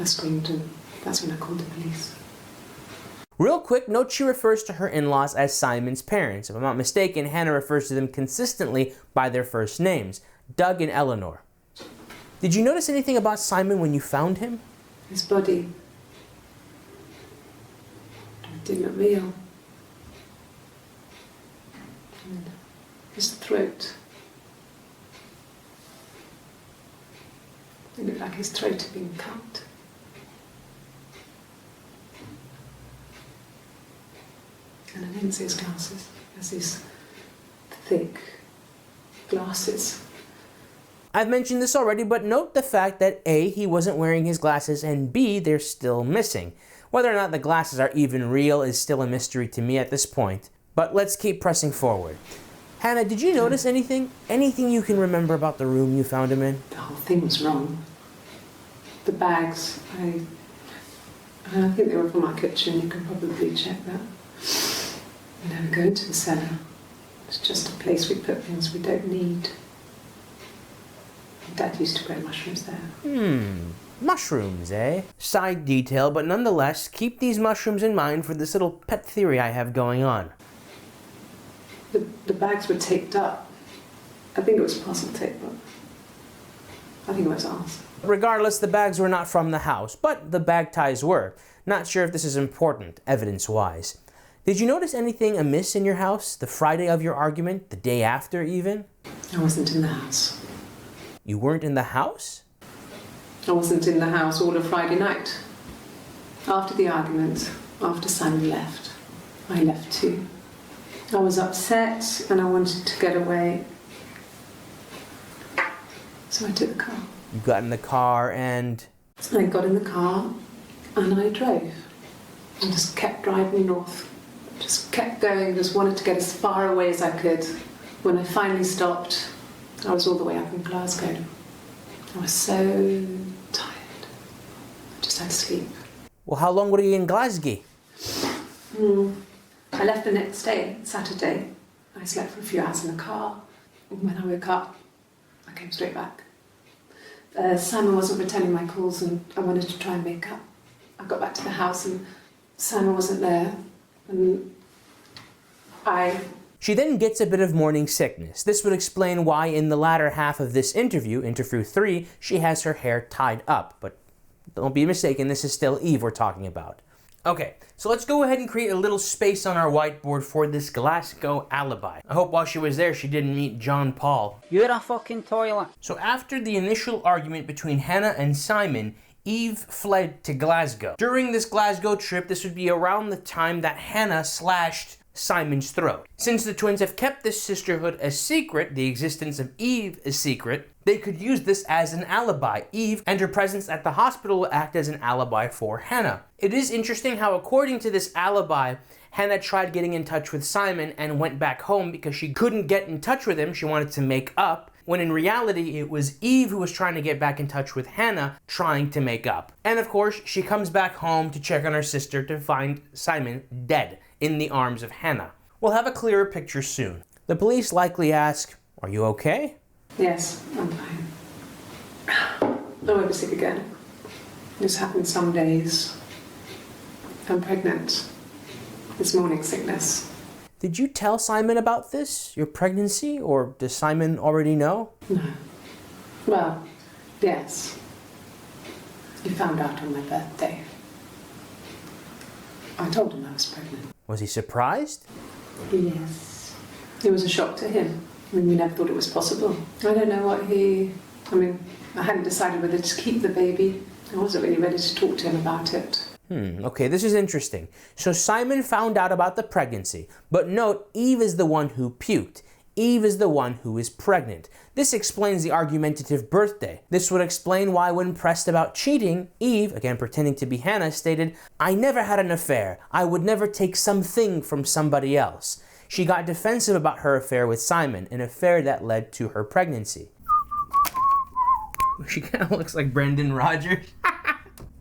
I screamed and that's when I called the police. Real quick, note she refers to her in-laws as Simon's parents. If I'm not mistaken, Hannah refers to them consistently by their first names, Doug and Eleanor. Did you notice anything about Simon when you found him? His body. It didn't look real. And his throat. It looked like his throat had been cut. And I didn't see his glasses. There's these thick glasses. I've mentioned this already, but note the fact that A, he wasn't wearing his glasses, and B, they're still missing. Whether or not the glasses are even real is still a mystery to me at this point. But let's keep pressing forward. Hannah, did you notice anything? Anything you can remember about the room you found him in? The whole thing was wrong. The bags, I I think they were from our kitchen, you can probably check that. We never go into the cellar. It's just a place we put things we don't need. Dad used to grow mushrooms there. Mushrooms, eh? Side detail, but nonetheless, keep these mushrooms in mind for this little pet theory I have going on. The bags were taped up. I think it was parcel tape, but I think it was ours. Regardless, the bags were not from the house, but the bag ties were. Not sure if this is important, evidence-wise. Did you notice anything amiss in your house the Friday of your argument, the day after even? I wasn't in the house. You weren't in the house? I wasn't in the house all of Friday night. After the argument, after Simon left, I left too. I was upset and I wanted to get away. So I took the car. You got in the car and... I got in the car and I drove. And just kept driving north. Just kept going, just wanted to get as far away as I could. When I finally stopped, I was all the way up in Glasgow. I was so tired. I just had to sleep. Well, how long were you in Glasgow? I left the next day, Saturday. I slept for a few hours in the car. And when I woke up, I came straight back. Simon wasn't returning my calls and I wanted to try and make up. I got back to the house and Simon wasn't there. And She then gets a bit of morning sickness. This would explain why in the latter half of this interview, interview 3, she has her hair tied up. But don't be mistaken, this is still Eve we're talking about. Okay, so let's go ahead and create a little space on our whiteboard for this Glasgow alibi. I hope while she was there she didn't meet John Paul. You're a fucking toilet. So after the initial argument between Hannah and Simon, Eve fled to Glasgow. During this Glasgow trip, this would be around the time that Hannah slashed Simon's throat. Since the twins have kept this sisterhood a secret, the existence of Eve a secret, they could use this as an alibi. Eve and her presence at the hospital will act as an alibi for Hannah. It is interesting how, according to this alibi, Hannah tried getting in touch with Simon and went back home because she couldn't get in touch with him. She wanted to make up, when in reality it was Eve who was trying to get back in touch with Hannah, trying to make up. And of course, she comes back home to check on her sister to find Simon dead in the arms of Hannah. We'll have a clearer picture soon. The police likely ask, "Are you okay?" yes, I'm fine. I won't be sick again. This happens some days. I'm pregnant. It's morning sickness. Did you tell Simon about this, your pregnancy, or does Simon already know? No. Well, yes. He found out on my birthday. I told him I was pregnant. Was he surprised? Yes. It was a shock to him. I mean, we never thought it was possible. I don't know what I hadn't decided whether to keep the baby. I wasn't really ready to talk to him about it. Okay, this is interesting. So Simon found out about the pregnancy, but note, Eve is the one who puked. Eve is the one who is pregnant. This explains the argumentative birthday. This would explain why when pressed about cheating, Eve, again pretending to be Hannah, stated, "I never had an affair. I would never take something from somebody else." She got defensive about her affair with Simon, an affair that led to her pregnancy. She kind of looks like Brendan Rodgers.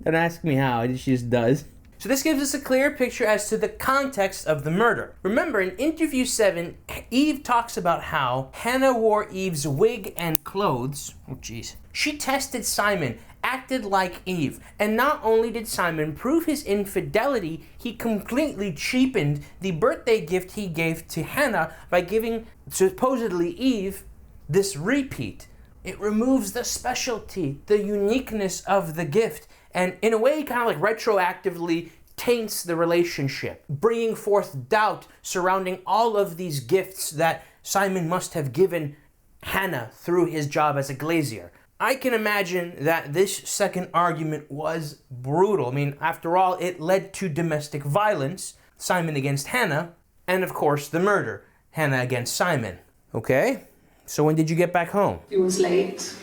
Don't ask me how, she just does. So this gives us a clear picture as to the context of the murder. Remember, in interview 7, Eve talks about how Hannah wore Eve's wig and clothes. Oh, jeez. She tested Simon, acted like Eve, and not only did Simon prove his infidelity, he completely cheapened the birthday gift he gave to Hannah by giving, supposedly, Eve this repeat. It removes the specialty, the uniqueness of the gift, and in a way kind of like retroactively taints the relationship, bringing forth doubt surrounding all of these gifts that Simon must have given Hannah through his job as a glazier. I can imagine that this second argument was brutal. I mean, after all, it led to domestic violence, Simon against Hannah, and of course the murder, Hannah against Simon. Okay, so when did you get back home? It was late,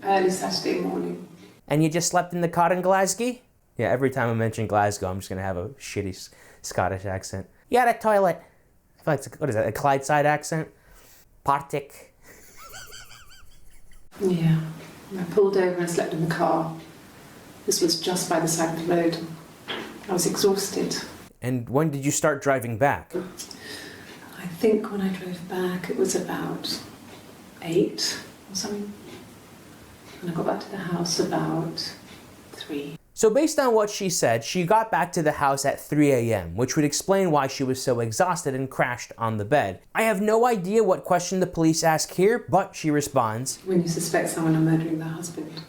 early Saturday morning. And you just slept in the car in Glasgow? Yeah, every time I mention Glasgow, I'm just going to have a shitty Scottish accent. You had a toilet. I feel like it's, what is that, a Clydeside accent? Partick. Yeah. I pulled over and slept in the car. This was just by the side of the road. I was exhausted. And when did you start driving back? I think when I drove back it was about 8 or something. And I got back to the house about 3. So based on what she said, she got back to the house at 3 a.m., which would explain why she was so exhausted and crashed on the bed. I have no idea what question the police ask here, but she responds, When you suspect someone of murdering their husband.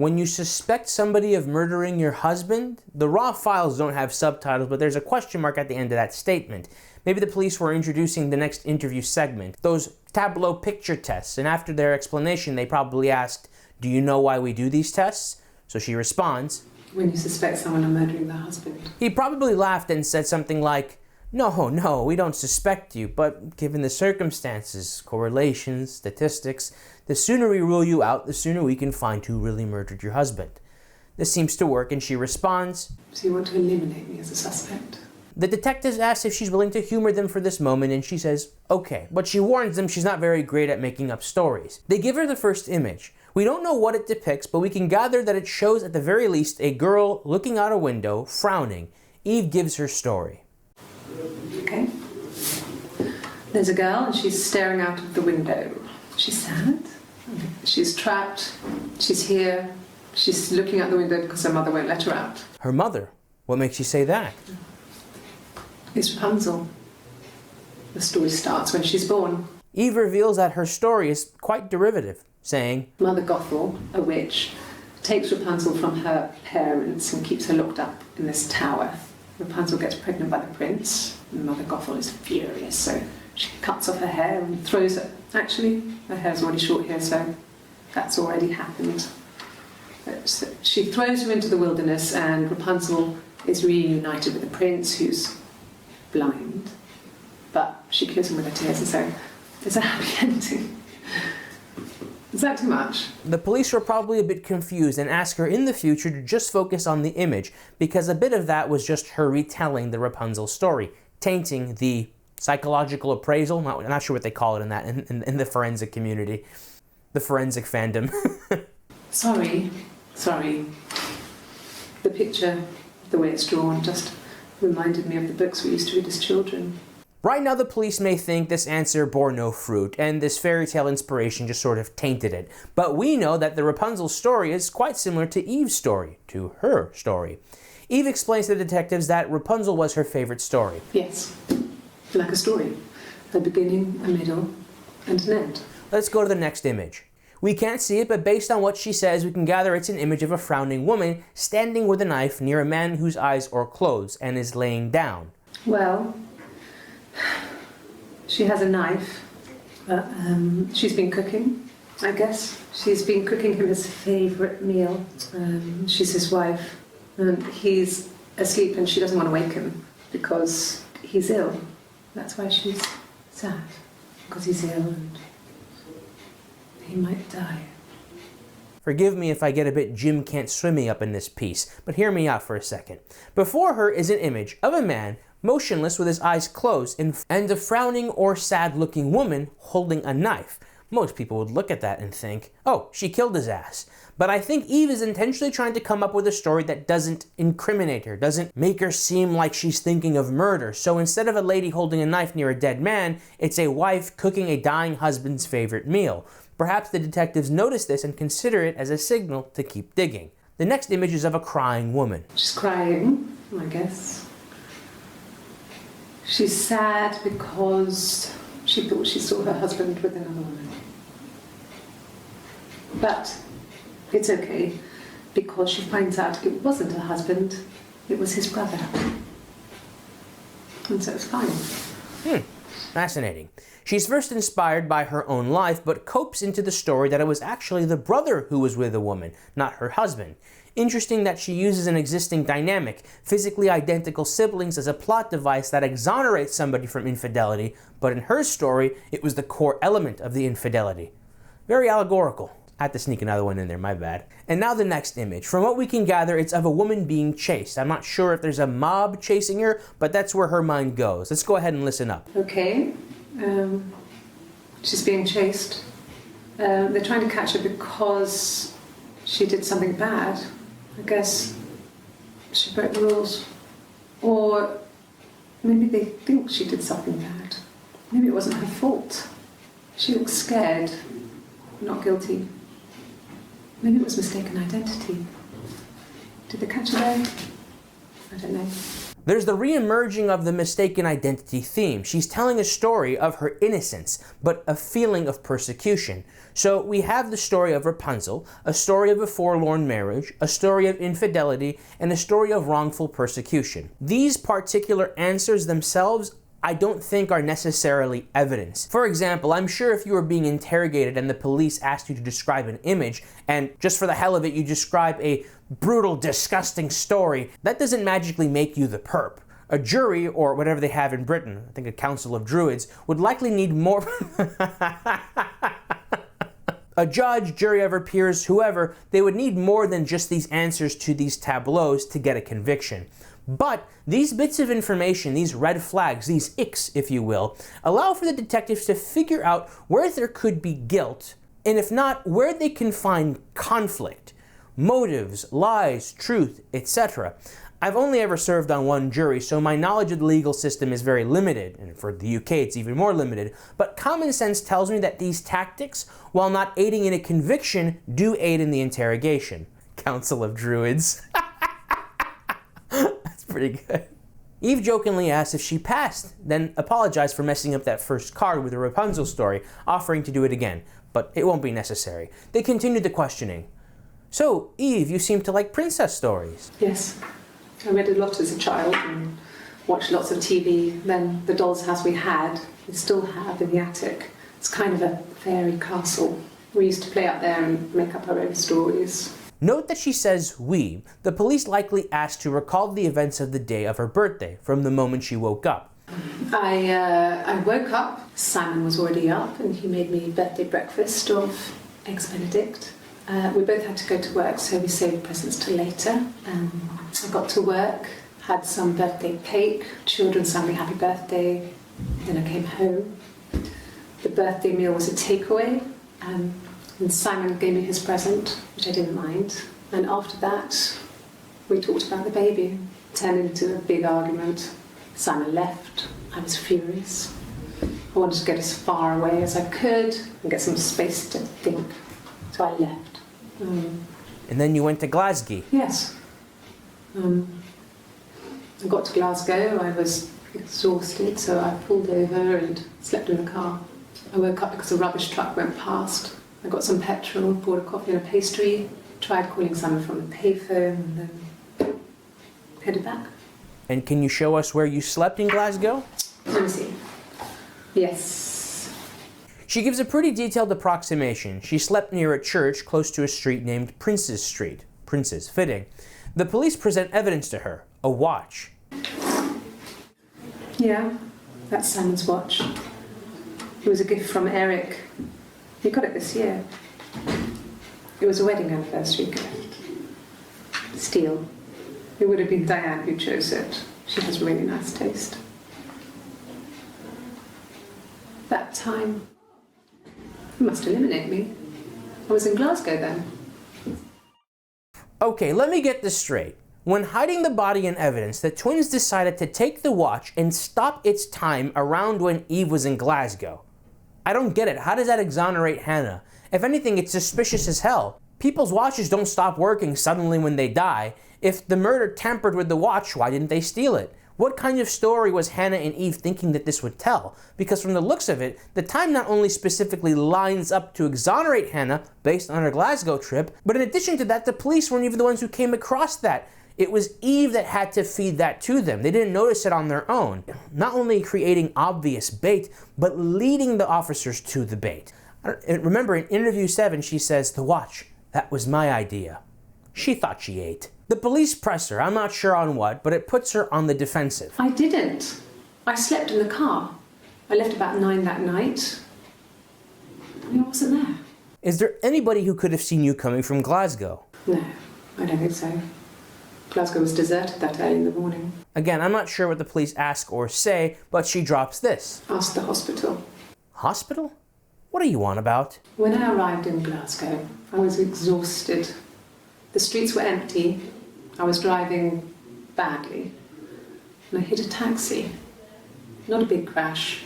when you suspect somebody of murdering your husband? The raw files don't have subtitles, but there's a question mark at the end of that statement. Maybe the police were introducing the next interview segment, those tableau picture tests, and after their explanation, they probably asked, do you know why we do these tests? So she responds, When you suspect someone of murdering their husband. He probably laughed and said something like, No, we don't suspect you, but given the circumstances, correlations, statistics, the sooner we rule you out, the sooner we can find who really murdered your husband. This seems to work, and she responds, So you want to eliminate me as a suspect? The detectives ask if she's willing to humor them for this moment, and she says, okay, but she warns them she's not very great at making up stories. They give her the first image. We don't know what it depicts, but we can gather that it shows at the very least a girl looking out a window, frowning. Eve gives her story. Okay. There's a girl and she's staring out of the window. She's sad. She's trapped. She's here. She's looking out the window because her mother won't let her out. Her mother? What makes you say that? It's Rapunzel. The story starts when she's born. Eve reveals that her story is quite derivative, saying, Mother Gothel, a witch, takes Rapunzel from her parents and keeps her locked up in this tower. Rapunzel gets pregnant by the prince, and Mother Gothel is furious, so she cuts off her hair and throws it. Actually, her hair's already short here, so that's already happened. So she throws her into the wilderness, and Rapunzel is reunited with the prince, who's blind, but she kills him with her tears, and so it's a happy ending. Is that too much? The police were probably a bit confused and asked her in the future to just focus on the image, because a bit of that was just her retelling the Rapunzel story, tainting the psychological appraisal. I'm not sure what they call it in the forensic community, the forensic fandom. Sorry. The picture, the way it's drawn, just reminded me of the books we used to read as children. Right now, the police may think this answer bore no fruit, and this fairy tale inspiration just sort of tainted it. But we know that the Rapunzel story is quite similar to Eve's story, to her story. Eve explains to the detectives that Rapunzel was her favorite story. Yes, like a story. A beginning, a middle, and an end. Let's go to the next image. We can't see it, but based on what she says, we can gather it's an image of a frowning woman standing with a knife near a man whose eyes are closed and is laying down. Well, she has a knife. She's been cooking, I guess. She's been cooking him his favourite meal. She's his wife. And he's asleep and she doesn't want to wake him because he's ill. That's why she's sad. Because he's ill and he might die. Forgive me if I get a bit Jim Can't Swimmy up in this piece, but hear me out for a second. Before her is an image of a man motionless with his eyes closed and a frowning or sad-looking woman holding a knife. Most people would look at that and think, oh, she killed his ass. But I think Eve is intentionally trying to come up with a story that doesn't incriminate her, doesn't make her seem like she's thinking of murder. So instead of a lady holding a knife near a dead man, it's a wife cooking a dying husband's favorite meal. Perhaps the detectives notice this and consider it as a signal to keep digging. The next image is of a crying woman. She's crying, I guess. She's sad because she thought she saw her husband with another woman. But it's okay, because she finds out it wasn't her husband, it was his brother. And so it's fine. Fascinating. She's first inspired by her own life, but copes into the story that it was actually the brother who was with the woman, not her husband. Interesting that she uses an existing dynamic, physically identical siblings, as a plot device that exonerates somebody from infidelity, but in her story, it was the core element of the infidelity. Very allegorical. I had to sneak another one in there, my bad. And now the next image. From what we can gather, it's of a woman being chased. I'm not sure if there's a mob chasing her, but that's where her mind goes. Let's go ahead and listen up. Okay, she's being chased. They're trying to catch her because she did something bad. I guess she broke the rules. Or maybe they think she did something bad. Maybe it wasn't her fault. She looks scared, not guilty. Maybe it was mistaken identity. Did they catch her there? I don't know. There's the re-emerging of the mistaken identity theme. She's telling a story of her innocence, but a feeling of persecution. So we have the story of Rapunzel, a story of a forlorn marriage, a story of infidelity, and a story of wrongful persecution. These particular answers themselves I don't think are necessarily evidence. For example, I'm sure if you were being interrogated and the police asked you to describe an image, and just for the hell of it you describe a brutal, disgusting story, that doesn't magically make you the perp. A jury, or whatever they have in Britain, I think a council of druids, would likely need more... A judge, jury of her peers, whoever, they would need more than just these answers to these tableaus to get a conviction. But these bits of information, these red flags, these icks, if you will, allow for the detectives to figure out where there could be guilt, and if not, where they can find conflict, motives, lies, truth, etc. I've only ever served on one jury, so my knowledge of the legal system is very limited, and for the UK it's even more limited, but common sense tells me that these tactics, while not aiding in a conviction, do aid in the interrogation. Council of Druids. That's pretty good. Eve jokingly asks if she passed, then apologized for messing up that first card with the Rapunzel story, offering to do it again, but it won't be necessary. They continued the questioning. So, Eve, you seem to like princess stories. Yes. I read a lot as a child and watched lots of TV. Then the doll's house we still have in the attic. It's kind of a fairy castle. We used to play up there and make up our own stories. Note that she says we. The police likely asked to recall the events of the day of her birthday, from the moment she woke up. I woke up, Simon was already up, and he made me birthday breakfast of Eggs Benedict. We both had to go to work, so we saved presents till later. I got to work, had some birthday cake, children sang me happy birthday, then I came home. The birthday meal was a takeaway, and Simon gave me his present, which I didn't mind. And after that, we talked about the baby. It turned into a big argument. Simon left. I was furious. I wanted to get as far away as I could and get some space to think. So I left. And then you went to Glasgow. Yes. I got to Glasgow. I was exhausted, so I pulled over and slept in the car. I woke up because a rubbish truck went past. I got some petrol, bought a coffee and a pastry, tried calling someone from the payphone, and then headed back. And can you show us where you slept in Glasgow? Let me see. Yes. She gives a pretty detailed approximation. She slept near a church close to a street named Prince's Street. Prince's, fitting. The police present evidence to her, a watch. Yeah, that's Simon's watch. It was a gift from Eric. He got it this year. It was a wedding anniversary gift. Steel. It would have been Diane who chose it. She has really nice taste. That time, you must eliminate me. I was in Glasgow then. Okay, let me get this straight. When hiding the body and evidence, the twins decided to take the watch and stop its time around when Eve was in Glasgow. I don't get it. How does that exonerate Hannah? If anything, it's suspicious as hell. People's watches don't stop working suddenly when they die. If the murder tampered with the watch, why didn't they steal it? What kind of story was Hannah and Eve thinking that this would tell? Because from the looks of it, the time not only specifically lines up to exonerate Hannah based on her Glasgow trip, but in addition to that, the police weren't even the ones who came across that. It was Eve that had to feed that to them. They didn't notice it on their own. Not only creating obvious bait, but leading the officers to the bait. Remember, in interview 7, she says, "The watch, that was my idea." She thought she ate. The police press her, I'm not sure on what, but it puts her on the defensive. I didn't. I slept in the car. I left about 9 that night. I wasn't there. Is there anybody who could have seen you coming from Glasgow? No, I don't think so. Glasgow was deserted that early in the morning. Again, I'm not sure what the police ask or say, but she drops this. Asked the hospital. Hospital? What are you on about? When I arrived in Glasgow, I was exhausted. The streets were empty. I was driving badly. and I hit a taxi. Not a big crash,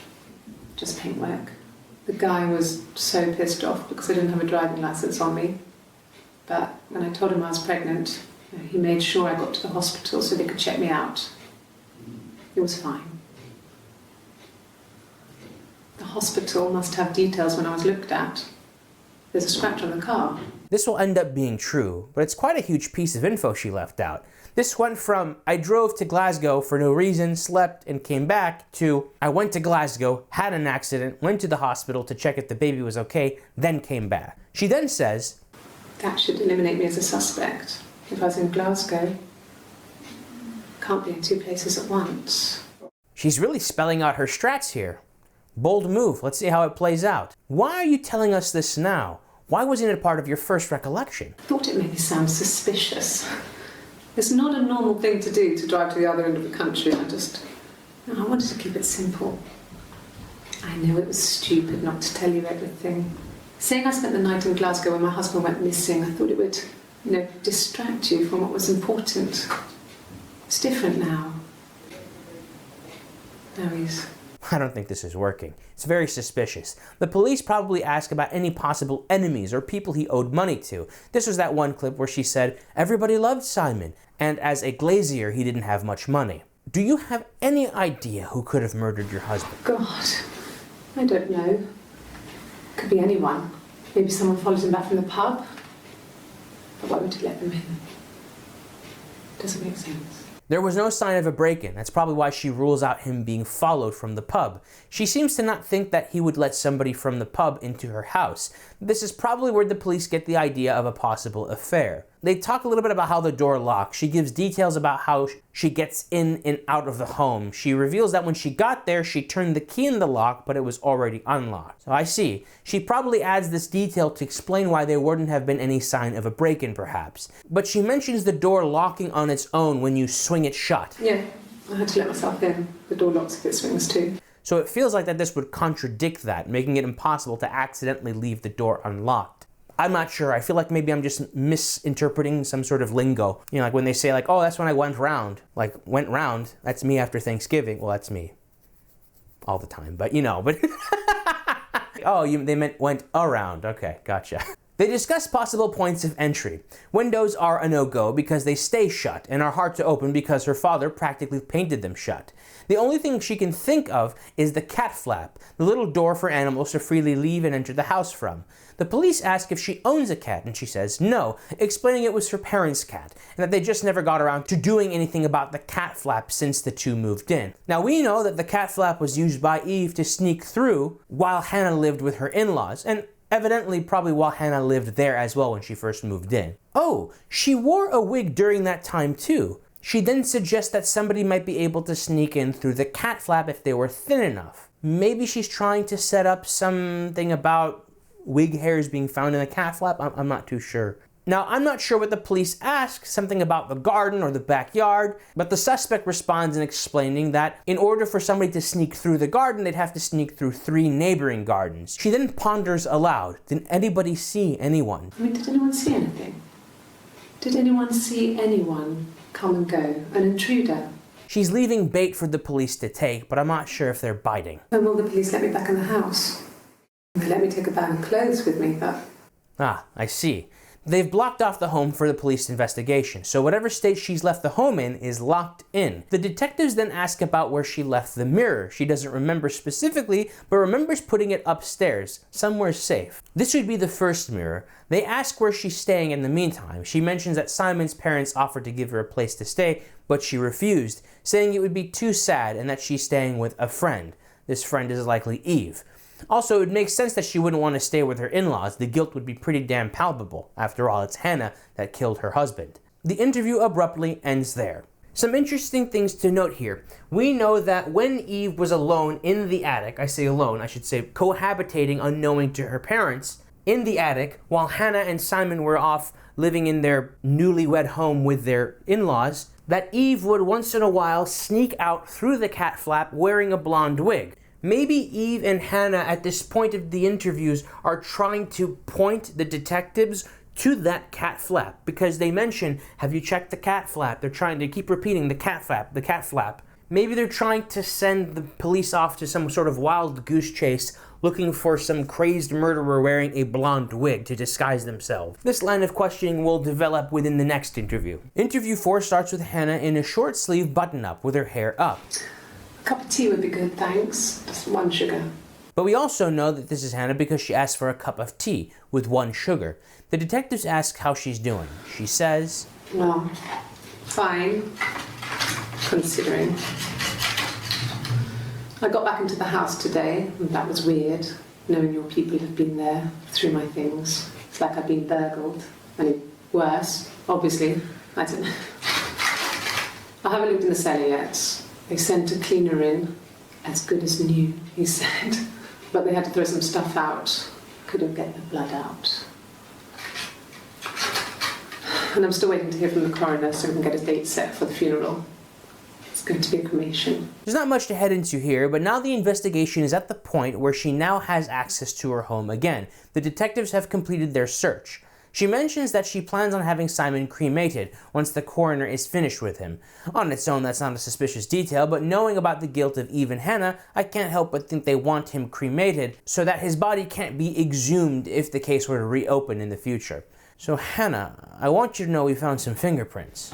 just paintwork. The guy was so pissed off because I didn't have a driving licence on me. But when I told him I was pregnant, he made sure I got to the hospital so they could check me out. It was fine. The hospital must have details when I was looked at. There's a scratch on the car. This will end up being true, but it's quite a huge piece of info she left out. This went from, I drove to Glasgow for no reason, slept, and came back, to, I went to Glasgow, had an accident, went to the hospital to check if the baby was okay, then came back. She then says, That should eliminate me as a suspect. If I was in Glasgow, can't be in two places at once. She's really spelling out her strats here. Bold move, let's see how it plays out. Why are you telling us this now? Why wasn't it part of your first recollection? I thought it made me sound suspicious. It's not a normal thing to do, to drive to the other end of the country. I wanted to keep it simple. I know it was stupid not to tell you everything. Saying I spent the night in Glasgow when my husband went missing, I thought it would, distract you from what was important. It's different now. Now I don't think this is working. It's very suspicious. The police probably ask about any possible enemies or people he owed money to. This was that one clip where she said, everybody loved Simon, and as a glazier, he didn't have much money. Do you have any idea who could have murdered your husband? God, I don't know. Could be anyone. Maybe someone followed him back from the pub. But why would he let them in? Doesn't make sense. There was no sign of a break-in. That's probably why she rules out him being followed from the pub. She seems to not think that he would let somebody from the pub into her house. This is probably where the police get the idea of a possible affair. They talk a little bit about how the door locks. She gives details about how she gets in and out of the home. She reveals that when she got there, she turned the key in the lock, but it was already unlocked. So I see. She probably adds this detail to explain why there wouldn't have been any sign of a break-in, perhaps. But she mentions the door locking on its own when you swing it shut. Yeah, I had to let myself in. The door locks if it swings too. So it feels like that this would contradict that, making it impossible to accidentally leave the door unlocked. I'm not sure. I feel like maybe I'm just misinterpreting some sort of lingo. Like when they say oh, that's when I went round. Like, went round, that's me after Thanksgiving. Well, that's me all the time, but oh, they meant went around. Okay, gotcha. They discuss possible points of entry. Windows are a no-go because they stay shut and are hard to open because her father practically painted them shut. The only thing she can think of is the cat flap, the little door for animals to freely leave and enter the house from. The police ask if she owns a cat, and she says no, explaining it was her parents' cat, and that they just never got around to doing anything about the cat flap since the two moved in. Now we know that the cat flap was used by Eve to sneak through while Hannah lived with her in-laws, and evidently probably while Hannah lived there as well when she first moved in. Oh, she wore a wig during that time too. She then suggests that somebody might be able to sneak in through the cat flap if they were thin enough. Maybe she's trying to set up something about wig hairs being found in the cat flap. I'm not too sure. Now, I'm not sure what the police ask, something about the garden or the backyard, but the suspect responds in explaining that in order for somebody to sneak through the garden, they'd have to sneak through 3 neighboring gardens. She then ponders aloud, did anybody see anyone? Did anyone see anything? Did anyone see anyone come and go? An intruder? She's leaving bait for the police to take, but I'm not sure if they're biting. When will the police let me back in the house? They let me take a bag of clothes with me, but... Ah, I see. They've blocked off the home for the police investigation, so whatever state she's left the home in is locked in. The detectives then ask about where she left the mirror. She doesn't remember specifically, but remembers putting it upstairs, somewhere safe. This would be the first mirror. They ask where she's staying in the meantime. She mentions that Simon's parents offered to give her a place to stay, but she refused, saying it would be too sad and that she's staying with a friend. This friend is likely Eve. Also, it makes sense that she wouldn't want to stay with her in-laws. The guilt would be pretty damn palpable. After all, it's Hannah that killed her husband. The interview abruptly ends there. Some interesting things to note here. We know that when Eve was alone in the attic, I say alone, I should say cohabitating unknowing to her parents, in the attic, while Hannah and Simon were off living in their newlywed home with their in-laws, that Eve would once in a while sneak out through the cat flap wearing a blonde wig. Maybe Eve and Hannah at this point of the interviews are trying to point the detectives to that cat flap because they mention, have you checked the cat flap? They're trying to keep repeating the cat flap, the cat flap. Maybe they're trying to send the police off to some sort of wild goose chase looking for some crazed murderer wearing a blonde wig to disguise themselves. This line of questioning will develop within the next interview. Interview 4 starts with Hannah in a short sleeve button-up with her hair up. A cup of tea would be good, thanks. Just 1 sugar. But we also know that this is Hannah because she asked for a cup of tea with 1 sugar. The detectives ask how she's doing. She says, Well, fine, considering. I got back into the house today, and that was weird, knowing your people have been there through my things. It's like I've been burgled. I mean, worse, obviously. I don't know. I haven't looked in the cellar yet. They sent a cleaner in, as good as new, he said. But they had to throw some stuff out. Couldn't get the blood out. And I'm still waiting to hear from the coroner so we can get a date set for the funeral. It's going to be a cremation. There's not much to head into here, but now the investigation is at the point where she now has access to her home again. The detectives have completed their search. She mentions that she plans on having Simon cremated once the coroner is finished with him. On its own, that's not a suspicious detail, but knowing about the guilt of Eve and Hannah, I can't help but think they want him cremated so that his body can't be exhumed if the case were to reopen in the future. So Hannah, I want you to know we found some fingerprints.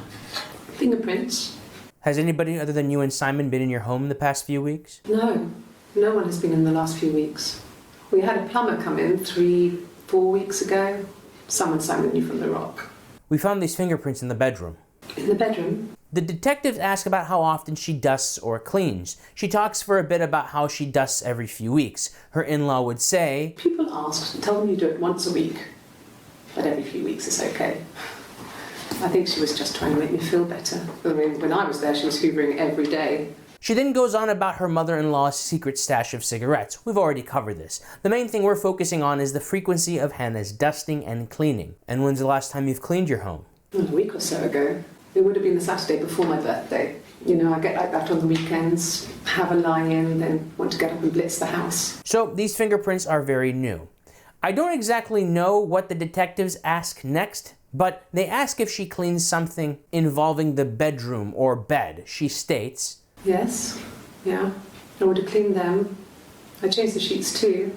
Fingerprints? Has anybody other than you and Simon been in your home in the past few weeks? No. No one has been in the last few weeks. We had a plumber come in 3-4 weeks ago. Someone Simon knew from the rock. We found these fingerprints in the bedroom. In the bedroom? The detectives ask about how often she dusts or cleans. She talks for a bit about how she dusts every few weeks. Her in-law would say, People ask, tell them you do it once a week. But every few weeks is okay. I think she was just trying to make me feel better. I mean, when I was there, she was hoovering every day. She then goes on about her mother-in-law's secret stash of cigarettes. We've already covered this. The main thing we're focusing on is the frequency of Hannah's dusting and cleaning. And when's the last time you've cleaned your home? A week or so ago. It would have been the Saturday before my birthday. You know, I get like that on the weekends, have a lie-in, then want to get up and blitz the house. So these fingerprints are very new. I don't exactly know what the detectives ask next, but they ask if she cleans something involving the bedroom or bed. She states, Yes, yeah. I would have cleaned them. I changed the sheets too.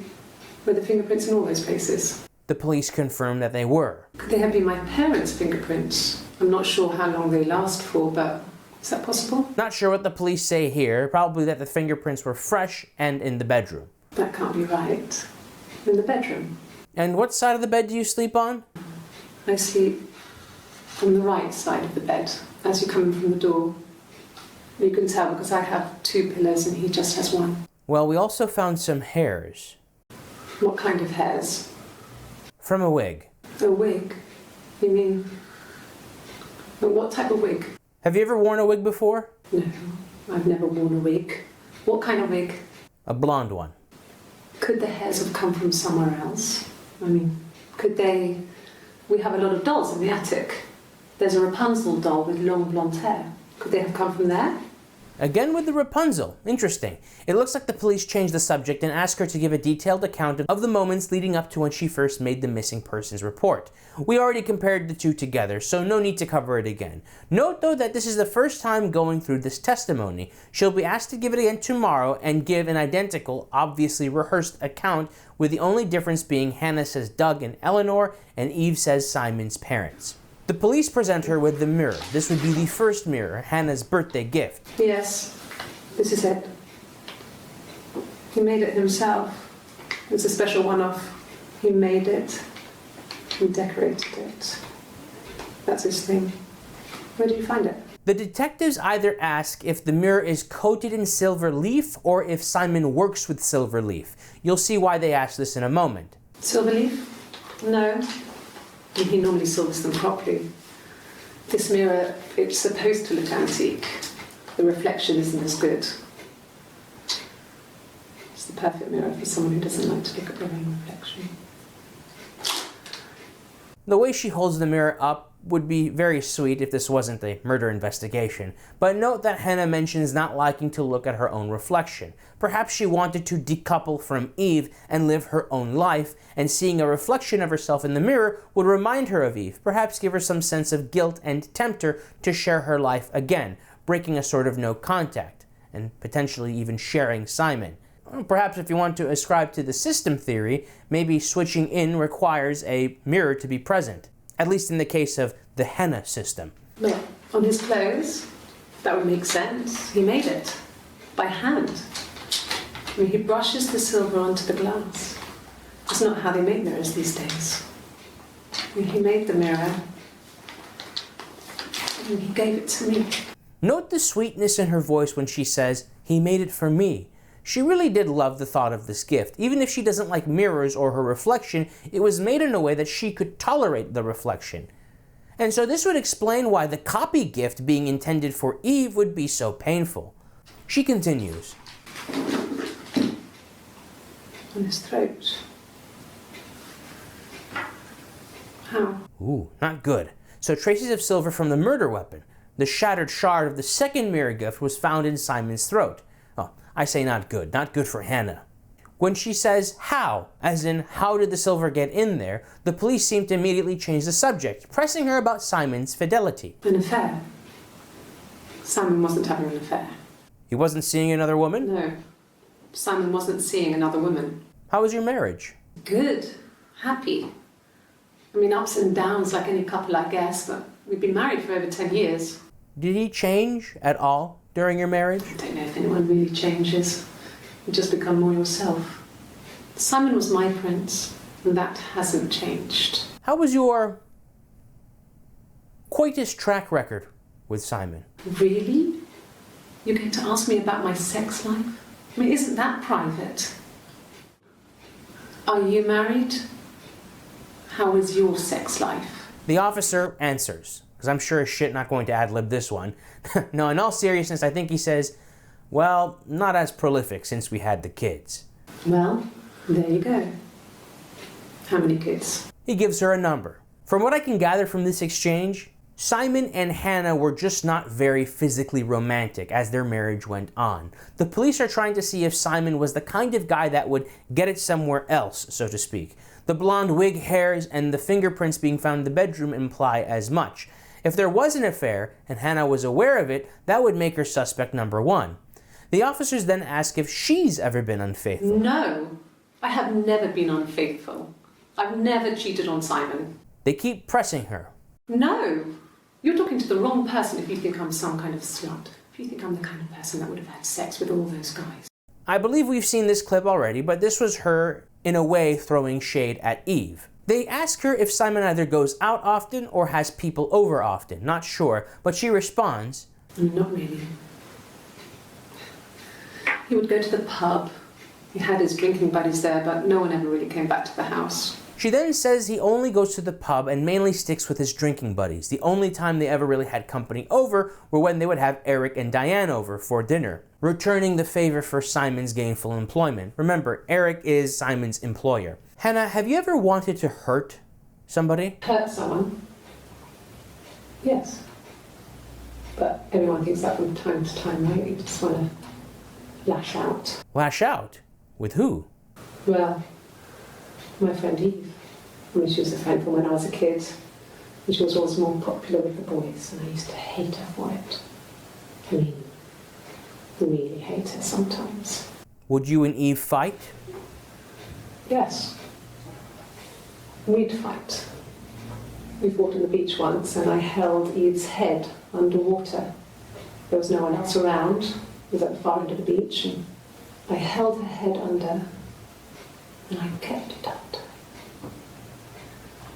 Were the fingerprints in all those places? The police confirm that they were. Could they have been my parents' fingerprints? I'm not sure how long they last for, but is that possible? Not sure what the police say here, probably that the fingerprints were fresh and in the bedroom. That can't be right. In the bedroom. And what side of the bed do you sleep on? I sleep on the right side of the bed, as you come in from the door. You can tell because I have 2 pillows and he just has 1. Well, we also found some hairs. What kind of hairs? From a wig. A wig? You mean... What type of wig? Have you ever worn a wig before? No, I've never worn a wig. What kind of wig? A blonde one. Could the hairs have come from somewhere else? I mean, could they... We have a lot of dolls in the attic. There's a Rapunzel doll with long blonde hair. Could they have come from there? Again with the Rapunzel. Interesting. It looks like the police changed the subject and asked her to give a detailed account of the moments leading up to when she first made the missing persons report. We already compared the two together, so no need to cover it again. Note though that this is the first time going through this testimony. She'll be asked to give it again tomorrow and give an identical, obviously rehearsed account, with the only difference being Hannah says Doug and Eleanor and Eve says Simon's parents. The police present her with the mirror. This would be the first mirror, Hannah's birthday gift. Yes, this is it. He made it himself. It's a special one-off. He made it and decorated it. That's his thing. Where did you find it? The detectives either ask if the mirror is coated in silver leaf or if Simon works with silver leaf. You'll see why they ask this in a moment. Silver leaf? No. He normally silvers them properly. This mirror, it's supposed to look antique. The reflection isn't as good. It's the perfect mirror for someone who doesn't like to look at their own reflection. The way she holds the mirror up would be very sweet if this wasn't a murder investigation, but note that Hannah mentions not liking to look at her own reflection. Perhaps she wanted to decouple from Eve and live her own life, and seeing a reflection of herself in the mirror would remind her of Eve, perhaps give her some sense of guilt and tempt her to share her life again, breaking a sort of no contact. and potentially even sharing Simon. Well, perhaps if you want to ascribe to the system theory, maybe switching in requires a mirror to be present, at least in the case of the henna system. Look, on his clothes, that would make sense. He made it by hand. I mean, he brushes the silver onto the glass. It's not how they make mirrors these days. I mean, he made the mirror and he gave it to me. Note the sweetness in her voice when she says, "He made it for me." She really did love the thought of this gift. Even if she doesn't like mirrors or her reflection, it was made in a way that she could tolerate the reflection. And so this would explain why the copy gift being intended for Eve would be so painful. She continues. On his throat. How? Ooh, not good. So traces of silver from the murder weapon. The shattered shard of the second mirror gift was found in Simon's throat. Oh, I say not good. Not good for Hannah. When she says how, as in how did the silver get in there, the police seem to immediately change the subject, pressing her about Simon's fidelity. An affair. Simon wasn't having an affair. He wasn't seeing another woman? No. Simon wasn't seeing another woman. How was your marriage? Good. Happy. I mean, ups and downs like any couple, I guess, but we've been married for over 10 years. Did he change at all during your marriage? I don't know if anyone really changes. You just become more yourself. Simon was my prince, and that hasn't changed. How was your coitus track record with Simon? Really? You're going to ask me about my sex life? I mean, isn't that private? Are you married? How is your sex life? The officer answers, because I'm sure as shit not going to ad-lib this one. No, in all seriousness, I think he says, well, not as prolific since we had the kids. Well, there you go. How many kids? He gives her a number. From what I can gather from this exchange, Simon and Hannah were just not very physically romantic as their marriage went on. The police are trying to see if Simon was the kind of guy that would get it somewhere else, so to speak. The blonde wig hairs and the fingerprints being found in the bedroom imply as much. If there was an affair, and Hannah was aware of it, that would make her suspect number one. The officers then ask if she's ever been unfaithful. No, I have never been unfaithful. I've never cheated on Simon. They keep pressing her. No, you're talking to the wrong person if you think I'm some kind of slut. If you think I'm the kind of person that would have had sex with all those guys. I believe we've seen this clip already, but this was her, in a way, throwing shade at Eve. They ask her if Simon either goes out often or has people over often. Not sure, but she responds, Not really. He would go to the pub. He had his drinking buddies there, but no one ever really came back to the house. She then says he only goes to the pub and mainly sticks with his drinking buddies. The only time they ever really had company over were when they would have Eric and Diane over for dinner, returning the favor for Simon's gainful employment. Remember, Eric is Simon's employer. Hannah, have you ever wanted to hurt somebody? Hurt someone? Yes. But everyone thinks that from time to time, right? You just want to lash out. Lash out? With who? Well, my friend Eve. I mean, she was a friend from when I was a kid. And she was always more popular with the boys, and I used to hate her for it. I mean, really hate her sometimes. Would you and Eve fight? Yes. We'd fight. We fought on the beach once, and I held Eve's head underwater. There was no one else around. It was at the far end of the beach, and I held her head under, and I kept it up.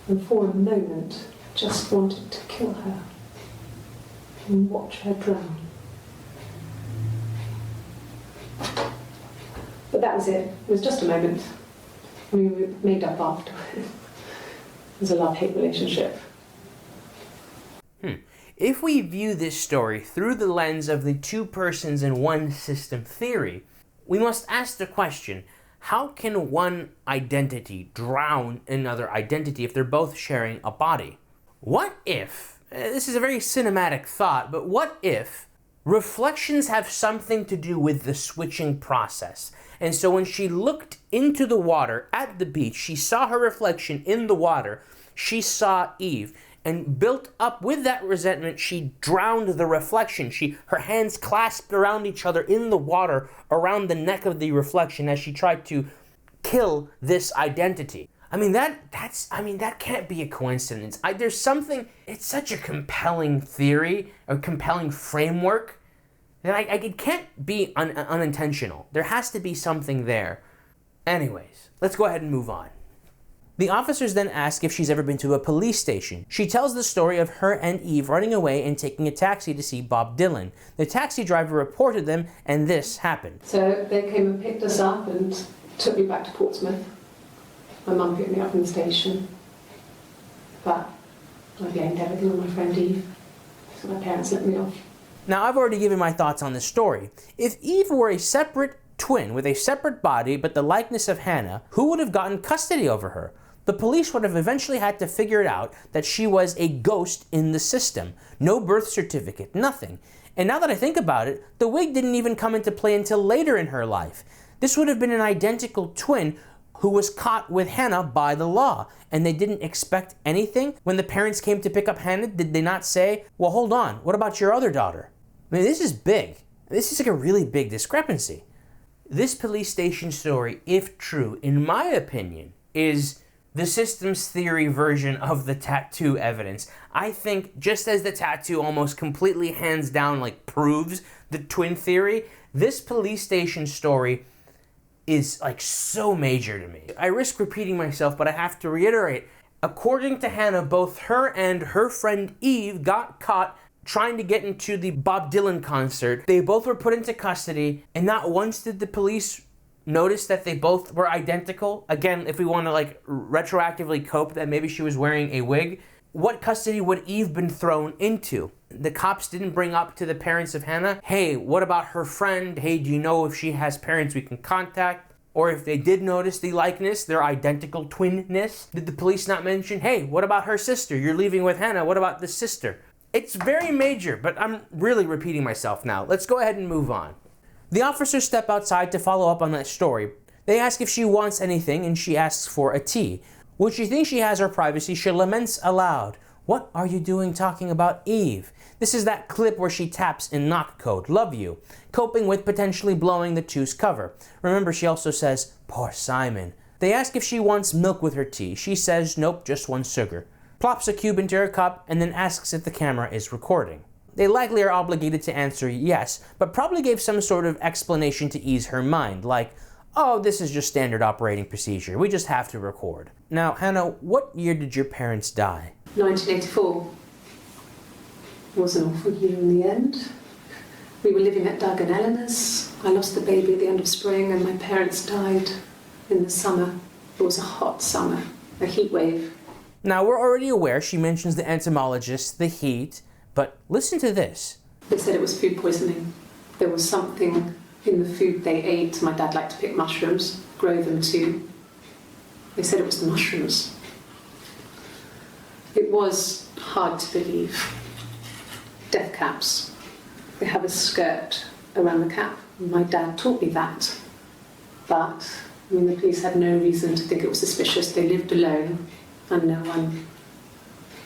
And for a moment, just wanted to kill her and watch her drown. But that was it. It was just a moment. We made up after. It was a love-hate relationship. If we view this story through the lens of the two persons in one system theory, we must ask the question, how can one identity drown another identity if they're both sharing a body? What if, this is a very cinematic thought, but what if reflections have something to do with the switching process? And so when she looked into the water at the beach, she saw her reflection in the water, she saw Eve, and built up with that resentment, she drowned the reflection. Her hands clasped around each other in the water around the neck of the reflection as she tried to kill this identity. I mean, that can't be a coincidence. There's something, it's such a compelling theory, a compelling framework, that it can't be unintentional. There has to be something there. Anyways, let's go ahead and move on. The officers then ask if she's ever been to a police station. She tells the story of her and Eve running away and taking a taxi to see Bob Dylan. The taxi driver reported them, and this happened. So they came and picked us up and took me back to Portsmouth. My mum picked me up from the station. But I blamed everything on my friend Eve. So my parents let me off. Now, I've already given my thoughts on this story. If Eve were a separate twin with a separate body but the likeness of Hannah, who would have gotten custody over her? The police would have eventually had to figure it out that she was a ghost in the system. No birth certificate, nothing. And now that I think about it, the wig didn't even come into play until later in her life. This would have been an identical twin who was caught with Hannah by the law, and they didn't expect anything? When the parents came to pick up Hannah, did they not say, well, hold on, what about your other daughter? I mean, this is big. This is like a really big discrepancy. This police station story, if true, in my opinion, is the systems theory version of the tattoo evidence. I think just as the tattoo almost completely hands down proves the twin theory, this police station story is so major to me. I risk repeating myself, but I have to reiterate. According to Hannah, both her and her friend Eve got caught trying to get into the Bob Dylan concert. They both were put into custody, and not once did the police notice that they both were identical. Again, if we want to retroactively cope that maybe she was wearing a wig, what custody would Eve been thrown into? The cops didn't bring up to the parents of Hannah, hey, what about her friend? Hey, do you know if she has parents we can contact? Or if they did notice the likeness, their identical twinness, did the police not mention, hey, what about her sister? You're leaving with Hannah, what about the sister? It's very major, but I'm really repeating myself now. Let's go ahead and move on. The officers step outside to follow up on that story. They ask if she wants anything, and she asks for a tea. When she thinks she has her privacy, she laments aloud. What are you doing talking about Eve? This is that clip where she taps in knock code, love you, coping with potentially blowing the two's cover. Remember, she also says, poor Simon. They ask if she wants milk with her tea. She says, nope, just one sugar. Plops a cube into her cup and then asks if the camera is recording. They likely are obligated to answer yes, but probably gave some sort of explanation to ease her mind, like, oh, this is just standard operating procedure. We just have to record. Now, Hannah, what year did your parents die? 1984. It was an awful year in the end. We were living at Doug and Eleanor's. I lost the baby at the end of spring and my parents died in the summer. It was a hot summer, a heat wave. Now, we're already aware she mentions the entomologist, the heat, but listen to this. They said it was food poisoning. There was something in the food they ate. My dad liked to pick mushrooms, grow them too. They said it was the mushrooms. It was hard to believe. Death caps. They have a skirt around the cap. My dad taught me that. But, the police had no reason to think it was suspicious. They lived alone and no one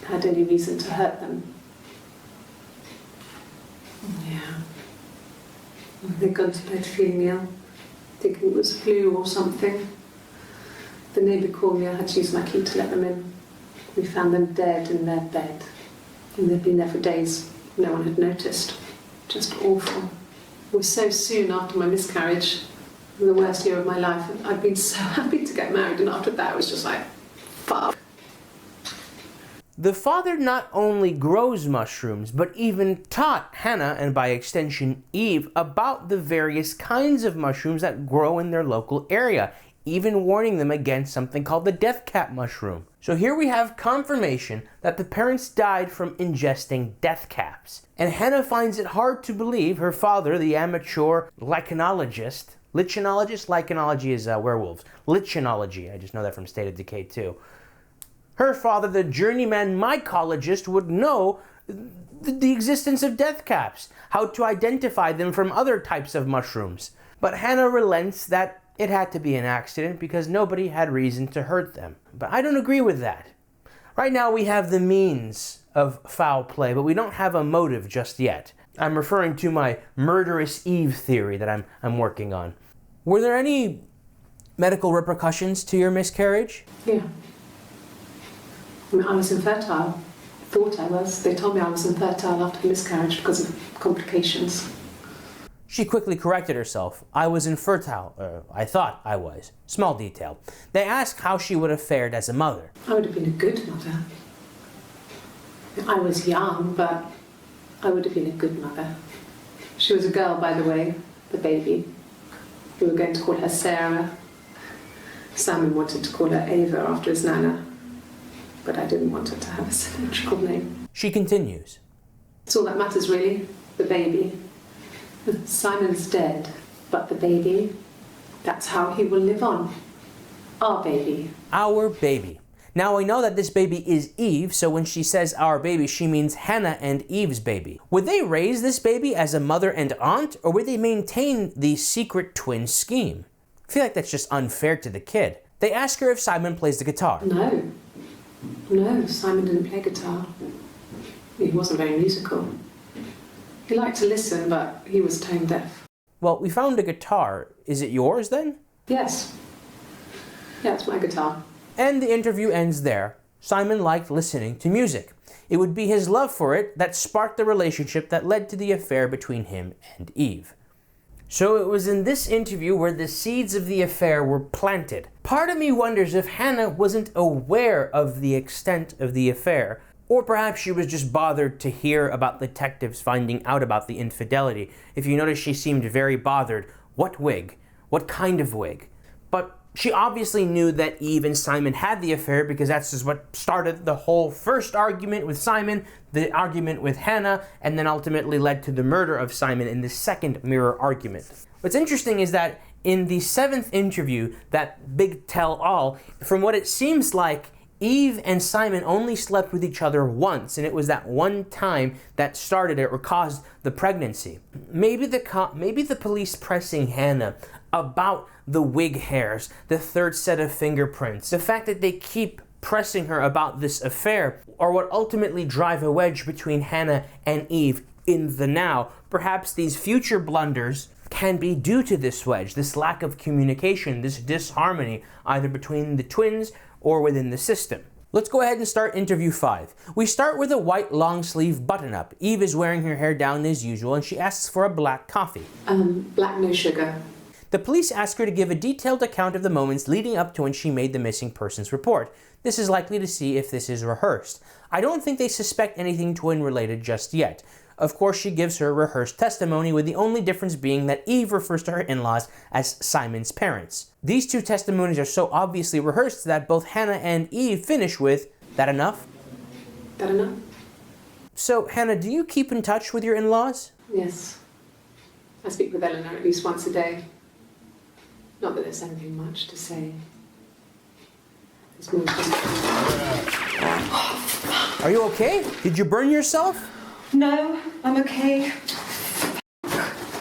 had any reason to hurt them. Yeah. They'd gone to bed feeling ill, thinking it was flu or something. The neighbour called me, I had to use my key to let them in. We found them dead in their bed. And they'd been there for days. No one had noticed. Just awful. It was so soon after my miscarriage, the worst year of my life. I'd been so happy to get married, and after that it was just like, fuck. The father not only grows mushrooms, but even taught Hannah, and by extension Eve, about the various kinds of mushrooms that grow in their local area, even warning them against something called the death cap mushroom. So here we have confirmation that the parents died from ingesting death caps. And Hannah finds it hard to believe her father, the amateur lichenologist, lichenology is werewolves, lichenology, I just know that from State of Decay too. Her father, the journeyman mycologist, would know the existence of death caps, how to identify them from other types of mushrooms. But Hannah relents that it had to be an accident because nobody had reason to hurt them. But I don't agree with that. Right now we have the means of foul play, but we don't have a motive just yet. I'm referring to my murderous Eve theory that I'm working on. Were there any medical repercussions to your miscarriage? Yeah. I mean, I was infertile. Thought I was. They told me I was infertile after the miscarriage because of complications. She quickly corrected herself. I was infertile. I thought I was. Small detail. They asked how she would have fared as a mother. I would have been a good mother. I was young, but I would have been a good mother. She was a girl, by the way, the baby. We were going to call her Sarah. Simon wanted to call her Ava after his nana, but I didn't want her to have a symmetrical name. She continues. It's all that matters, really, the baby. Simon's dead, but the baby, that's how he will live on. Our baby. Our baby. Now we know that this baby is Eve, so when she says our baby, she means Hannah and Eve's baby. Would they raise this baby as a mother and aunt, or would they maintain the secret twin scheme? I feel like that's just unfair to the kid. They ask her if Simon plays the guitar. No, Simon didn't play guitar. He wasn't very musical. He liked to listen, but he was tone deaf. Well, we found a guitar. Is it yours then? Yes. Yeah, it's my guitar. And the interview ends there. Simon liked listening to music. It would be his love for it that sparked the relationship that led to the affair between him and Eve. So it was in this interview where the seeds of the affair were planted. Part of me wonders if Hannah wasn't aware of the extent of the affair, or perhaps she was just bothered to hear about detectives finding out about the infidelity. If you notice, she seemed very bothered. What wig? What kind of wig? But she obviously knew that Eve and Simon had the affair because that's just what started the whole first argument with Simon, the argument with Hannah, and then ultimately led to the murder of Simon in the second mirror argument. What's interesting is that in the 7th interview, that big tell-all, from what it seems like, Eve and Simon only slept with each other once, and it was that one time that started it or caused the pregnancy. Maybe the police pressing Hannah about the wig hairs, the third set of fingerprints, the fact that they keep pressing her about this affair, are what ultimately drive a wedge between Hannah and Eve in the now. Perhaps these future blunders can be due to this wedge, this lack of communication, this disharmony, either between the twins or within the system. Let's go ahead and start interview 5. We start with a white long sleeve button-up. Eve is wearing her hair down as usual and she asks for a black coffee. Black, no sugar. The police ask her to give a detailed account of the moments leading up to when she made the missing persons report. This is likely to see if this is rehearsed. I don't think they suspect anything twin-related just yet. Of course, she gives her rehearsed testimony, with the only difference being that Eve refers to her in-laws as Simon's parents. These two testimonies are so obviously rehearsed that both Hannah and Eve finish with, "That enough?" That enough? So, Hannah, do you keep in touch with your in-laws? Yes. I speak with Eleanor at least once a day. Not that there's anything much to say. It's more Are you okay? Did you burn yourself? No, I'm okay.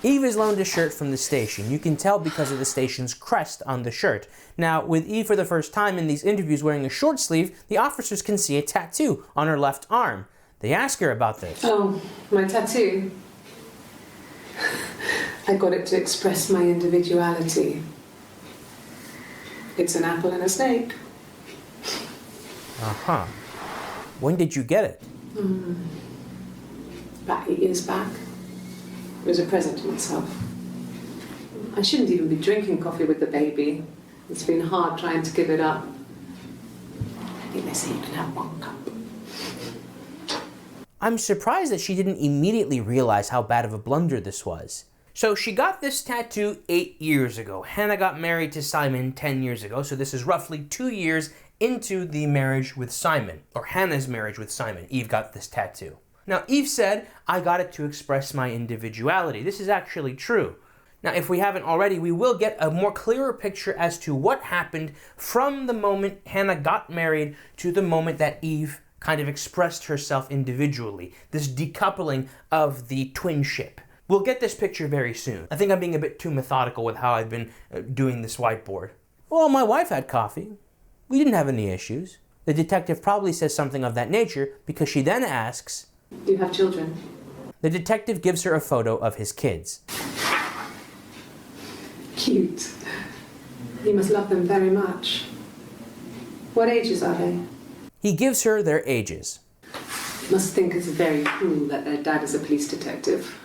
Eve is loaned a shirt from the station. You can tell because of the station's crest on the shirt. Now, with Eve for the first time in these interviews wearing a short sleeve, the officers can see a tattoo on her left arm. They ask her about this. Oh, my tattoo. I got it to express my individuality. It's an apple and a snake. Uh-huh. When did you get it? About 8 years back. It was a present to myself. I shouldn't even be drinking coffee with the baby. It's been hard trying to give it up. I think they say you can have 1 cup. I'm surprised that she didn't immediately realize how bad of a blunder this was. So she got this tattoo 8 years ago. Hannah got married to Simon 10 years ago, so this is roughly 2 years into the marriage with Simon, or Hannah's marriage with Simon. Eve got this tattoo. Now, Eve said, "I got it to express my individuality." This is actually true. Now, if we haven't already, we will get a more clearer picture as to what happened from the moment Hannah got married to the moment that Eve kind of expressed herself individually, this decoupling of the twinship. We'll get this picture very soon. I think I'm being a bit too methodical with how I've been doing this whiteboard. Well, my wife had coffee. We didn't have any issues. The detective probably says something of that nature because she then asks, Do you have children? the detective gives her a photo of his kids. Cute. You must love them very much. What ages are they? He gives her their ages. Must think it's very cool that their dad is a police detective.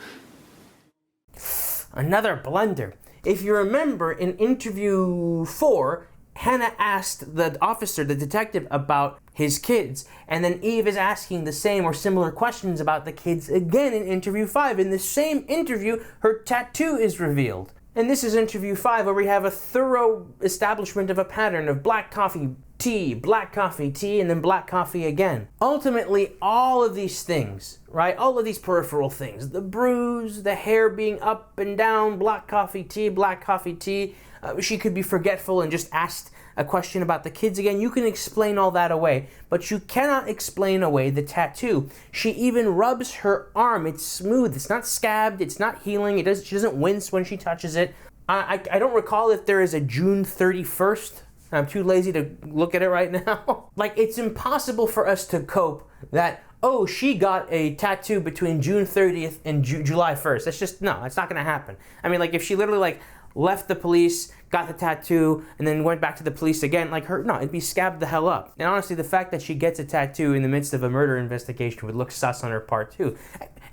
Another blunder. If you remember, in interview 4, Hannah asked the officer, the detective, about his kids, and then Eve is asking the same or similar questions about the kids again in interview 5. In the same interview, her tattoo is revealed. And this is interview 5, where we have a thorough establishment of a pattern of black coffee, tea, and then black coffee again. Ultimately, all of these things, right, all of these peripheral things, the bruise, the hair being up and down, black coffee, tea, she could be forgetful and just asked a question about the kids again. You can explain all that away, but you cannot explain away the tattoo. She even rubs her arm. It's smooth. It's not scabbed. It's not healing. She doesn't wince when she touches it. I don't recall if there is a June 31st. I'm too lazy to look at it right now. Like, it's impossible for us to cope that, oh, she got a tattoo between June 30th and July 1st. That's just, no, it's not going to happen. I mean, like, if she literally, left the police, got the tattoo, and then went back to the police again, it'd be scabbed the hell up. And honestly, the fact that she gets a tattoo in the midst of a murder investigation would look sus on her part, too.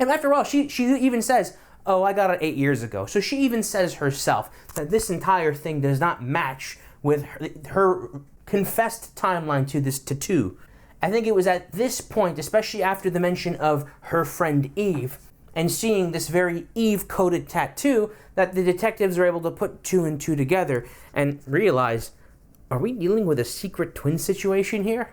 And after all, she even says, oh, I got it 8 years ago. So she even says herself that this entire thing does not match with her confessed timeline to this tattoo. I think it was at this point, especially after the mention of her friend Eve, and seeing this very Eve-coded tattoo, that the detectives are able to put 2 and 2 together and realize, are we dealing with a secret twin situation here?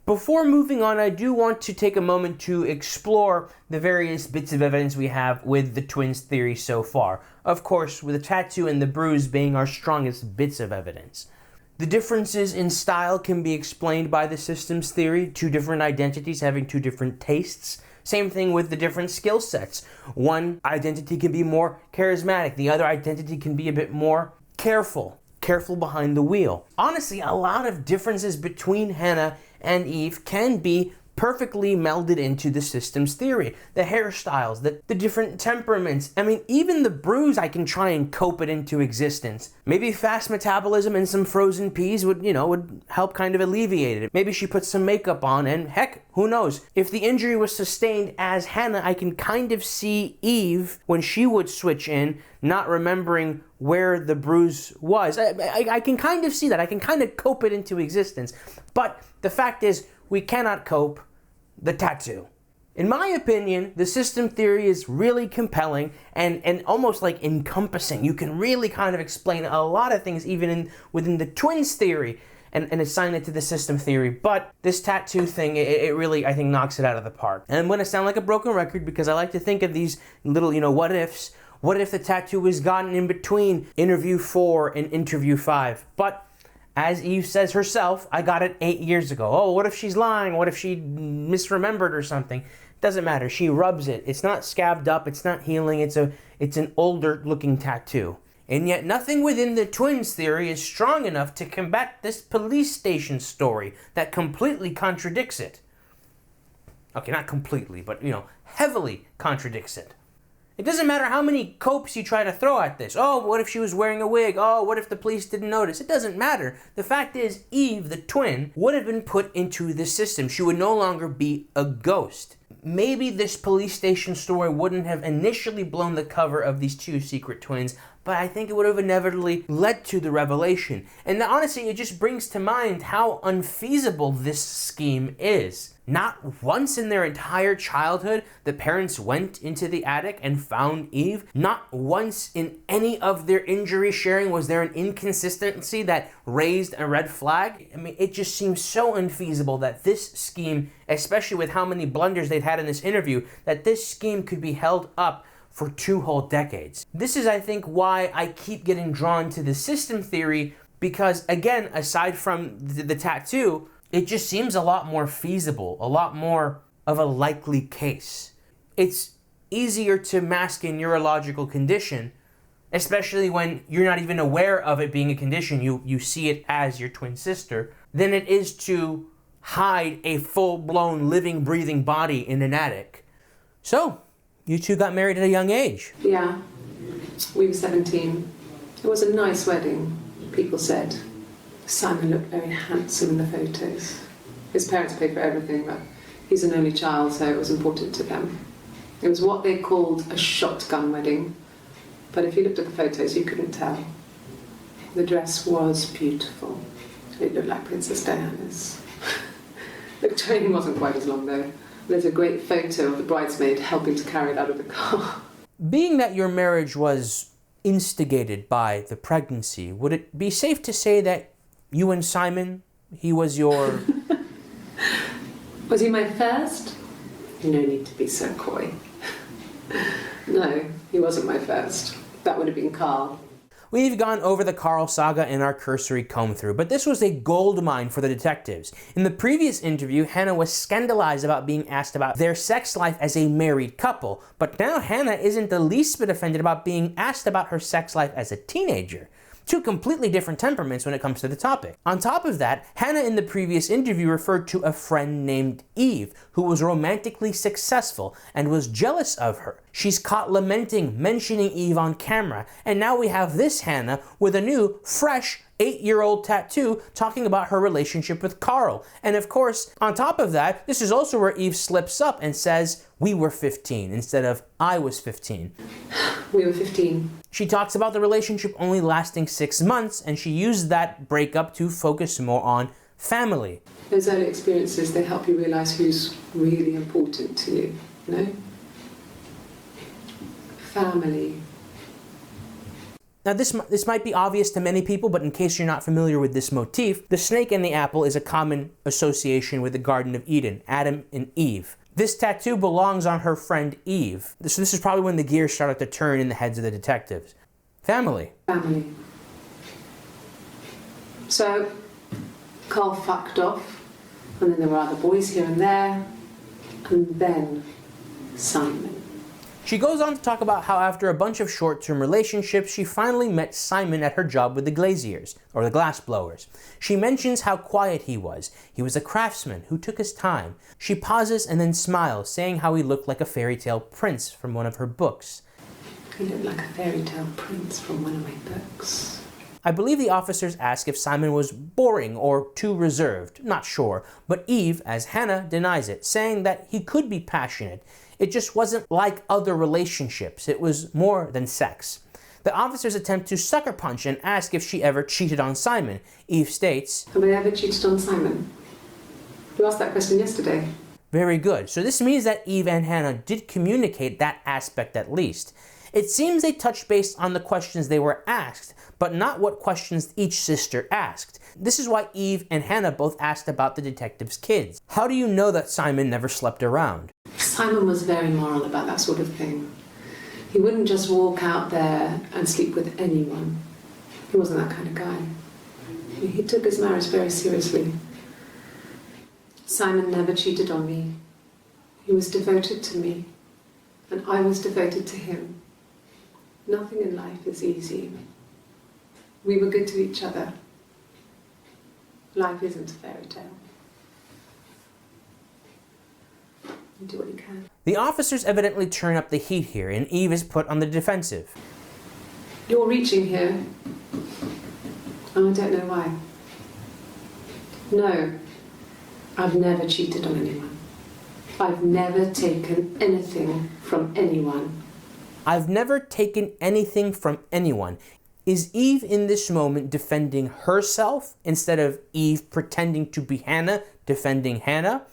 Before moving on, I do want to take a moment to explore the various bits of evidence we have with the twins theory so far. Of course, with the tattoo and the bruise being our strongest bits of evidence. The differences in style can be explained by the systems theory, 2 different identities having 2 different tastes. Same thing with the different skill sets. One identity can be more charismatic, the other identity can be a bit more careful behind the wheel. Honestly, a lot of differences between Hannah and Eve can be perfectly melded into the systems theory. The hairstyles, the different temperaments. I mean, even the bruise, I can try and cope it into existence. Maybe fast metabolism and some frozen peas would help kind of alleviate it. Maybe she puts some makeup on, and heck, who knows? If the injury was sustained as Hannah, I can kind of see Eve, when she would switch in, not remembering where the bruise was. I can kind of see that. I can kind of cope it into existence. But the fact is, we cannot cope the tattoo. In my opinion, the system theory is really compelling and almost encompassing. You can really kind of explain a lot of things even within the twins theory and assign it to the system theory. But this tattoo thing, it really, I think, knocks it out of the park. And I'm going to sound like a broken record because I like to think of these little, what ifs. What if the tattoo was gotten in between interview 4 and interview 5? But as Eve says herself, I got it 8 years ago. Oh, what if she's lying? What if she misremembered or something? Doesn't matter. She rubs it. It's not scabbed up. It's not healing. It's an older looking tattoo. And yet nothing within the twins theory is strong enough to combat this police station story that completely contradicts it. Okay, not completely, but heavily contradicts it. It doesn't matter how many copes you try to throw at this. Oh, what if she was wearing a wig? Oh, what if the police didn't notice? It doesn't matter. The fact is, Eve, the twin, would have been put into the system. She would no longer be a ghost. Maybe this police station story wouldn't have initially blown the cover of these 2 secret twins, but I think it would have inevitably led to the revelation. And honestly, it just brings to mind how unfeasible this scheme is. Not once in their entire childhood, the parents went into the attic and found Eve. Not once in any of their injury sharing was there an inconsistency that raised a red flag. I mean, it just seems so unfeasible that this scheme, especially with how many blunders they'd had in this interview, that this scheme could be held up for 2 whole decades. This is, I think, why I keep getting drawn to the system theory, because, again, aside from the tattoo, it just seems a lot more feasible, a lot more of a likely case. It's easier to mask a neurological condition, especially when you're not even aware of it being a condition, you see it as your twin sister, than it is to hide a full-blown living, breathing body in an attic. So, you two got married at a young age. Yeah, we were 17. It was a nice wedding, people said. Simon looked very handsome in the photos. His parents paid for everything, but he's an only child, so it was important to them. It was what they called a shotgun wedding, but if you looked at the photos, you couldn't tell. The dress was beautiful. It looked like Princess Diana's. The train wasn't quite as long, though. There's a great photo of the bridesmaid helping to carry it out of the car. Being that your marriage was instigated by the pregnancy, would it be safe to say that you and Simon, he was your... Was he my first? No need to be so coy. No, he wasn't my first. That would have been Carl. We've gone over the Carl saga in our cursory comb-through, but this was a gold mine for the detectives. In the previous interview, Hannah was scandalized about being asked about their sex life as a married couple, but now Hannah isn't the least bit offended about being asked about her sex life as a teenager. Two completely different temperaments when it comes to the topic. On top of that, Hannah in the previous interview referred to a friend named Eve, who was romantically successful and was jealous of her. She's caught lamenting, mentioning Eve on camera, and now we have this Hannah with a new, fresh, 8-year-old tattoo talking about her relationship with Carl. And of course, on top of that, this is also where Eve slips up and says, "We were 15," instead of "I was 15." We were 15. She talks about the relationship only lasting 6 months, and she used that breakup to focus more on family. Those early experiences, they help you realise who's really important to you, you know? Family. Now this might be obvious to many people, but in case you're not familiar with this motif, the snake and the apple is a common association with the Garden of Eden, Adam and Eve. This tattoo belongs on her friend Eve. So this is probably when the gears started to turn in the heads of the detectives. Family. Family. So, Carl fucked off, and then there were other boys here and there, and then Simon. She goes on to talk about how after a bunch of short-term relationships, she finally met Simon at her job with the glaziers, or the glassblowers. She mentions how quiet he was. He was a craftsman who took his time. She pauses and then smiles, saying how he looked like a fairy tale prince from one of her books. He looked like a fairy tale prince from one of my books. I believe the officers ask if Simon was boring or too reserved, not sure, but Eve, as Hannah, denies it, saying that he could be passionate. It just wasn't like other relationships. It was more than sex. The officers attempt to sucker punch and ask if she ever cheated on Simon. Eve states, Have I ever cheated on Simon? You asked that question yesterday. Very good. So this means that Eve and Hannah did communicate that aspect at least. It seems they touched base on the questions they were asked, but not what questions each sister asked. This is why Eve and Hannah both asked about the detective's kids. How do you know that Simon never slept around? Simon was very moral about that sort of thing. He wouldn't just walk out there and sleep with anyone. He wasn't that kind of guy. He took his marriage very seriously. Simon never cheated on me. He was devoted to me, and I was devoted to him. Nothing in life is easy. We were good to each other. Life isn't a fairy tale. You do what you can. The officers evidently turn up the heat here, and Eve is put on the defensive. You're reaching here, and I don't know why. No, I've never cheated on anyone. I've never taken anything from anyone. I've never taken anything from anyone. Is Eve in this moment defending herself instead of Eve pretending to be Hannah, defending Hannah?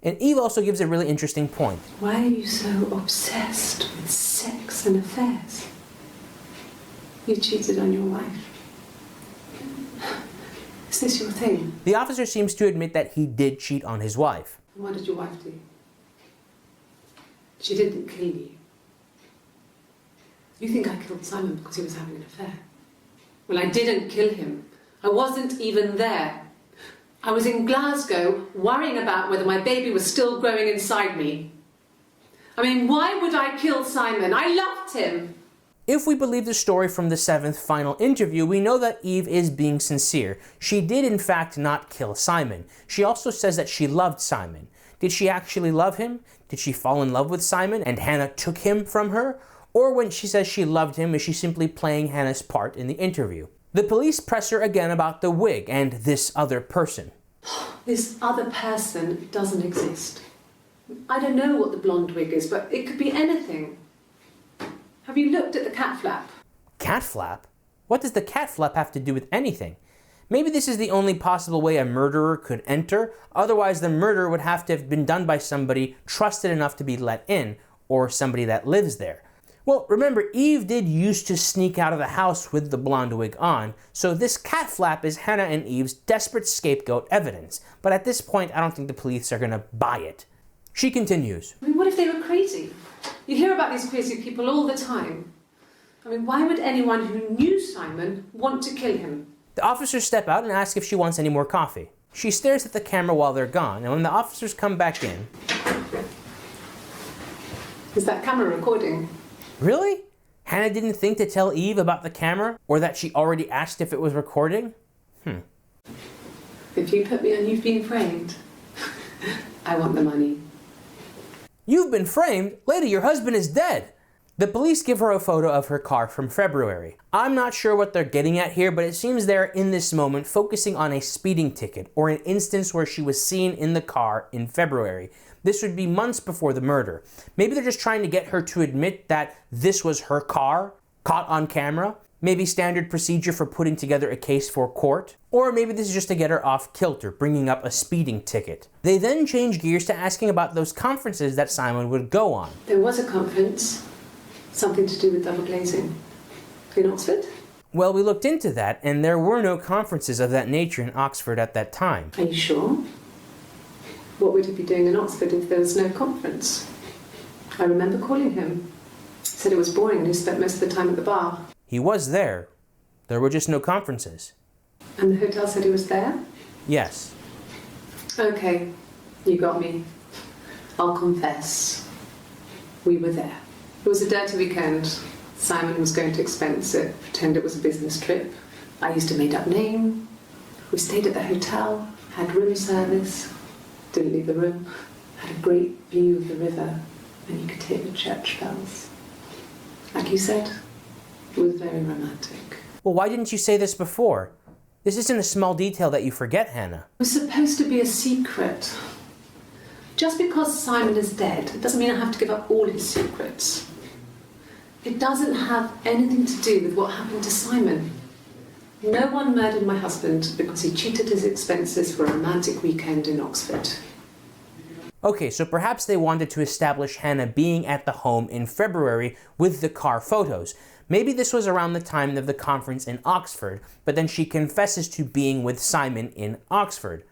And Eve also gives a really interesting point. Why are you so obsessed with sex and affairs? You cheated on your wife. Is this your thing? The officer seems to admit that he did cheat on his wife. What did your wife do? She didn't kill you. You think I killed Simon because he was having an affair? Well, I didn't kill him. I wasn't even there. I was in Glasgow worrying about whether my baby was still growing inside me. I mean, why would I kill Simon? I loved him. If we believe the story from the 7th final interview, we know that Eve is being sincere. She did in fact not kill Simon. She also says that she loved Simon. Did she actually love him? Did she fall in love with Simon and Hannah took him from her? Or when she says she loved him, is she simply playing Hannah's part in the interview? The police press her again about the wig and this other person. This other person doesn't exist. I don't know what the blonde wig is, but it could be anything. Have you looked at the cat flap? Cat flap? What does the cat flap have to do with anything? Maybe this is the only possible way a murderer could enter, otherwise the murder would have to have been done by somebody trusted enough to be let in, or somebody that lives there. Well, remember, Eve did used to sneak out of the house with the blonde wig on, so this cat flap is Hannah and Eve's desperate scapegoat evidence. But at this point, I don't think the police are gonna buy it. She continues. I mean, what if they were crazy? You hear about these crazy people all the time. I mean, why would anyone who knew Simon want to kill him? The officers step out and ask if she wants any more coffee. She stares at the camera while they're gone, and when the officers come back in... Is that camera recording? Really? Hannah didn't think to tell Eve about the camera, or that she already asked if it was recording? If you put me on You've Been Framed, I want the money. You've been framed? Lady, your husband is dead. The police give her a photo of her car from February. I'm not sure what they're getting at here, but it seems they're in this moment focusing on a speeding ticket or an instance where she was seen in the car in February. This would be months before the murder. Maybe they're just trying to get her to admit that this was her car, caught on camera. Maybe standard procedure for putting together a case for court. Or maybe this is just to get her off kilter, bringing up a speeding ticket. They then change gears to asking about those conferences that Simon would go on. There was a conference, something to do with double glazing. In Oxford? Well, we looked into that, and there were no conferences of that nature in Oxford at that time. Are you sure? What would he be doing in Oxford if there was no conference? I remember calling him. He said it was boring and he spent most of the time at the bar. He was there. There were just no conferences. And the hotel said he was there? Yes. Okay, you got me. I'll confess. We were there. It was a dirty weekend. Simon was going to expense it, pretend it was a business trip. I used a made-up name. We stayed at the hotel, had room service, didn't leave the room, had a great view of the river, and you could hear the church bells. Like you said, it was very romantic. Well, why didn't you say this before? This isn't a small detail that you forget, Hannah. It was supposed to be a secret. Just because Simon is dead, it doesn't mean I have to give up all his secrets. It doesn't have anything to do with what happened to Simon. No one murdered my husband because he cheated his expenses for a romantic weekend in Oxford. Okay, so perhaps they wanted to establish Hannah being at the home in February with the car photos. Maybe this was around the time of the conference in Oxford, but then she confesses to being with Simon in Oxford.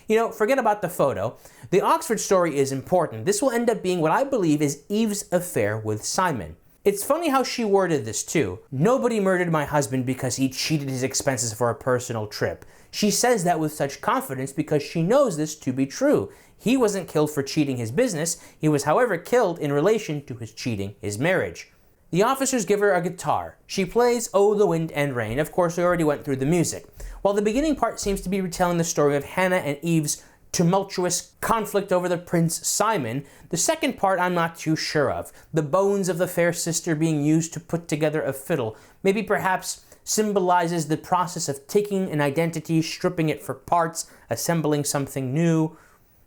You know, forget about the photo. The Oxford story is important. This will end up being what I believe is Eve's affair with Simon. It's funny how she worded this too. Nobody murdered my husband because he cheated his expenses for a personal trip. She says that with such confidence because she knows this to be true. He wasn't killed for cheating his business. He was, however, killed in relation to his cheating his marriage. The officers give her a guitar. She plays Oh, the Wind and Rain. Of course, we already went through the music. While the beginning part seems to be retelling the story of Hannah and Eve's tumultuous conflict over the prince Simon, the second part I'm not too sure of. The bones of the fair sister being used to put together a fiddle maybe perhaps symbolizes the process of taking an identity, stripping it for parts, assembling something new.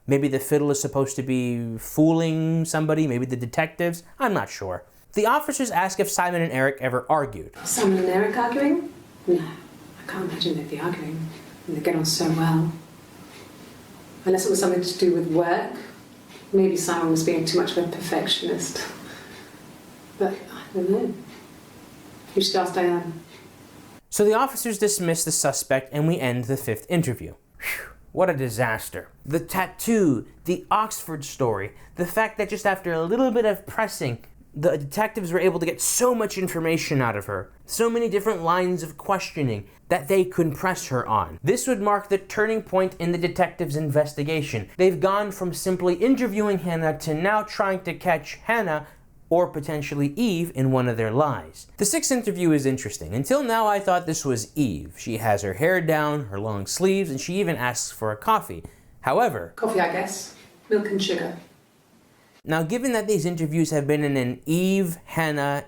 Maybe the fiddle is supposed to be fooling somebody, maybe the detectives. I'm not sure. The officers ask if Simon and Eric ever argued. Simon and Eric arguing? No, I can't imagine they'd be arguing. And they get on so well. Unless it was something to do with work. Maybe Simon was being too much of a perfectionist. But I don't know. You should ask Diane. So the officers dismiss the suspect and we end the 5th interview. Whew, what a disaster. The tattoo, the Oxford story, the fact that just after a little bit of pressing, the detectives were able to get so much information out of her, so many different lines of questioning that they couldn't press her on. This would mark the turning point in the detectives' investigation. They've gone from simply interviewing Hannah to now trying to catch Hannah or potentially Eve in one of their lies. The sixth interview is interesting. Until now, I thought this was Eve. She has her hair down, her long sleeves, and she even asks for a coffee. However... Coffee, I guess. Milk and sugar. Now, given that these interviews have been in an Eve, Hannah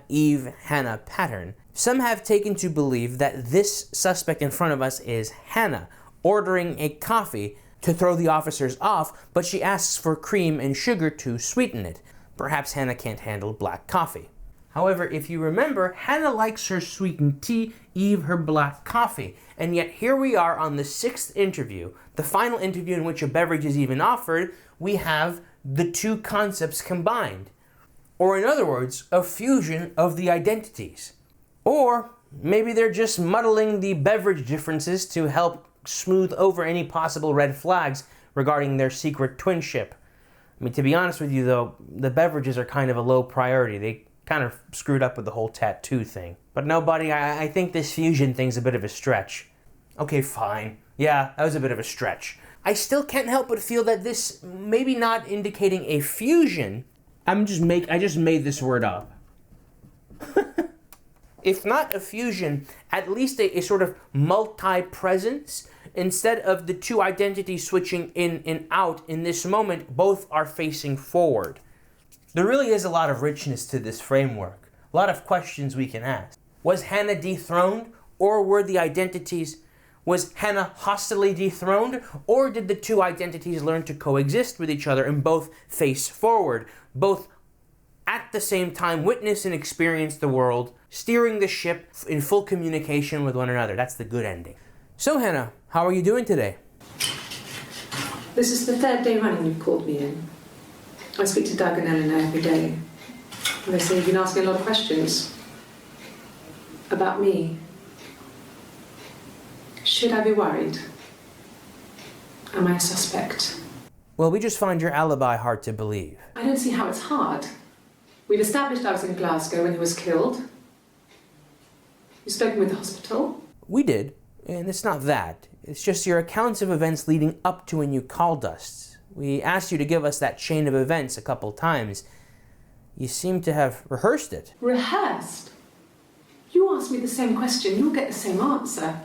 pattern, some have taken to believe that this suspect in front of us is Hannah, ordering a coffee to throw the officers off, but she asks for cream and sugar to sweeten it. Perhaps Hannah can't handle black coffee. However, if you remember, Hannah likes her sweetened tea, Eve her black coffee. And yet here we are on the sixth interview, the final interview in which a beverage is even offered, we have the two concepts combined. Or in other words, a fusion of the identities. Or maybe they're just muddling the beverage differences to help smooth over any possible red flags regarding their secret twinship. I mean, to be honest with you though, the beverages are kind of a low priority. They kind of screwed up with the whole tattoo thing. But no, buddy, I think this fusion thing's a bit of a stretch. Okay, fine. Yeah, that was a bit of a stretch. I still can't help but feel that this maybe not indicating a fusion. I just made this word up. If not a fusion, at least a sort of multi-presence. Instead of the two identities switching in and out in this moment, both are facing forward. There really is a lot of richness to this framework. A lot of questions we can ask. Was Hannah dethroned, or were the identities... Was Hannah hostilely dethroned, or did the two identities learn to coexist with each other and both face forward, both at the same time witness and experience the world, steering the ship in full communication with one another? That's the good ending. So Hannah, how are you doing today? This is the third day running you've called me in. I speak to Doug and Eleanor every day. And they say you've been asking a lot of questions. About me. Should I be worried? Am I a suspect? Well, we just find your alibi hard to believe. I don't see how it's hard. We've established I was in Glasgow when he was killed. You've spoken with the hospital? We did, and it's not that. It's just your accounts of events leading up to when you called us. We asked you to give us that chain of events a couple times. You seem to have rehearsed it. Rehearsed? You ask me the same question, you'll get the same answer.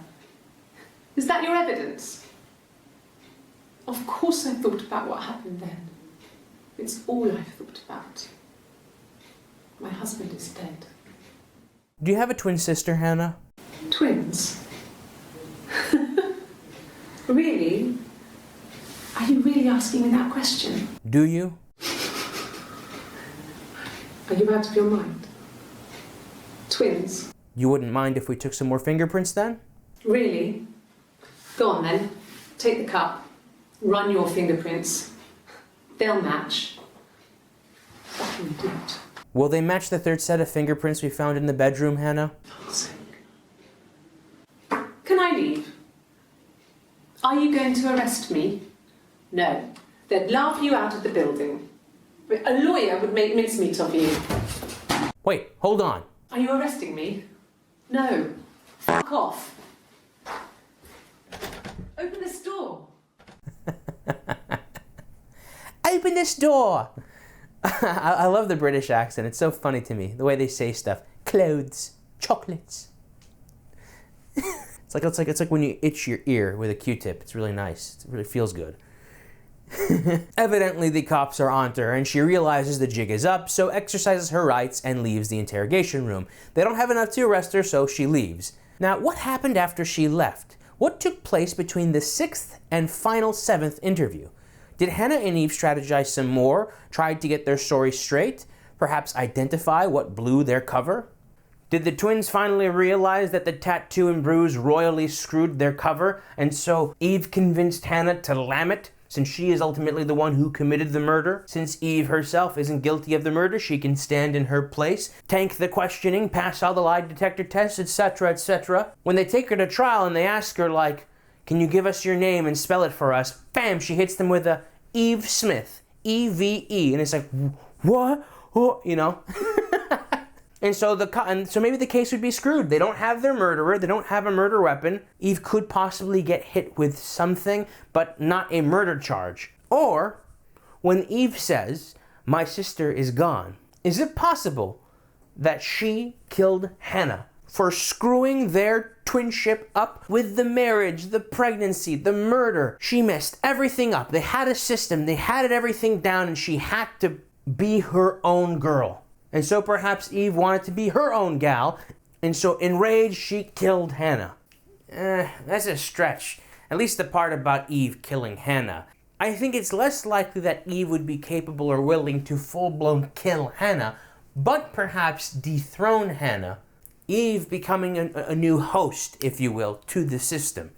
Is that your evidence? Of course I thought about what happened then. It's all I've thought about. My husband is dead. Do you have a twin sister, Hannah? Twins? Really? Are you really asking me that question? Do you? Are you out of your mind? Twins? You wouldn't mind if we took some more fingerprints then? Really? Go on then. Take the cup. Run your fingerprints. They'll match. Fucking do it. Will they match the third set of fingerprints we found in the bedroom, Hannah? Can I leave? Are you going to arrest me? No. They'd laugh you out of the building. A lawyer would make mincemeat of you. Wait, hold on. Are you arresting me? No. Fuck off. Open this door. Open this door! I love the British accent. It's so funny to me, the way they say stuff. Clothes, chocolates. It's like when you itch your ear with a Q-tip. It's really nice. It really feels good. Evidently, the cops are onto her, and she realizes the jig is up, so exercises her rights and leaves the interrogation room. They don't have enough to arrest her, so she leaves. Now, what happened after she left? What took place between the sixth and final seventh interview? Did Hannah and Eve strategize some more, try to get their story straight, perhaps identify what blew their cover? Did the twins finally realize that the tattoo and bruise royally screwed their cover, and so Eve convinced Hannah to lam it, since she is ultimately the one who committed the murder? Since Eve herself isn't guilty of the murder, she can stand in her place, tank the questioning, pass all the lie detector tests, etc., etc. When they take her to trial and they ask her, like, can you give us your name and spell it for us? Bam, she hits them with a Eve Smith, E-V-E, and it's like, what? Oh, you know? And so maybe the case would be screwed. They don't have their murderer. They don't have a murder weapon. Eve could possibly get hit with something, but not a murder charge. Or, when Eve says, my sister is gone, Is it possible that she killed Hannah for screwing their twinship up with the marriage, the pregnancy, the murder? She messed everything up. They had a system, they had everything down, and she had to be her own girl. And so perhaps Eve wanted to be her own gal, and so enraged, she killed Hannah. That's a stretch. At least the part about Eve killing Hannah. I think it's less likely that Eve would be capable or willing to full-blown kill Hannah, but perhaps dethrone Hannah, Eve becoming a new host, if you will, to the system.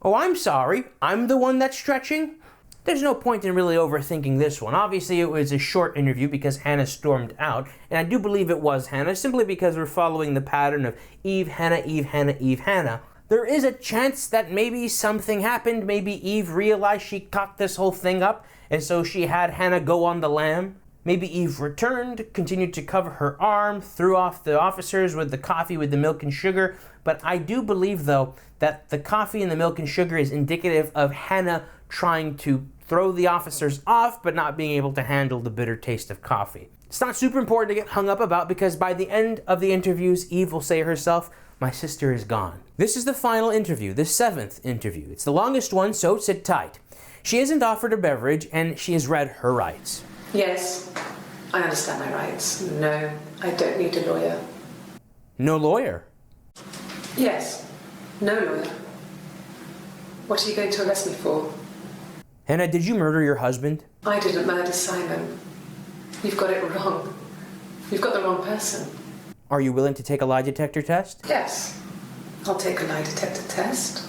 Oh, I'm sorry. I'm the one that's stretching? There's no point in really overthinking this one. Obviously, it was a short interview because Hannah stormed out, and I do believe it was Hannah, simply because we're following the pattern of Eve, Hannah, Eve, Hannah, Eve, Hannah. There is a chance that maybe something happened. Maybe Eve realized she cocked this whole thing up, and so she had Hannah go on the lam. Maybe Eve returned, continued to cover her arm, threw off the officers with the coffee with the milk and sugar. But I do believe, though, that the coffee and the milk and sugar is indicative of Hannah trying to throw the officers off, but not being able to handle the bitter taste of coffee. It's not super important to get hung up about, because by the end of the interviews, Eve will say herself, "My sister is gone." This is the final interview, the 7th interview. It's the longest one, so sit tight. She isn't offered a beverage, and she has read her rights. Yes, I understand my rights. No, I don't need a lawyer. No lawyer? Yes, no lawyer. What are you going to arrest me for? Hannah, did you murder your husband? I didn't murder Simon. You've got it wrong. You've got the wrong person. Are you willing to take a lie detector test? Yes, I'll take a lie detector test.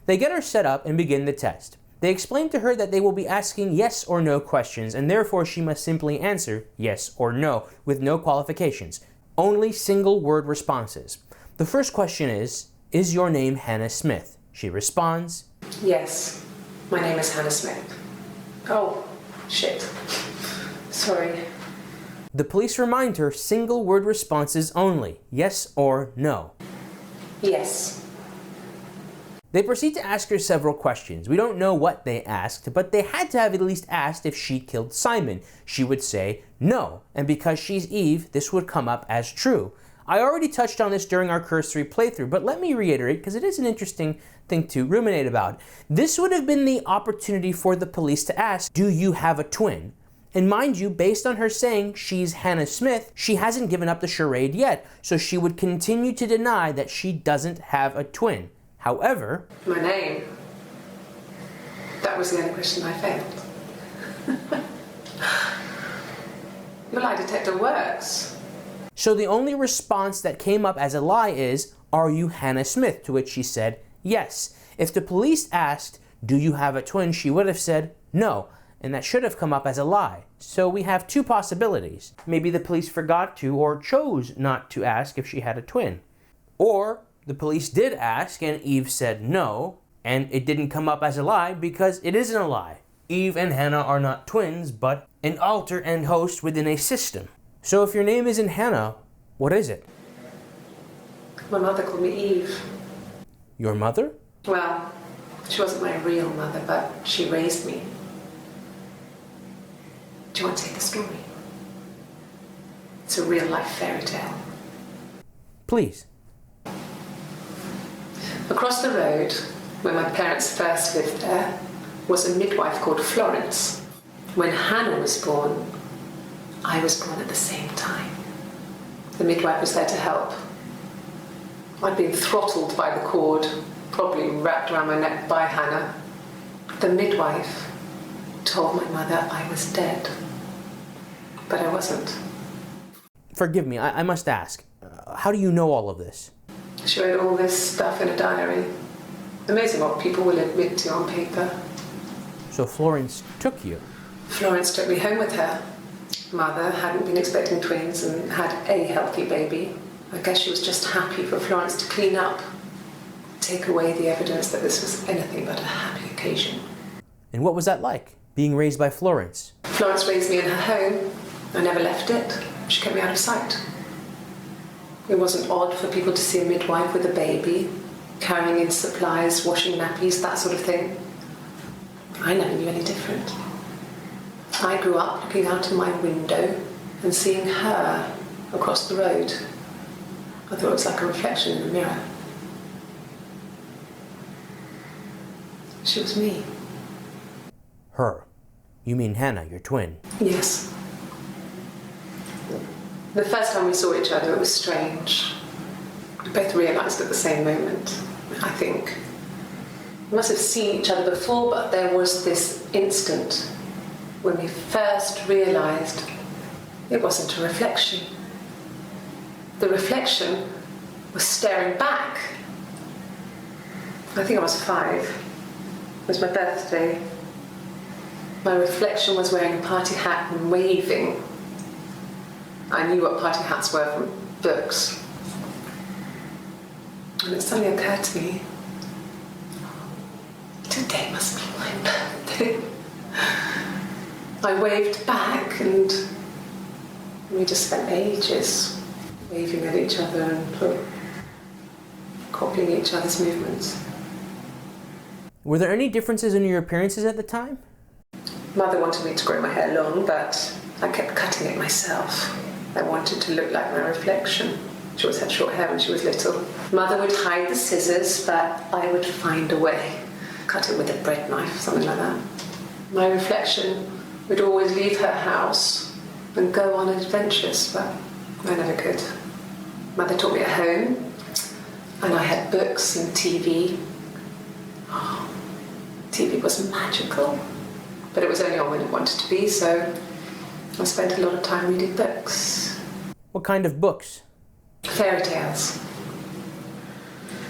They get her set up and begin the test. They explain to her that they will be asking yes or no questions, and therefore she must simply answer yes or no, with no qualifications. Only single-word responses. The first question is your name Hannah Smith? She responds, Yes, my name is Hannah Smith. Oh, shit. Sorry. The police remind her single-word responses only, yes or no. Yes. They proceed to ask her several questions. We don't know what they asked, but they had to have at least asked if she killed Simon. She would say no, and because she's Eve, this would come up as true. I already touched on this during our Cursory playthrough, but let me reiterate because it is an interesting thing to ruminate about. This would have been the opportunity for the police to ask, do you have a twin? And mind you, based on her saying she's Hannah Smith, she hasn't given up the charade yet, so she would continue to deny that she doesn't have a twin. However... My name. That was the only question I failed. Your lie detector works. So the only response that came up as a lie is, are you Hannah Smith? To which she said, yes. If the police asked, do you have a twin? She would have said, no. And that should have come up as a lie. So we have two possibilities. Maybe the police forgot to or chose not to ask if she had a twin. Or the police did ask and Eve said no, and it didn't come up as a lie because it isn't a lie. Eve and Hannah are not twins, but an alter and host within a system. So if your name isn't Hannah, what is it? My mother called me Eve. Your mother? Well, she wasn't my real mother, but she raised me. Do you want to hear the story? It's a real-life fairy tale. Please. Across the road, where my parents first lived there, was a midwife called Florence. When Hannah was born, I was born at the same time. The midwife was there to help. I'd been throttled by the cord, probably wrapped around my neck by Hannah. The midwife told my mother I was dead, but I wasn't. Forgive me, I must ask, how do you know all of this? She wrote all this stuff in a diary. Amazing what people will admit to on paper. So Florence took you? Florence took me home with her. Mother hadn't been expecting twins and had a healthy baby. I guess she was just happy for Florence to clean up, take away the evidence that this was anything but a happy occasion. And what was that like, being raised by Florence? Florence raised me in her home. I never left it. She kept me out of sight. It wasn't odd for people to see a midwife with a baby, carrying in supplies, washing nappies, that sort of thing. I never knew any different. I grew up looking out of my window and seeing her across the road. I thought it was like a reflection in the mirror. She was me. Her. You mean Hannah, your twin? Yes. The first time we saw each other, it was strange. We both realised at the same moment, I think. We must have seen each other before, but there was this instant when we first realised it wasn't a reflection. The reflection was staring back. I think I was 5. It was my birthday. My reflection was wearing a party hat and waving. I knew what party hats were from books. And it suddenly occurred to me, today must be my birthday. I waved back and we just spent ages waving at each other and copying each other's movements. Were there any differences in your appearances at the time? Mother wanted me to grow my hair long, but I kept cutting it myself. I wanted to look like my reflection. She always had short hair when she was little. Mother would hide the scissors, but I would find a way. Cut it with a bread knife, something like that. My reflection would always leave her house and go on adventures, but I never could. Mother taught me at home, and I had books and TV. Oh, TV was magical, but it was only on when it wanted to be, so I spent a lot of time reading books. What kind of books? Fairy tales.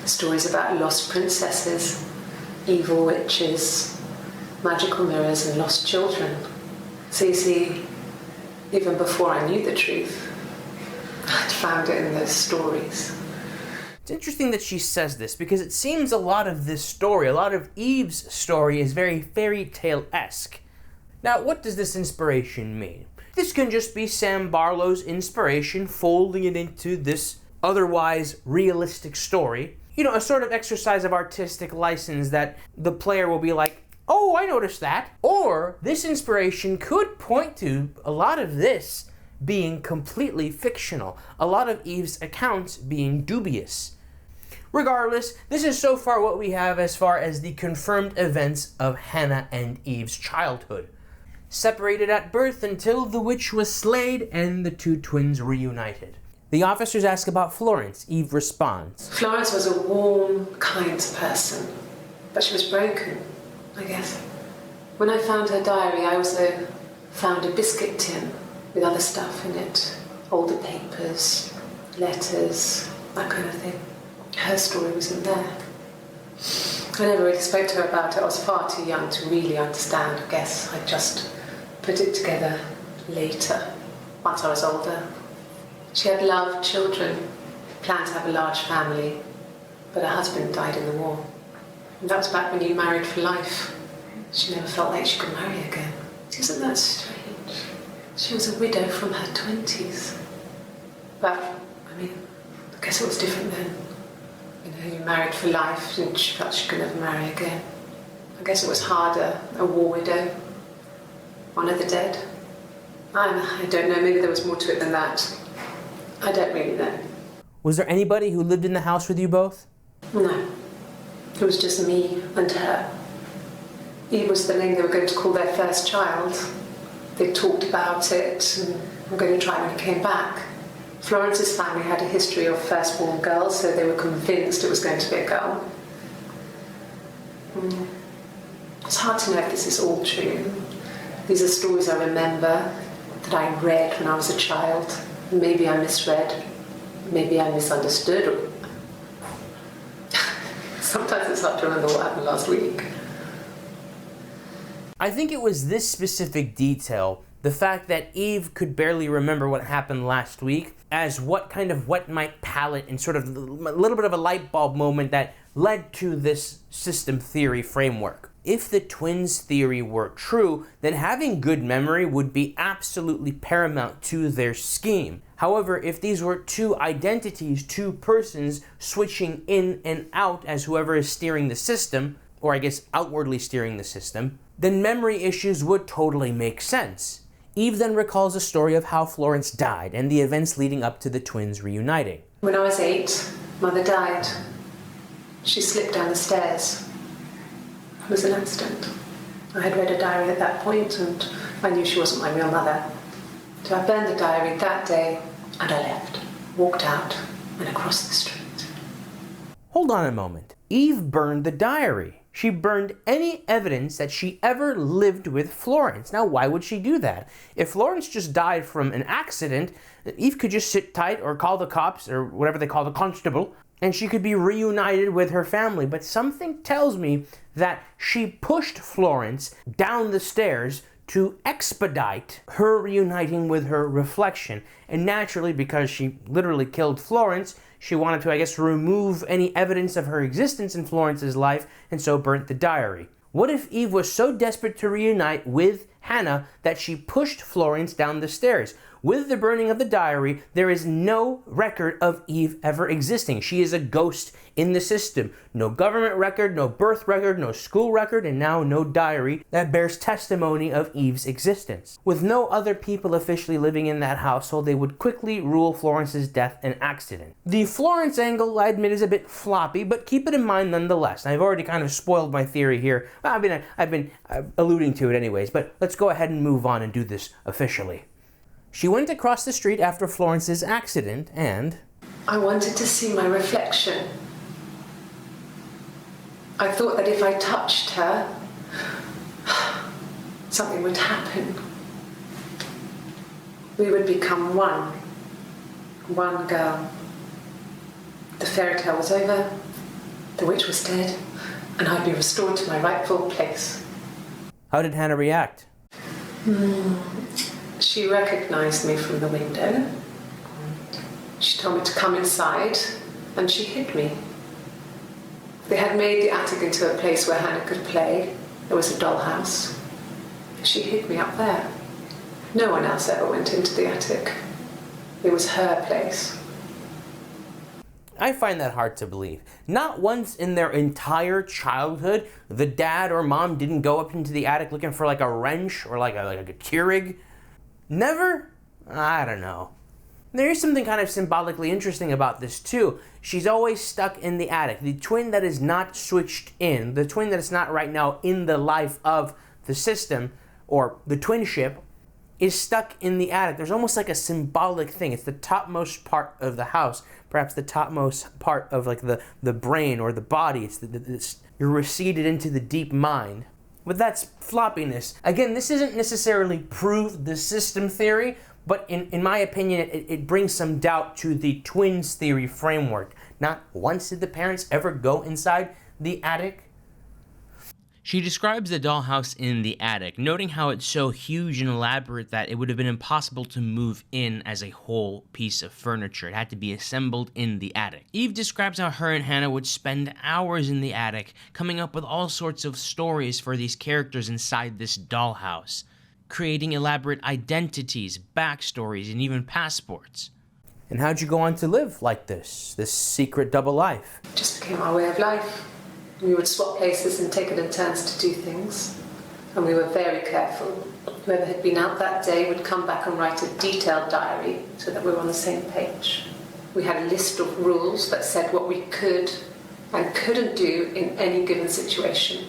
Stories about lost princesses, evil witches, magical mirrors and lost children. So you see, even before I knew the truth, I'd found it in those stories. It's interesting that she says this because it seems a lot of this story, a lot of Eve's story is very fairy tale-esque. Now, what does this inspiration mean? This can just be Sam Barlow's inspiration folding it into this otherwise realistic story. You know, a sort of exercise of artistic license that the player will be like, oh, I noticed that. Or this inspiration could point to a lot of this being completely fictional, a lot of Eve's accounts being dubious. Regardless, this is so far what we have as far as the confirmed events of Hannah and Eve's childhood. Separated at birth until the witch was slayed and the two twins reunited. The officers ask about Florence. Eve responds. Florence was a warm, kind person, but she was broken, I guess. When I found her diary, I also found a biscuit tin with other stuff in it. Older papers, letters, that kind of thing. Her story was in there. I never really spoke to her about it. I was far too young to really understand, I guess. I just put it together later, once I was older. She had loved children, planned to have a large family, but her husband died in the war. And that was back when you married for life. She never felt like she could marry again. Isn't that strange? She was a widow from her 20s. But, I mean, I guess it was different then. You know, you married for life and she felt she could never marry again. I guess it was harder, a war widow. One of the dead. I don't know, maybe there was more to it than that. I don't really know. Was there anybody who lived in the house with you both? No. It was just me and her. Eve was the name they were going to call their first child. They talked about it and were going to try when he came back. Florence's family had a history of firstborn girls, so they were convinced it was going to be a girl. It's hard to know if this is all true. These are stories I remember that I read when I was a child. Maybe I misread, maybe I misunderstood. Sometimes it's hard to remember what happened last week. I think it was this specific detail, the fact that Eve could barely remember what happened last week, as what kind of wet my palate and sort of a little bit of a light bulb moment that led to this system theory framework. If the twins theory were true, then having good memory would be absolutely paramount to their scheme. However, if these were two identities, two persons switching in and out as whoever is steering the system, or I guess outwardly steering the system, then memory issues would totally make sense. Eve then recalls a story of how Florence died and the events leading up to the twins reuniting. When I was 8, Mother died. She slipped down the stairs. It was an accident. I had read a diary at that point and I knew she wasn't my real mother. So I burned the diary that day and I left, walked out and across the street. Hold on a moment. Eve burned the diary. She burned any evidence that she ever lived with Florence. Now, why would she do that? If Florence just died from an accident, Eve could just sit tight or call the cops or whatever they call the constable, and she could be reunited with her family. But something tells me that she pushed Florence down the stairs to expedite her reuniting with her reflection. And naturally, because she literally killed Florence, she wanted to, I guess, remove any evidence of her existence in Florence's life, and so burnt the diary. What if Eve was so desperate to reunite with Hannah that she pushed Florence down the stairs? With the burning of the diary, there is no record of Eve ever existing. She is a ghost in the system. No government record, no birth record, no school record, and now no diary that bears testimony of Eve's existence. With no other people officially living in that household, they would quickly rule Florence's death an accident. The Florence angle, I admit, is a bit floppy, but keep it in mind nonetheless. I've already kind of spoiled my theory here. Well, I've been alluding to it anyways, but let's go ahead and move on and do this officially. She went across the street after Florence's accident and... I wanted to see my reflection. I thought that if I touched her, something would happen. We would become one. One girl. The fairy tale was over, the witch was dead, and I'd be restored to my rightful place. How did Hannah react? She recognized me from the window. She told me to come inside, and she hid me. They had made the attic into a place where Hannah could play. There was a dollhouse. She hid me up there. No one else ever went into the attic. It was her place. I find that hard to believe. Not once in their entire childhood, the dad or mom didn't go up into the attic looking for like a wrench or like a Keurig. Never? I don't know. There is something kind of symbolically interesting about this too. She's always stuck in the attic. The twin that is not switched in, the twin that is not right now in the life of the system, or the twinship, is stuck in the attic. There's almost like a symbolic thing. It's the topmost part of the house, perhaps the topmost part of like the brain or the body. You're receded into the deep mind. But that's floppiness. Again, this isn't necessarily prove the system theory, but in my opinion, it brings some doubt to the twins theory framework. Not once did the parents ever go inside the attic. She describes the dollhouse in the attic, noting how it's so huge and elaborate that it would have been impossible to move in as a whole piece of furniture. It had to be assembled in the attic. Eve describes how her and Hannah would spend hours in the attic, coming up with all sorts of stories for these characters inside this dollhouse, creating elaborate identities, backstories, and even passports. And how'd you go on to live like this secret double life? It just became our way of life. We would swap places and take it in turns to do things. And we were very careful. Whoever had been out that day would come back and write a detailed diary so that we were on the same page. We had a list of rules that said what we could and couldn't do in any given situation.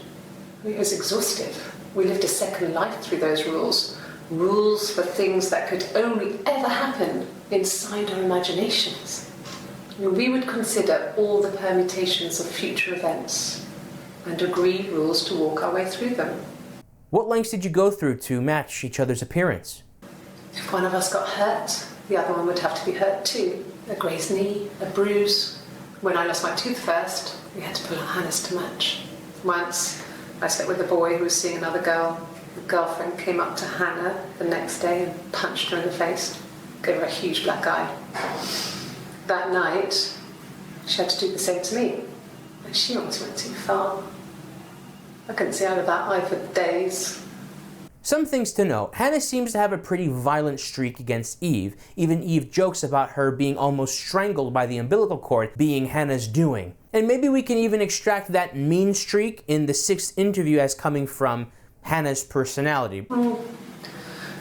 It was exhaustive. We lived a second life through those rules. Rules for things that could only ever happen inside our imaginations. We would consider all the permutations of future events and agree rules to walk our way through them. What lengths did you go through to match each other's appearance? If one of us got hurt, the other one would have to be hurt too. A grazed knee, a bruise. When I lost my tooth first, we had to pull out Hannah's to match. Once, I slept with a boy who was seeing another girl. The girlfriend came up to Hannah the next day and punched her in the face. Gave her a huge black eye. That night, she had to do the same to me. And she almost went too far. I couldn't see out of that eye for days. Some things to note. Hannah seems to have a pretty violent streak against Eve. Even Eve jokes about her being almost strangled by the umbilical cord being Hannah's doing. And maybe we can even extract that mean streak in the 6th interview as coming from Hannah's personality.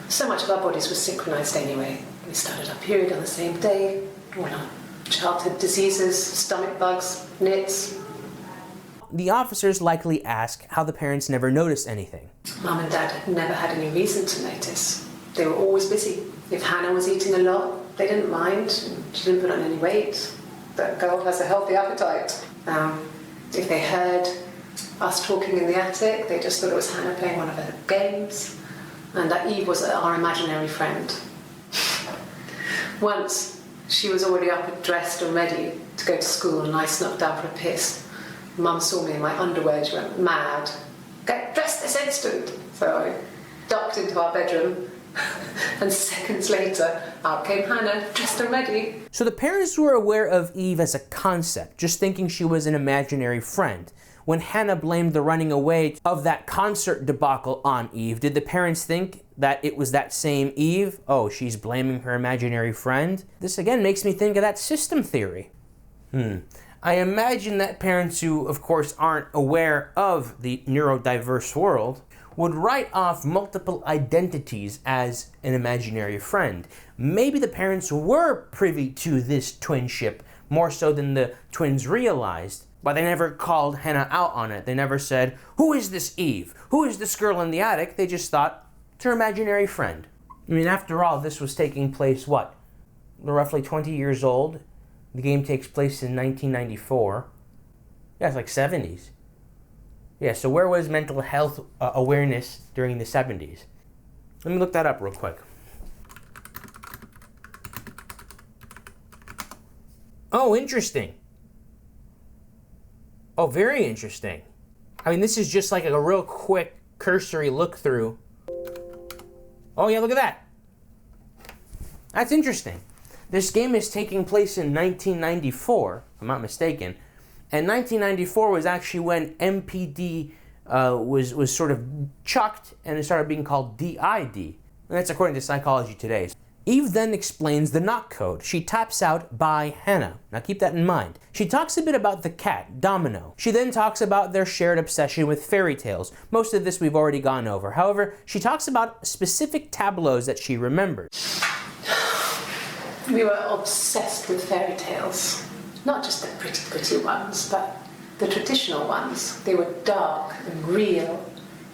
So much of our bodies were synchronised anyway. We started our period on the same day, all our childhood diseases, stomach bugs, nits. The officers likely ask how the parents never noticed anything. Mum and Dad had never had any reason to notice. They were always busy. If Hannah was eating a lot, they didn't mind. She didn't put on any weight. That girl has a healthy appetite. If they heard us talking in the attic, they just thought it was Hannah playing one of her games, and that Eve was our imaginary friend. Once, she was already up and dressed and ready to go to school, and I snuck down for a piss. Mum saw me in my underwear, she went mad. Get dressed this instant! So I ducked into our bedroom, and seconds later, out came Hannah, dressed and ready. So the parents were aware of Eve as a concept, just thinking she was an imaginary friend. When Hannah blamed the running away of that concert debacle on Eve, did the parents think that it was that same Eve? Oh, she's blaming her imaginary friend? This again makes me think of that system theory. I imagine that parents who, of course, aren't aware of the neurodiverse world would write off multiple identities as an imaginary friend. Maybe the parents were privy to this twinship more so than the twins realized, but they never called Hannah out on it. They never said, who is this Eve? Who is this girl in the attic? They just thought, it's her imaginary friend. I mean, after all, this was taking place, what? They're roughly 20 years old. The game takes place in 1994. Yeah, it's like 70s. Yeah, so where was mental health awareness during the 70s? Let me look that up real quick. Oh, interesting. Oh, very interesting. I mean, this is just like a real quick cursory look through. Oh yeah, look at that. That's interesting. This game is taking place in 1994, if I'm not mistaken. And 1994 was actually when MPD was sort of chucked and it started being called DID. And that's according to Psychology Today. Eve then explains the knock code. She taps out by Hannah. Now keep that in mind. She talks a bit about the cat, Domino. She then talks about their shared obsession with fairy tales. Most of this we've already gone over. However, she talks about specific tableaus that she remembers. We were obsessed with fairy tales. Not just the pretty ones, but the traditional ones. They were dark and real,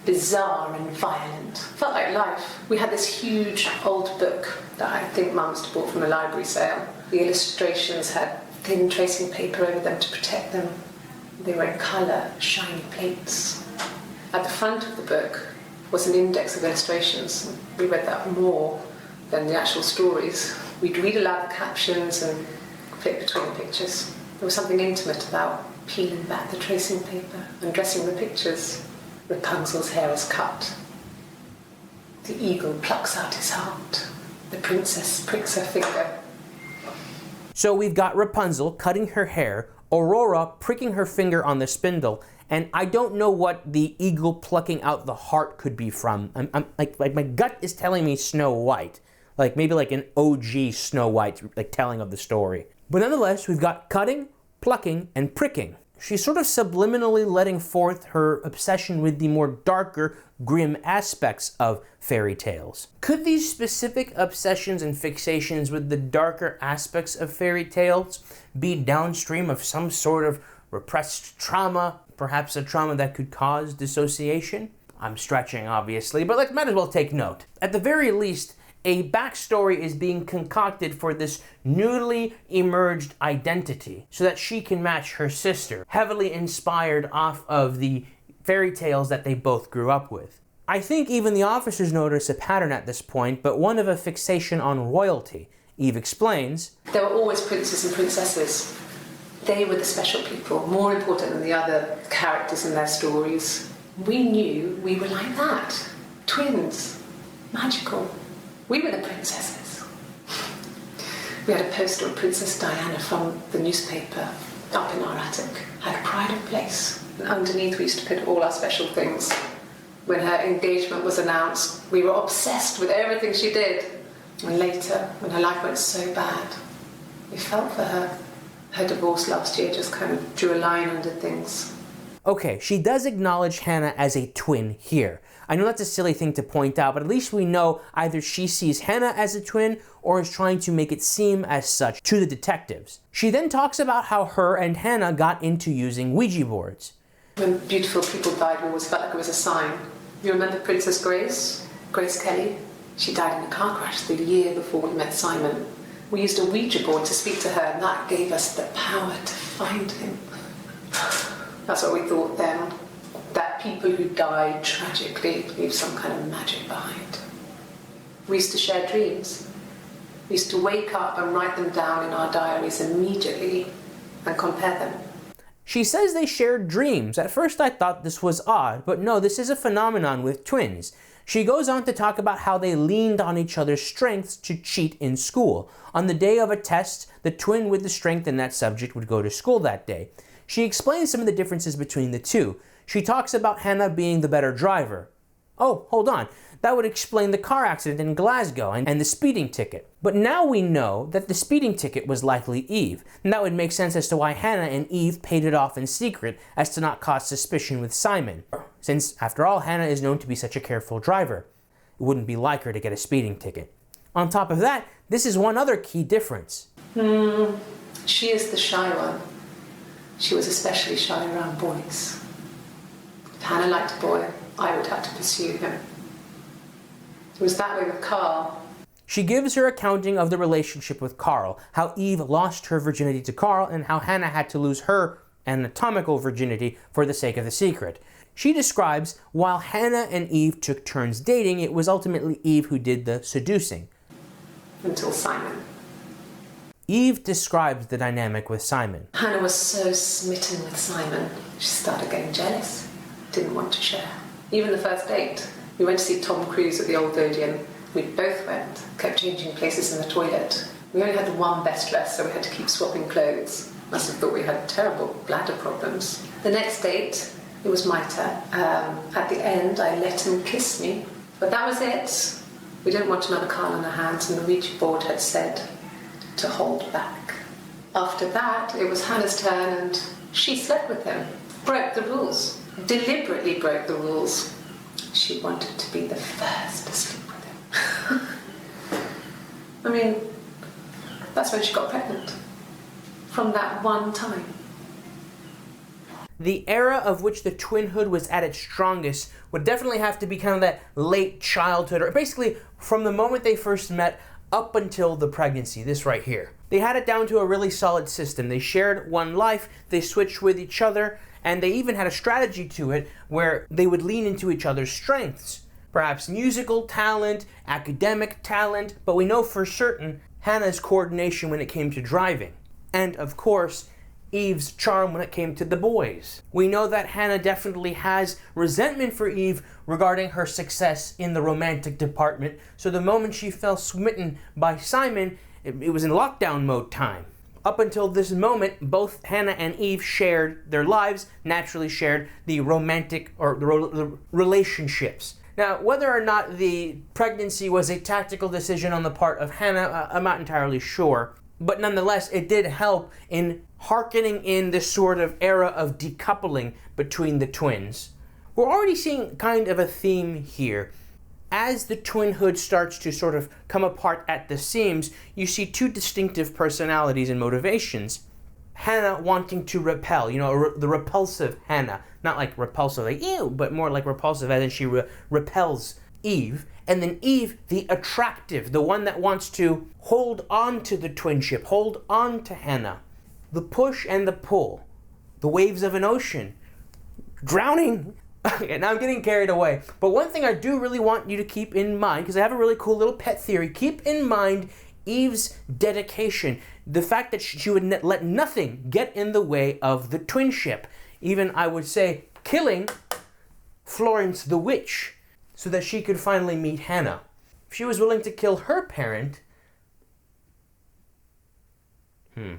bizarre and violent. Felt like life. We had this huge old book that I think Mum must have bought from a library sale. The illustrations had thin tracing paper over them to protect them. They were in colour, shiny plates. At the front of the book was an index of illustrations. We read that more than the actual stories. We'd read aloud the captions and flip between the pictures. There was something intimate about peeling back the tracing paper and dressing the pictures. Rapunzel's hair is cut. The eagle plucks out his heart. The princess pricks her finger. So we've got Rapunzel cutting her hair, Aurora pricking her finger on the spindle, and I don't know what the eagle plucking out the heart could be from. I'm like my gut is telling me Snow White. Like maybe like an OG Snow White like telling of the story. But nonetheless, we've got cutting, plucking, and pricking. She's sort of subliminally letting forth her obsession with the more darker, grim aspects of fairy tales. Could these specific obsessions and fixations with the darker aspects of fairy tales be downstream of some sort of repressed trauma, perhaps a trauma that could cause dissociation? I'm stretching, obviously, but might as well take note. At the very least, a backstory is being concocted for this newly emerged identity so that she can match her sister, heavily inspired off of the fairy tales that they both grew up with. I think even the officers notice a pattern at this point, but one of a fixation on royalty. Eve explains, There were always princes and princesses. They were the special people, more important than the other characters in their stories. We knew we were like that. Twins. Magical. We were the princesses. We had a poster of Princess Diana from the newspaper up in our attic. Had pride of place. And underneath we used to put all our special things. When her engagement was announced, we were obsessed with everything she did. And later, when her life went so bad, we felt for her. Her divorce last year just kind of drew a line under things. Okay, she does acknowledge Hannah as a twin here. I know that's a silly thing to point out, but at least we know either she sees Hannah as a twin or is trying to make it seem as such to the detectives. She then talks about how her and Hannah got into using Ouija boards. When beautiful people died, we always felt like it was a sign. You remember Princess Grace? Grace Kelly? She died in a car crash the year before we met Simon. We used a Ouija board to speak to her, and that gave us the power to find him. That's what we thought then. That people who died tragically leave some kind of magic behind. We used to share dreams. We used to wake up and write them down in our diaries immediately and compare them. She says they shared dreams. At first I thought this was odd, but no, this is a phenomenon with twins. She goes on to talk about how they leaned on each other's strengths to cheat in school. On the day of a test, the twin with the strength in that subject would go to school that day. She explains some of the differences between the two. She talks about Hannah being the better driver. Oh, hold on. That would explain the car accident in Glasgow and the speeding ticket. But now we know that the speeding ticket was likely Eve, and that would make sense as to why Hannah and Eve paid it off in secret as to not cause suspicion with Simon. Since, after all, Hannah is known to be such a careful driver. It wouldn't be like her to get a speeding ticket. On top of that, this is one other key difference. She is the shy one. She was especially shy around boys. If Hannah liked a boy, I would have to pursue him. It was that way with Carl. She gives her accounting of the relationship with Carl, how Eve lost her virginity to Carl, and how Hannah had to lose her anatomical virginity for the sake of the secret. She describes while Hannah and Eve took turns dating, it was ultimately Eve who did the seducing. Until Simon. Eve describes the dynamic with Simon. Hannah was so smitten with Simon, she started getting jealous. Didn't want to share. Even the first date. We went to see Tom Cruise at the Old Odeon. We both went, kept changing places in the toilet. We only had the one best dress, so we had to keep swapping clothes. Must have thought we had terrible bladder problems. The next date, it was my turn. At the end, I let him kiss me. But that was it. We didn't want another Carl on our hands, and the Ouija board had said to hold back. After that, it was Hannah's turn, and she slept with him. Broke the rules. Deliberately broke the rules. She wanted to be the first to sleep with him. I mean, that's when she got pregnant. From that one time. The era of which the twinhood was at its strongest would definitely have to be kind of that late childhood, or basically from the moment they first met up until the pregnancy, this right here. They had it down to a really solid system. They shared one life, they switched with each other, and they even had a strategy to it where they would lean into each other's strengths. Perhaps musical talent, academic talent, but we know for certain Hannah's coordination when it came to driving. And of course, Eve's charm when it came to the boys. We know that Hannah definitely has resentment for Eve regarding her success in the romantic department, so the moment she fell smitten by Simon, it was in lockdown mode time. Up until this moment, both Hannah and Eve shared their lives, naturally shared the romantic or the relationships. Now, whether or not the pregnancy was a tactical decision on the part of Hannah, I'm not entirely sure. But nonetheless, it did help in hearkening in this sort of era of decoupling between the twins. We're already seeing kind of a theme here. As the twinhood starts to sort of come apart at the seams, you see two distinctive personalities and motivations. Hannah wanting to repel, the repulsive Hannah. Not like repulsive, like ew, but more like repulsive as in she repels Eve. And then Eve, the attractive, the one that wants to hold on to the twinship, hold on to Hannah. The push and the pull, the waves of an ocean, drowning. Okay, now I'm getting carried away. But one thing I do really want you to keep in mind, because I have a really cool little pet theory, keep in mind Eve's dedication. The fact that she would let nothing get in the way of the twinship. Even, I would say, killing Florence the witch so that she could finally meet Hannah. If she was willing to kill her parent, there's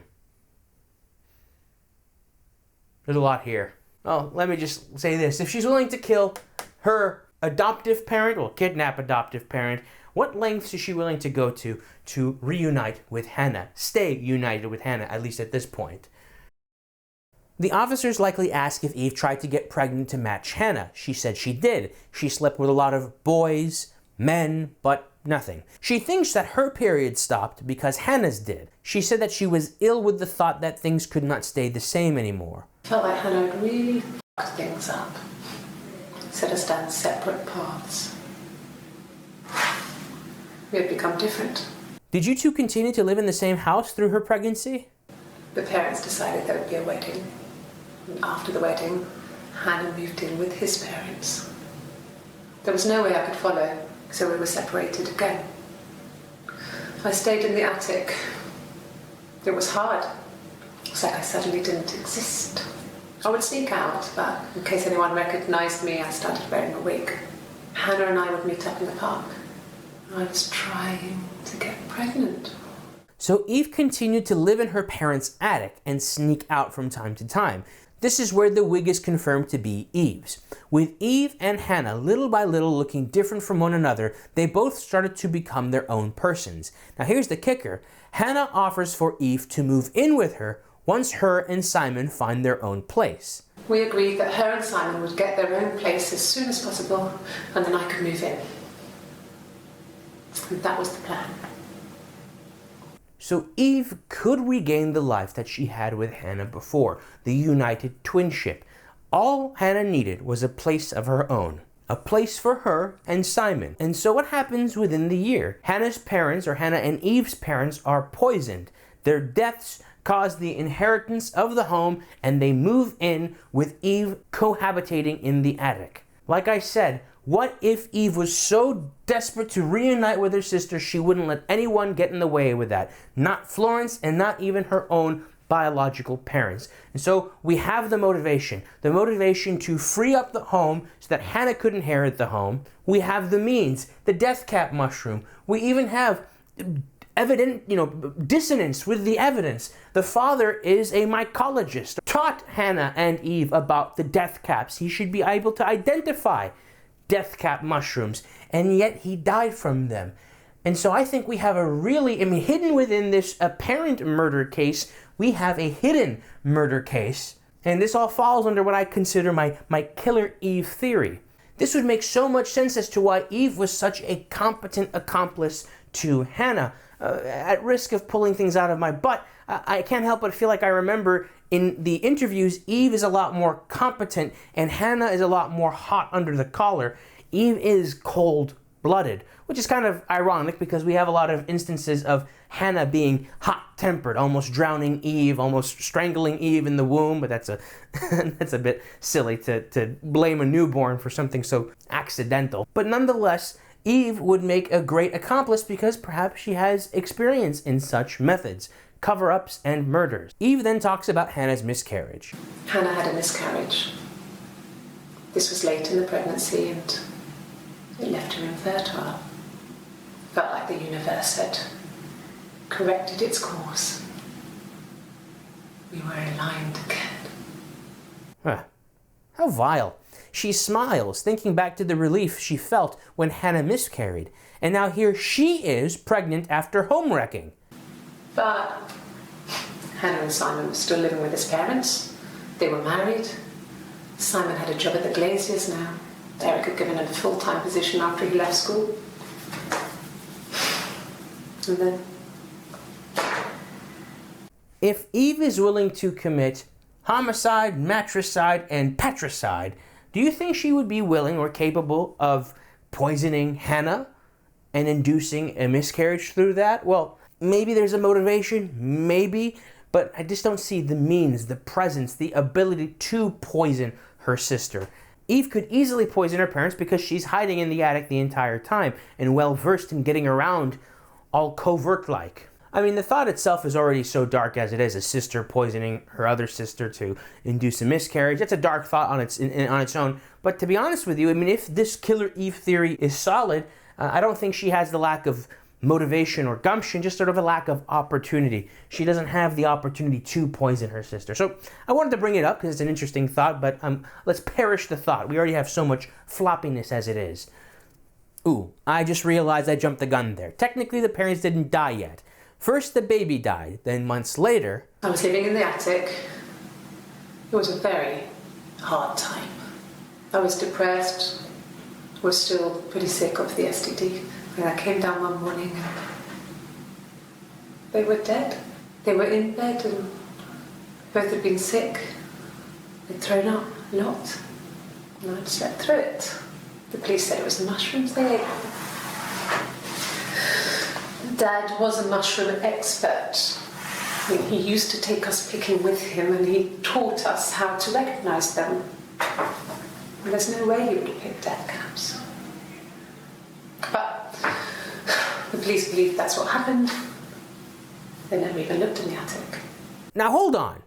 a lot here. Oh, let me just say this. If she's willing to kill her adoptive parent, or kidnap adoptive parent, what lengths is she willing to go to reunite with Hannah? Stay united with Hannah, at least at this point. The officers likely ask if Eve tried to get pregnant to match Hannah. She said she did. She slept with a lot of boys, men, but nothing. She thinks that her period stopped because Hannah's did. She said that she was ill with the thought that things could not stay the same anymore. Felt like Hannah had really fucked things up. Set us down separate paths. We had become different. Did you two continue to live in the same house through her pregnancy? The parents decided there would be a wedding. And after the wedding, Hannah moved in with his parents. There was no way I could follow, so we were separated again. I stayed in the attic. It was hard. It was like I suddenly didn't exist. I would sneak out, but in case anyone recognized me, I started wearing a wig. Hannah and I would meet up in the park. I was trying to get pregnant. So Eve continued to live in her parents' attic and sneak out from time to time. This is where the wig is confirmed to be Eve's. With Eve and Hannah little by little looking different from one another, they both started to become their own persons. Now here's the kicker. Hannah offers for Eve to move in with her once her and Simon find their own place. We agreed that her and Simon would get their own place as soon as possible, and then I could move in. And that was the plan. So Eve could regain the life that she had with Hannah before, the united twinship. All Hannah needed was a place of her own, a place for her and Simon. And so what happens within the year? Hannah's parents, or Hannah and Eve's parents, are poisoned. Their deaths cause the inheritance of the home, and they move in with Eve cohabitating in the attic. Like I said, what if Eve was so desperate to reunite with her sister she wouldn't let anyone get in the way with that? Not Florence and not even her own biological parents. And so we have the motivation to free up the home so that Hannah could inherit the home. We have the means, the death cap mushroom. We even have evident, dissonance with the evidence. The father is a mycologist, taught Hannah and Eve about the death caps. He should be able to identify death cap mushrooms, and yet he died from them. And so I think we have hidden within this apparent murder case, we have a hidden murder case. And this all falls under what I consider my killer Eve theory. This would make so much sense as to why Eve was such a competent accomplice to Hannah. At risk of pulling things out of my butt, I can't help but feel like I remember in the interviews, Eve is a lot more competent and Hannah is a lot more hot under the collar. Eve is cold-blooded, which is kind of ironic because we have a lot of instances of Hannah being hot-tempered, almost drowning Eve, almost strangling Eve in the womb, but that's a bit silly to blame a newborn for something so accidental. But nonetheless, Eve would make a great accomplice because perhaps she has experience in such methods, cover-ups and murders. Eve then talks about Hannah's miscarriage. Hannah had a miscarriage. This was late in the pregnancy and it left her infertile. Felt like the universe had corrected its course. We were aligned again. How vile. She smiles, thinking back to the relief she felt when Hannah miscarried. And now here she is, pregnant after home-wrecking. But Hannah and Simon were still living with his parents. They were married. Simon had a job at the Glaziers now. Eric had given him a full-time position after he left school. And then... If Eve is willing to commit homicide, matricide, and patricide, do you think she would be willing or capable of poisoning Hannah and inducing a miscarriage through that? Well, maybe there's a motivation, maybe, but I just don't see the means, the presence, the ability to poison her sister. Eve could easily poison her parents because she's hiding in the attic the entire time and well-versed in getting around all covert-like. I mean, the thought itself is already so dark as it is, a sister poisoning her other sister to induce a miscarriage. That's a dark thought on its own. But to be honest with you, I mean, if this killer Eve theory is solid, I don't think she has the lack of motivation or gumption, just sort of a lack of opportunity. She doesn't have the opportunity to poison her sister. So I wanted to bring it up because it's an interesting thought, but let's perish the thought. We already have so much floppiness as it is. Ooh, I just realized I jumped the gun there. Technically, the parents didn't die yet. First, the baby died. Then months later... I was living in the attic. It was a very hard time. I was depressed, was still pretty sick of the STD. And I came down one morning and they were dead. They were in bed and both had been sick. They'd thrown up a lot. And I'd slept through it. The police said it was the mushrooms they ate. Dad was a mushroom expert. I mean, he used to take us picking with him and he taught us how to recognise them. And there's no way he would have picked dead caps. But the police believe that's what happened. They never even looked in the attic. Now hold on.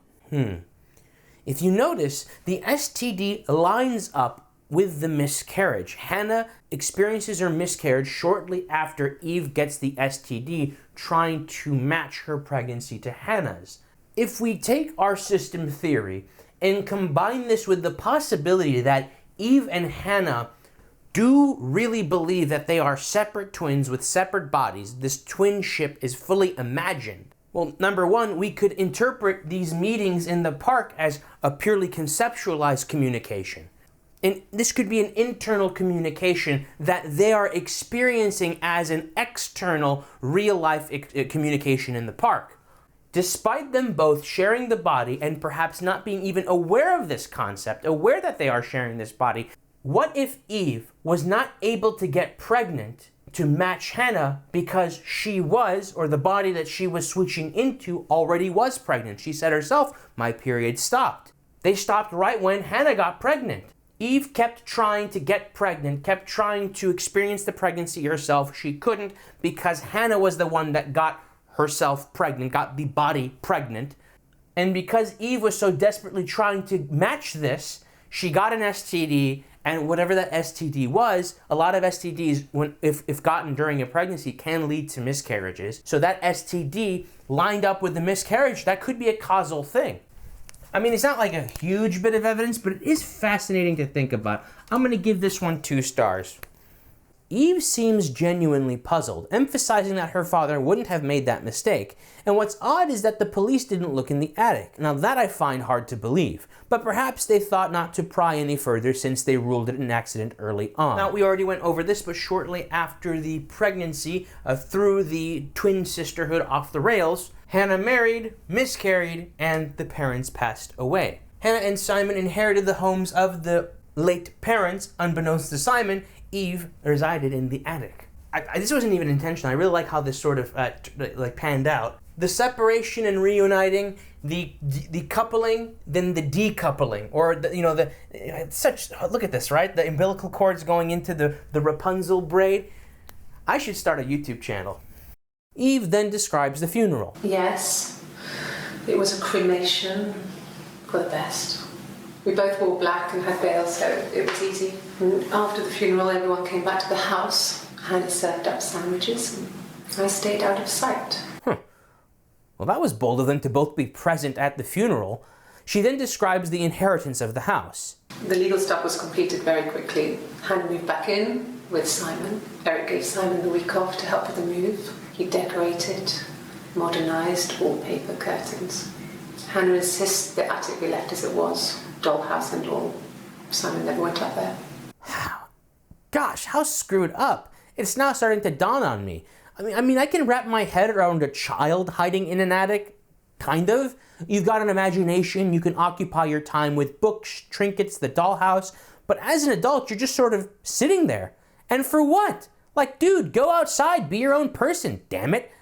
If you notice, the STD lines up with the miscarriage. Hannah experiences her miscarriage shortly after Eve gets the STD, trying to match her pregnancy to Hannah's. If we take our system theory and combine this with the possibility that Eve and Hannah do really believe that they are separate twins with separate bodies, this twinship is fully imagined. Well, number one, we could interpret these meetings in the park as a purely conceptualized communication. And this could be an internal communication that they are experiencing as an external, real-life communication in the park. Despite them both sharing the body and perhaps not being even aware of this concept, aware that they are sharing this body, what if Eve was not able to get pregnant to match Hannah because she was, or the body that she was switching into already was pregnant? She said herself, my period stopped. They stopped right when Hannah got pregnant. Eve kept trying to get pregnant, kept trying to experience the pregnancy herself. She couldn't because Hannah was the one that got herself pregnant, got the body pregnant. And because Eve was so desperately trying to match this, she got an STD, and whatever that STD was, a lot of STDs, if gotten during a pregnancy, can lead to miscarriages. So that STD lined up with the miscarriage. That could be a causal thing. I mean, it's not like a huge bit of evidence, but it is fascinating to think about. I'm going to give this one 2 stars. Eve seems genuinely puzzled, emphasizing that her father wouldn't have made that mistake. And what's odd is that the police didn't look in the attic. Now that I find hard to believe, but perhaps they thought not to pry any further since they ruled it an accident early on. Now we already went over this, but shortly after the pregnancy threw the twin sisterhood off the rails, Hannah married, miscarried, and the parents passed away. Hannah and Simon inherited the homes of the late parents. Unbeknownst to Simon, Eve resided in the attic. This wasn't even intentional. I really like how this sort of panned out. The separation and reuniting, the coupling, then the decoupling, or look at this, right? The umbilical cords going into the Rapunzel braid. I should start a YouTube channel. Eve then describes the funeral. Yes, it was a cremation for the best. We both wore black and had veils, so it was easy. And after the funeral, everyone came back to the house. Hannah served up sandwiches, and I stayed out of sight. Well, that was bold of them to both be present at the funeral. She then describes the inheritance of the house. The legal stuff was completed very quickly. Hannah moved back in with Simon. Eric gave Simon the week off to help with the move. He decorated, modernised wallpaper, curtains. Hannah insists the attic be left as it was, dollhouse and all. Simon never went up there. Gosh, how screwed up. It's now starting to dawn on me. I mean, I can wrap my head around a child hiding in an attic, kind of. You've got an imagination, you can occupy your time with books, trinkets, the dollhouse, but as an adult, you're just sort of sitting there. And for what? Like, dude, go outside, be your own person, damn it.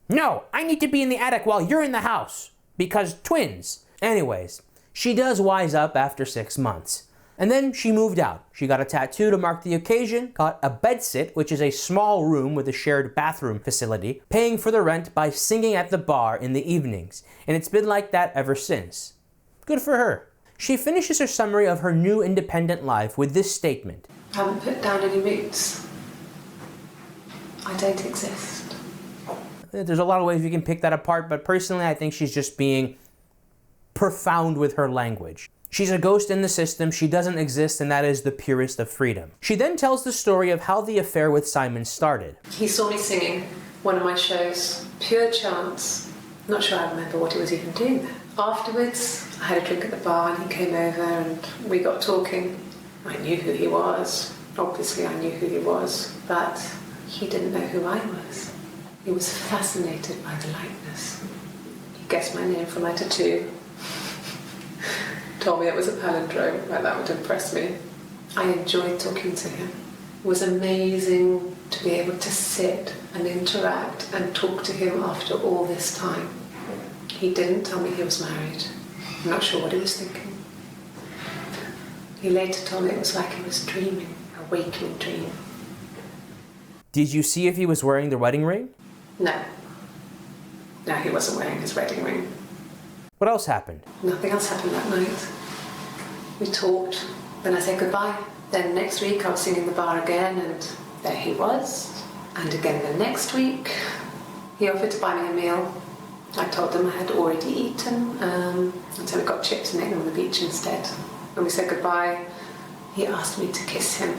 No, I need to be in the attic while you're in the house, because twins. Anyways, she does wise up after 6 months. And then she moved out. She got a tattoo to mark the occasion, got a bedsit, which is a small room with a shared bathroom facility, paying for the rent by singing at the bar in the evenings. And it's been like that ever since. Good for her. She finishes her summary of her new independent life with this statement. I haven't put down any roots. I don't exist. There's a lot of ways we can pick that apart, but personally I think she's just being profound with her language. She's a ghost in the system, she doesn't exist, and that is the purest of freedom. She then tells the story of how the affair with Simon started. He saw me singing one of my shows, pure chance. Not sure I remember what he was even doing there. Afterwards, I had a drink at the bar and he came over and we got talking. I knew who he was. Obviously, I knew who he was, but he didn't know who I was. He was fascinated by the likeness. He guessed my name from my tattoo. Told me it was a palindrome, like that would impress me. I enjoyed talking to him. It was amazing to be able to sit and interact and talk to him after all this time. He didn't tell me he was married. I'm not sure what he was thinking. He later told me it was like he was dreaming, a waking dream. Did you see if he was wearing the wedding ring? No. No, he wasn't wearing his wedding ring. What else happened? Nothing else happened that night. We talked, then I said goodbye. Then next week I was singing the bar again and there he was. And again the next week, he offered to buy me a meal. I told him I had already eaten, and so we got chips and ate them on the beach instead. When we said goodbye, he asked me to kiss him.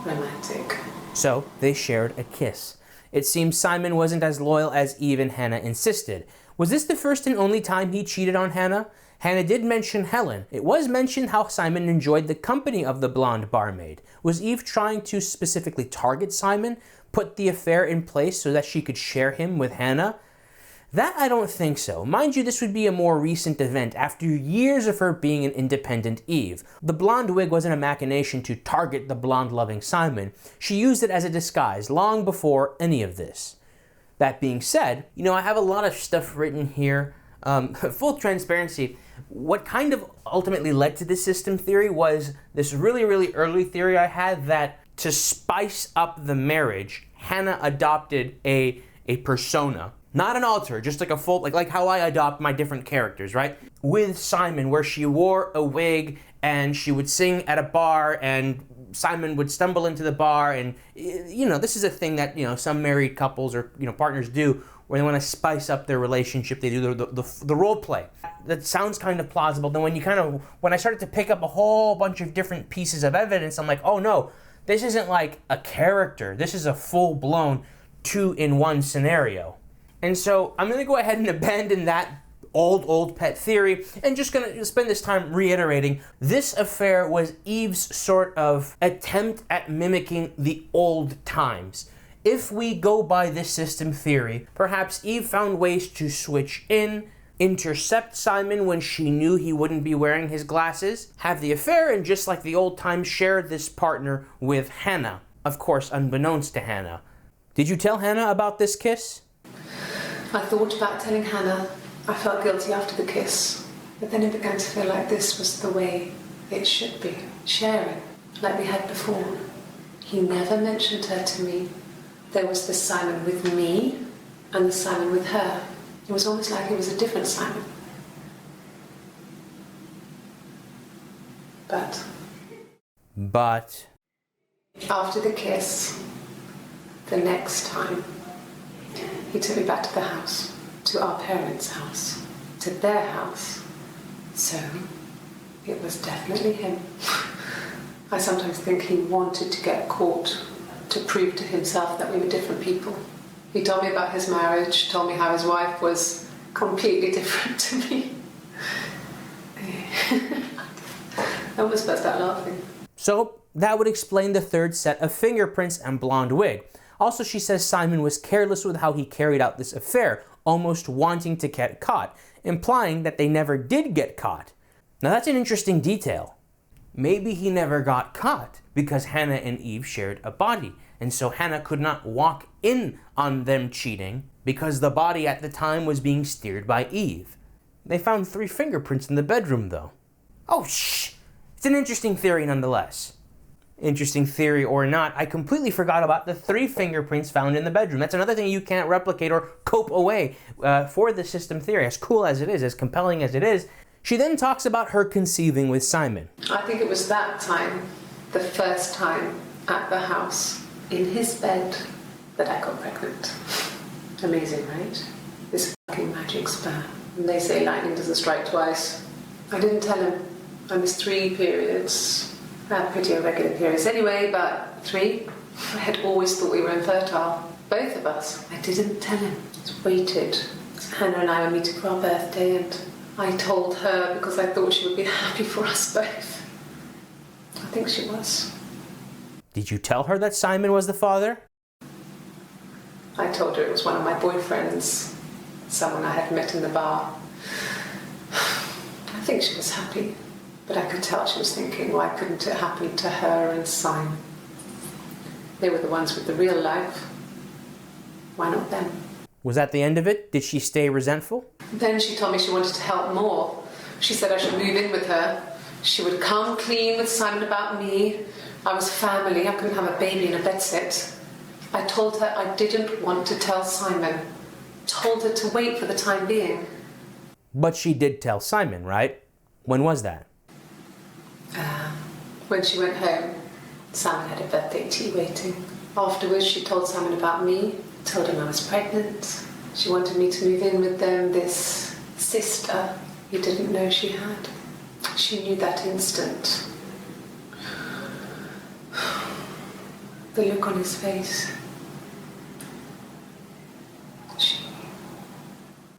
Romantic. So they shared a kiss. It seems Simon wasn't as loyal as Eve and Hannah insisted. Was this the first and only time he cheated on Hannah? Hannah did mention Helen. It was mentioned how Simon enjoyed the company of the blonde barmaid. Was Eve trying to specifically target Simon, put the affair in place so that she could share him with Hannah? That I don't think so. Mind you, this would be a more recent event after years of her being an independent Eve. The blonde wig wasn't a machination to target the blonde-loving Simon. She used it as a disguise long before any of this. That being said, I have a lot of stuff written here. Full transparency, what kind of ultimately led to this system theory was this really, really early theory I had that to spice up the marriage, Hannah adopted a persona. Not an alter, just like a full, like how I adopt my different characters, right? With Simon, where she wore a wig and she would sing at a bar and Simon would stumble into the bar and, this is a thing that, some married couples or, partners do where they want to spice up their relationship. They do the role play. That sounds kind of plausible. Then when I started to pick up a whole bunch of different pieces of evidence, I'm like, oh no, this isn't like a character. This is a full-blown 2-in-1 scenario. And so I'm going to go ahead and abandon that old pet theory and just going to spend this time reiterating this affair was Eve's sort of attempt at mimicking the old times. If we go by this system theory, perhaps Eve found ways to switch in, intercept Simon when she knew he wouldn't be wearing his glasses, have the affair, and just like the old times, share this partner with Hannah. Of course, unbeknownst to Hannah. Did you tell Hannah about this kiss? I thought about telling Hannah. I felt guilty after the kiss, but then it began to feel like this was the way it should be, sharing, like we had before. He never mentioned her to me. There was the Simon with me and the Simon with her. It was almost like it was a different Simon. But after the kiss, the next time, he took me back to the house, to our parents' house, to their house. So, it was definitely him. I sometimes think he wanted to get caught to prove to himself that we were different people. He told me about his marriage, told me how his wife was completely different to me. I almost burst out laughing. So, that would explain the third set of fingerprints and blonde wig. Also, she says Simon was careless with how he carried out this affair, almost wanting to get caught, implying that they never did get caught. Now that's an interesting detail. Maybe he never got caught because Hannah and Eve shared a body, and so Hannah could not walk in on them cheating because the body at the time was being steered by Eve. They found 3 fingerprints in the bedroom though. Oh shh! It's an interesting theory nonetheless. Interesting theory or not, I completely forgot about the 3 fingerprints found in the bedroom. That's another thing you can't replicate or cope away for the system theory. As cool as it is, as compelling as it is, she then talks about her conceiving with Simon. I think it was that time, the first time at the house, in his bed, that I got pregnant. Amazing, right? This fucking magic sperm. And they say lightning doesn't strike twice. I didn't tell him. I missed 3 periods. I had pretty irregular periods anyway, but 3. I had always thought we were infertile. Both of us. I didn't tell him. Just waited. Hannah and I were meeting for our birthday, and I told her because I thought she would be happy for us both. I think she was. Did you tell her that Simon was the father? I told her it was one of my boyfriends, someone I had met in the bar. I think she was happy, but I could tell she was thinking, why couldn't it happen to her and Simon? They were the ones with the real life. Why not them? Was that the end of it? Did she stay resentful? Then she told me she wanted to help more. She said I should move in with her. She would come clean with Simon about me. I was family. I couldn't have a baby in a bedsit. I told her I didn't want to tell Simon. Told her to wait for the time being. But she did tell Simon, right? When was that? When she went home, Simon had a birthday tea waiting. Afterwards, she told Simon about me, told him I was pregnant. She wanted me to move in with them, this sister he didn't know she had. She knew that instant. The look on his face.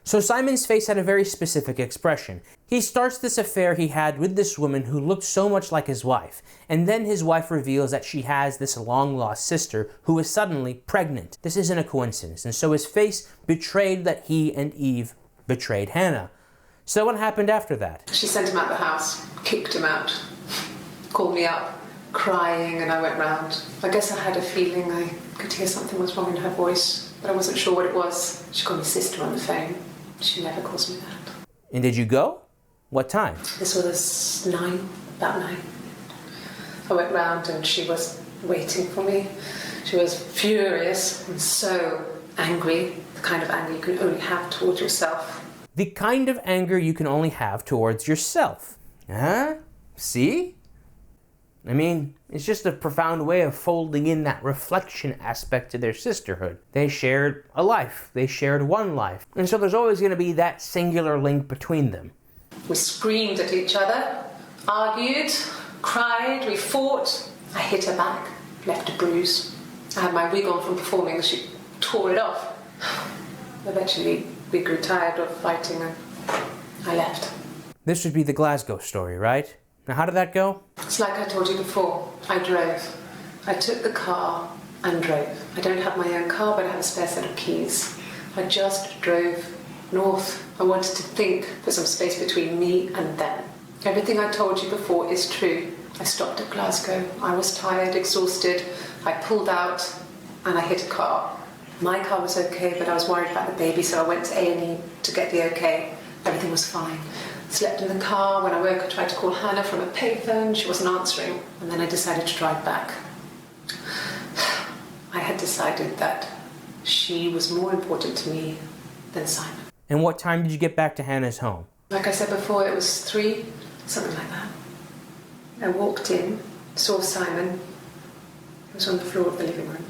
So Simon's face had a very specific expression. He starts this affair he had with this woman who looked so much like his wife, and then his wife reveals that she has this long-lost sister who is suddenly pregnant. This isn't a coincidence, and so his face betrayed that he and Eve betrayed Hannah. So what happened after that? She sent him out the house, kicked him out, called me up, crying, and I went round. I guess I had a feeling I could hear something was wrong in her voice, but I wasn't sure what it was. She called me sister on the phone. She never calls me that. And did you go? What time? This was about 9. I went round and she was waiting for me. She was furious and so angry, the kind of anger you can only have towards yourself. The kind of anger you can only have towards yourself. Huh? See? I mean, it's just a profound way of folding in that reflection aspect to their sisterhood. They shared a life. They shared one life. And so there's always going to be that singular link between them. We screamed at each other, argued, cried, we fought. I hit her back, left a bruise. I had my wig on from performing and she tore it off. Eventually, we grew tired of fighting and I left. This would be the Glasgow story, right? Now, how did that go? It's like I told you before. I drove. I took the car and drove. I don't have my own car, but I have a spare set of keys. I just drove north. I wanted to think for some space between me and them. Everything I told you before is true. I stopped at Glasgow. I was tired, exhausted. I pulled out and I hit a car. My car was okay, but I was worried about the baby, so I went to A&E to get the okay. Everything was fine. Slept in the car. When I woke, I tried to call Hannah from a payphone. She wasn't answering. And then I decided to drive back. I had decided that she was more important to me than Simon. And what time did you get back to Hannah's home? Like I said before, it was 3, something like that. I walked in, saw Simon. He was on the floor of the living room.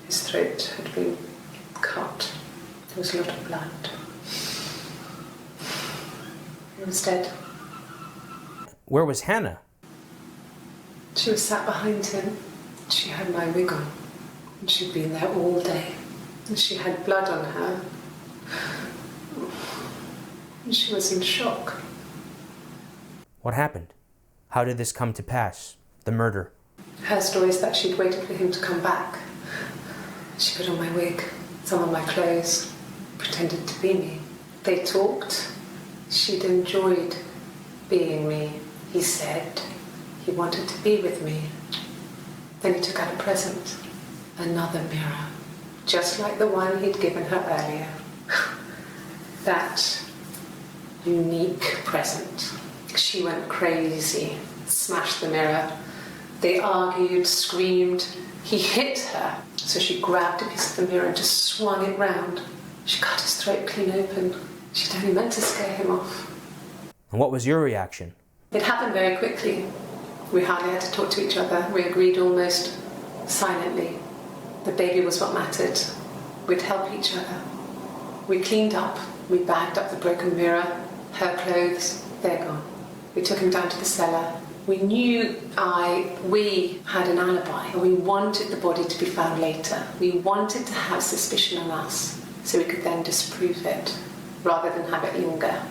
His throat had been cut. There was a lot of blood. He was dead. Where was Hannah? She was sat behind him. She had my wig on. And she'd been there all day. And she had blood on her. And she was in shock. What happened? How did this come to pass? The murder? Her story is that she'd waited for him to come back. She put on my wig, some of my clothes, pretended to be me. They talked. She'd enjoyed being me. He said he wanted to be with me. Then he took out a present, another mirror, just like the one he'd given her earlier. That unique present. She went crazy, smashed the mirror. They argued, screamed. He hit her, so she grabbed a piece of the mirror and just swung it round. She cut his throat clean open. She'd only meant to scare him off. And what was your reaction? It happened very quickly. We hardly had to talk to each other. We agreed almost silently. The baby was what mattered. We'd help each other. We cleaned up. We bagged up the broken mirror, her clothes, they're gone. We took him down to the cellar. We knew we had an alibi, and we wanted the body to be found later. We wanted to have suspicion on us, so we could then disprove it. rather than have it linger.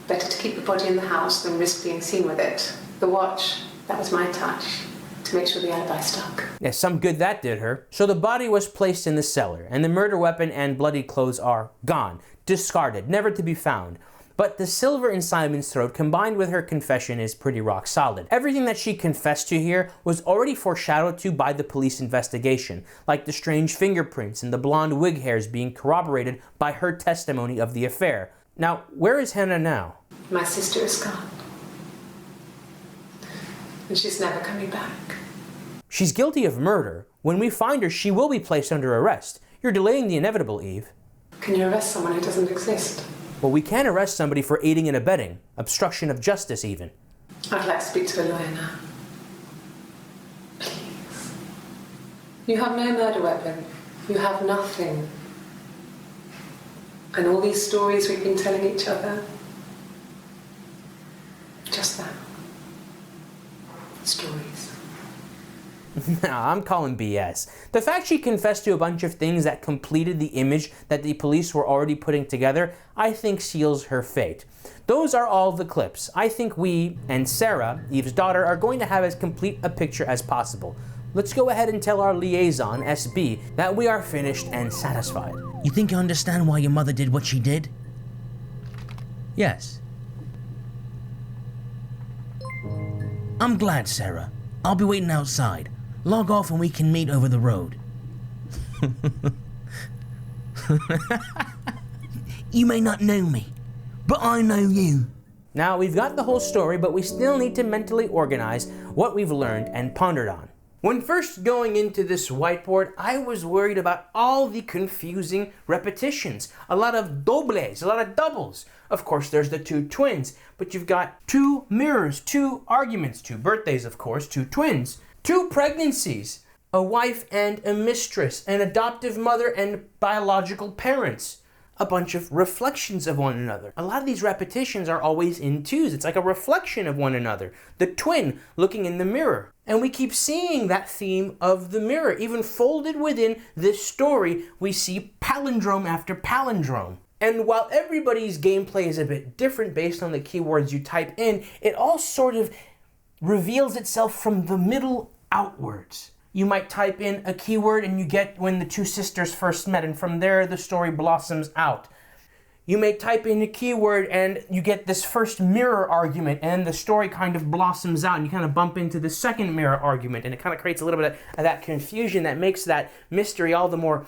Better to keep the body in the house than risk being seen with it. The watch, that was my touch, to make sure the alibi stuck. Yeah, some good that did her. So the body was placed in the cellar, and the murder weapon and bloody clothes are gone, discarded, never to be found. But the silver in Simon's throat combined with her confession is pretty rock solid. Everything that she confessed to here was already foreshadowed to by the police investigation, like the strange fingerprints and the blonde wig hairs being corroborated by her testimony of the affair. Now, where is Hannah now? My sister is gone. And she's never coming back. She's guilty of murder. When we find her, she will be placed under arrest. You're delaying the inevitable, Eve. Can you arrest someone who doesn't exist? Well, we can arrest somebody for aiding and abetting, obstruction of justice even. I'd like to speak to a lawyer now. Please. You have no murder weapon. You have nothing. And all these stories we've been telling each other. Just that. Stories. Nah, I'm calling BS. The fact she confessed to a bunch of things that completed the image that the police were already putting together, I think seals her fate. Those are all the clips. I think we, and Sarah, Eve's daughter, are going to have as complete a picture as possible. Let's go ahead and tell our liaison, SB, that we are finished and satisfied. You think you understand why your mother did what she did? Yes. I'm glad, Sarah. I'll be waiting outside. Log off and we can meet over the road. You may not know me, but I know you. Now, we've got the whole story, but we still need to mentally organize what we've learned and pondered on. When first going into this whiteboard, I was worried about all the confusing repetitions. A lot of dobles, a lot of doubles. Of course, there's the two twins, but you've got two mirrors, two arguments, two birthdays, of course, two twins, two pregnancies, a wife and a mistress, an adoptive mother and biological parents. A bunch of reflections of one another. A lot of these repetitions are always in twos. It's like a reflection of one another. The twin looking in the mirror. And we keep seeing that theme of the mirror. Even folded within this story, we see palindrome after palindrome. And while everybody's gameplay is a bit different based on the keywords you type in, it all sort of reveals itself from the middle outwards. You might type in a keyword and you get when the two sisters first met, and from there the story blossoms out. You may type in a keyword and you get this first mirror argument, and the story kind of blossoms out and you kind of bump into the second mirror argument, and it kind of creates a little bit of that confusion that makes that mystery all the more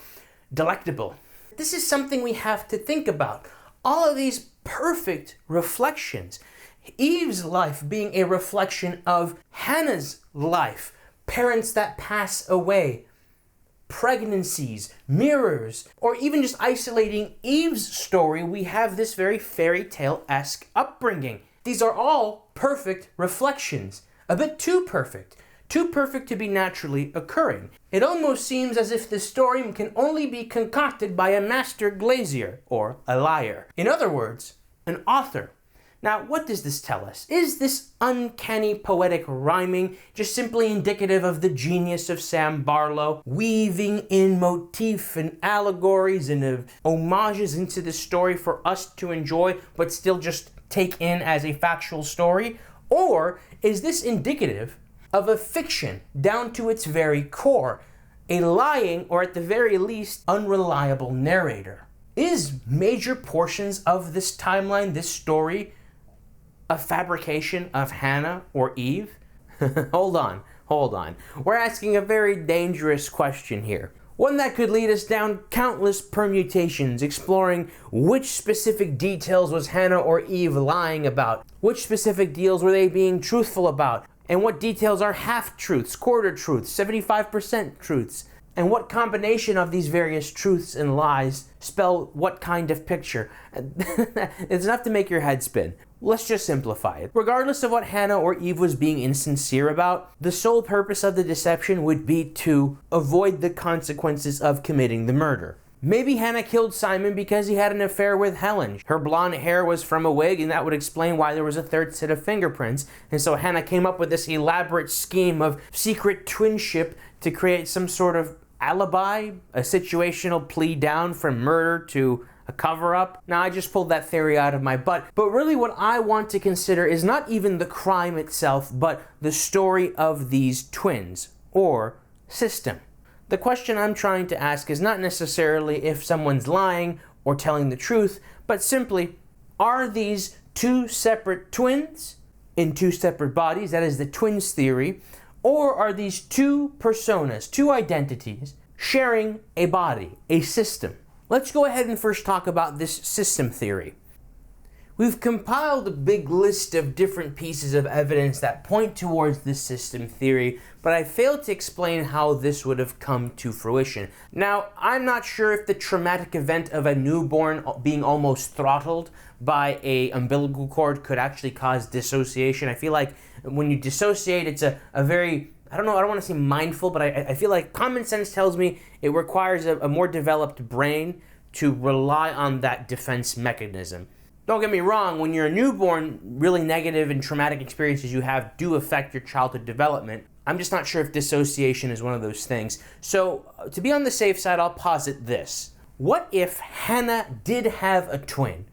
delectable. This is something we have to think about. All of these perfect reflections. Eve's life being a reflection of Hannah's life. Parents that pass away, pregnancies, mirrors, or even just isolating Eve's story, we have this very fairy tale-esque upbringing. These are all perfect reflections, a bit too perfect to be naturally occurring. It almost seems as if the story can only be concocted by a master glazier, or a liar. In other words, an author. Now, what does this tell us? Is this uncanny poetic rhyming just simply indicative of the genius of Sam Barlow, weaving in motif and allegories and homages into the story for us to enjoy, but still just take in as a factual story? Or is this indicative of a fiction down to its very core, a lying, or at the very least, unreliable narrator? Is major portions of this timeline, this story, a fabrication of Hannah or Eve? Hold on. We're asking a very dangerous question here. One that could lead us down countless permutations, exploring which specific details was Hannah or Eve lying about, which specific deals were they being truthful about, and what details are half-truths, quarter truths, 75% truths, and what combination of these various truths and lies spell what kind of picture. It's enough to make your head spin. Let's just simplify it. Regardless of what Hannah or Eve was being insincere about, the sole purpose of the deception would be to avoid the consequences of committing the murder. Maybe Hannah killed Simon because he had an affair with Helen. Her blonde hair was from a wig, and that would explain why there was a third set of fingerprints. And so Hannah came up with this elaborate scheme of secret twinship to create some sort of alibi, a situational plea down from murder to a cover-up. Now, I just pulled that theory out of my butt, but really what I want to consider is not even the crime itself, but the story of these twins, or system. The question I'm trying to ask is not necessarily if someone's lying or telling the truth, but simply, are these two separate twins in two separate bodies, that is the twins theory, or are these two personas, two identities, sharing a body, a system? Let's go ahead and first talk about this system theory. We've compiled a big list of different pieces of evidence that point towards this system theory, but I failed to explain how this would have come to fruition. Now, I'm not sure if the traumatic event of a newborn being almost throttled by a umbilical cord could actually cause dissociation. I feel like when you dissociate, it's a very, I don't want to say mindful, but I feel like common sense tells me it requires a more developed brain to rely on that defense mechanism. Don't get me wrong, when you're a newborn, really negative and traumatic experiences you have do affect your childhood development. I'm just not sure if dissociation is one of those things. So, to be on the safe side, I'll posit this. What if Hannah did have a twin,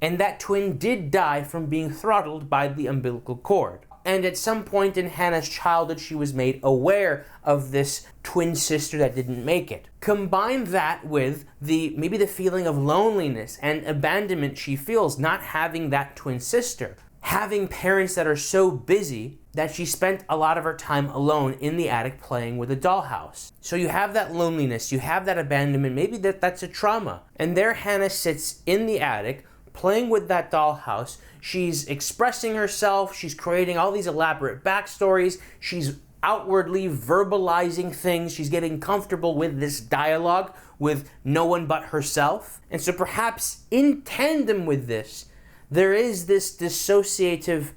and that twin did die from being throttled by the umbilical cord? And at some point in Hannah's childhood, she was made aware of this twin sister that didn't make it. Combine that with maybe the feeling of loneliness and abandonment she feels not having that twin sister. Having parents that are so busy that she spent a lot of her time alone in the attic playing with a dollhouse. So you have that loneliness, you have that abandonment, maybe that's a trauma. And there Hannah sits in the attic playing with that dollhouse. She's expressing herself, she's creating all these elaborate backstories, she's outwardly verbalizing things, she's getting comfortable with this dialogue with no one but herself. And so perhaps in tandem with this, there is this dissociative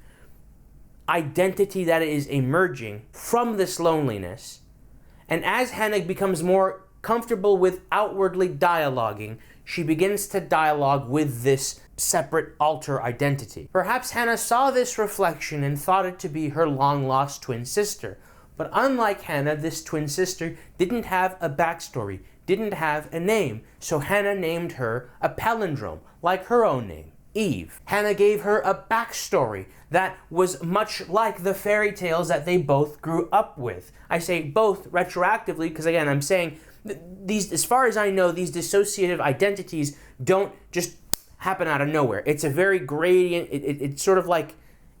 identity that is emerging from this loneliness. And as Hannah becomes more comfortable with outwardly dialoguing, she begins to dialogue with this separate alter identity. Perhaps Hannah saw this reflection and thought it to be her long-lost twin sister. But unlike Hannah, this twin sister didn't have a backstory, didn't have a name, so Hannah named her a palindrome, like her own name, Eve. Hannah gave her a backstory that was much like the fairy tales that they both grew up with. I say both retroactively because, again, I'm saying these, as far as I know, these dissociative identities don't just happen out of nowhere. It's a very gradient, it's sort of like,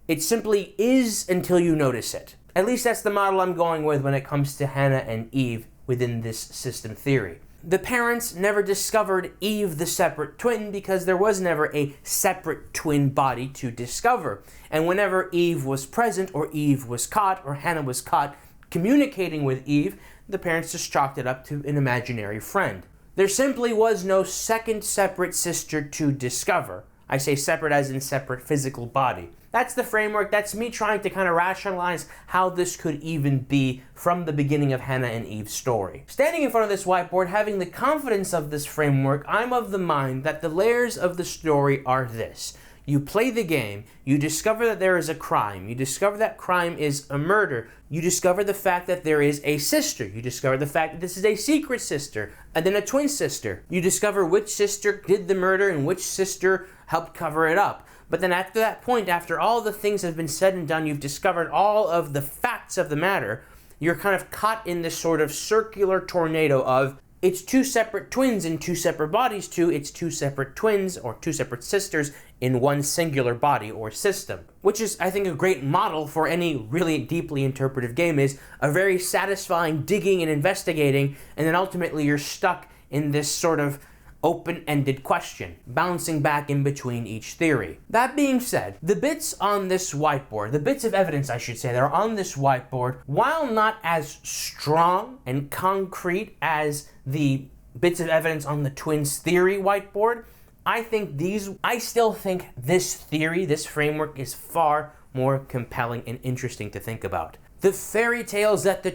it simply is until you notice it. At least that's the model I'm going with when it comes to Hannah and Eve within this system theory. The parents never discovered Eve the separate twin because there was never a separate twin body to discover. And whenever Eve was present, or Eve was caught, or Hannah was caught communicating with Eve, the parents just chalked it up to an imaginary friend. There simply was no second separate sister to discover. I say separate as in separate physical body. That's the framework. That's me trying to kind of rationalize how this could even be from the beginning of Hannah and Eve's story. Standing in front of this whiteboard, having the confidence of this framework, I'm of the mind that the layers of the story are this. You play the game, you discover that there is a crime, you discover that crime is a murder, you discover the fact that there is a sister, you discover the fact that this is a secret sister, and then a twin sister. You discover which sister did the murder and which sister helped cover it up. But then after that point, after all the things have been said and done, you've discovered all of the facts of the matter, you're kind of caught in this sort of circular tornado of it's two separate twins in two separate bodies to it's two separate twins or two separate sisters in one singular body or system. Which is, I think, a great model for any really deeply interpretive game, is a very satisfying digging and investigating, and then ultimately you're stuck in this sort of open-ended question, bouncing back in between each theory. That being said, the bits on this whiteboard, the bits of evidence I should say that are on this whiteboard, while not as strong and concrete as the bits of evidence on the twins theory whiteboard, I still think this theory, this framework is far more compelling and interesting to think about. The fairy tales that the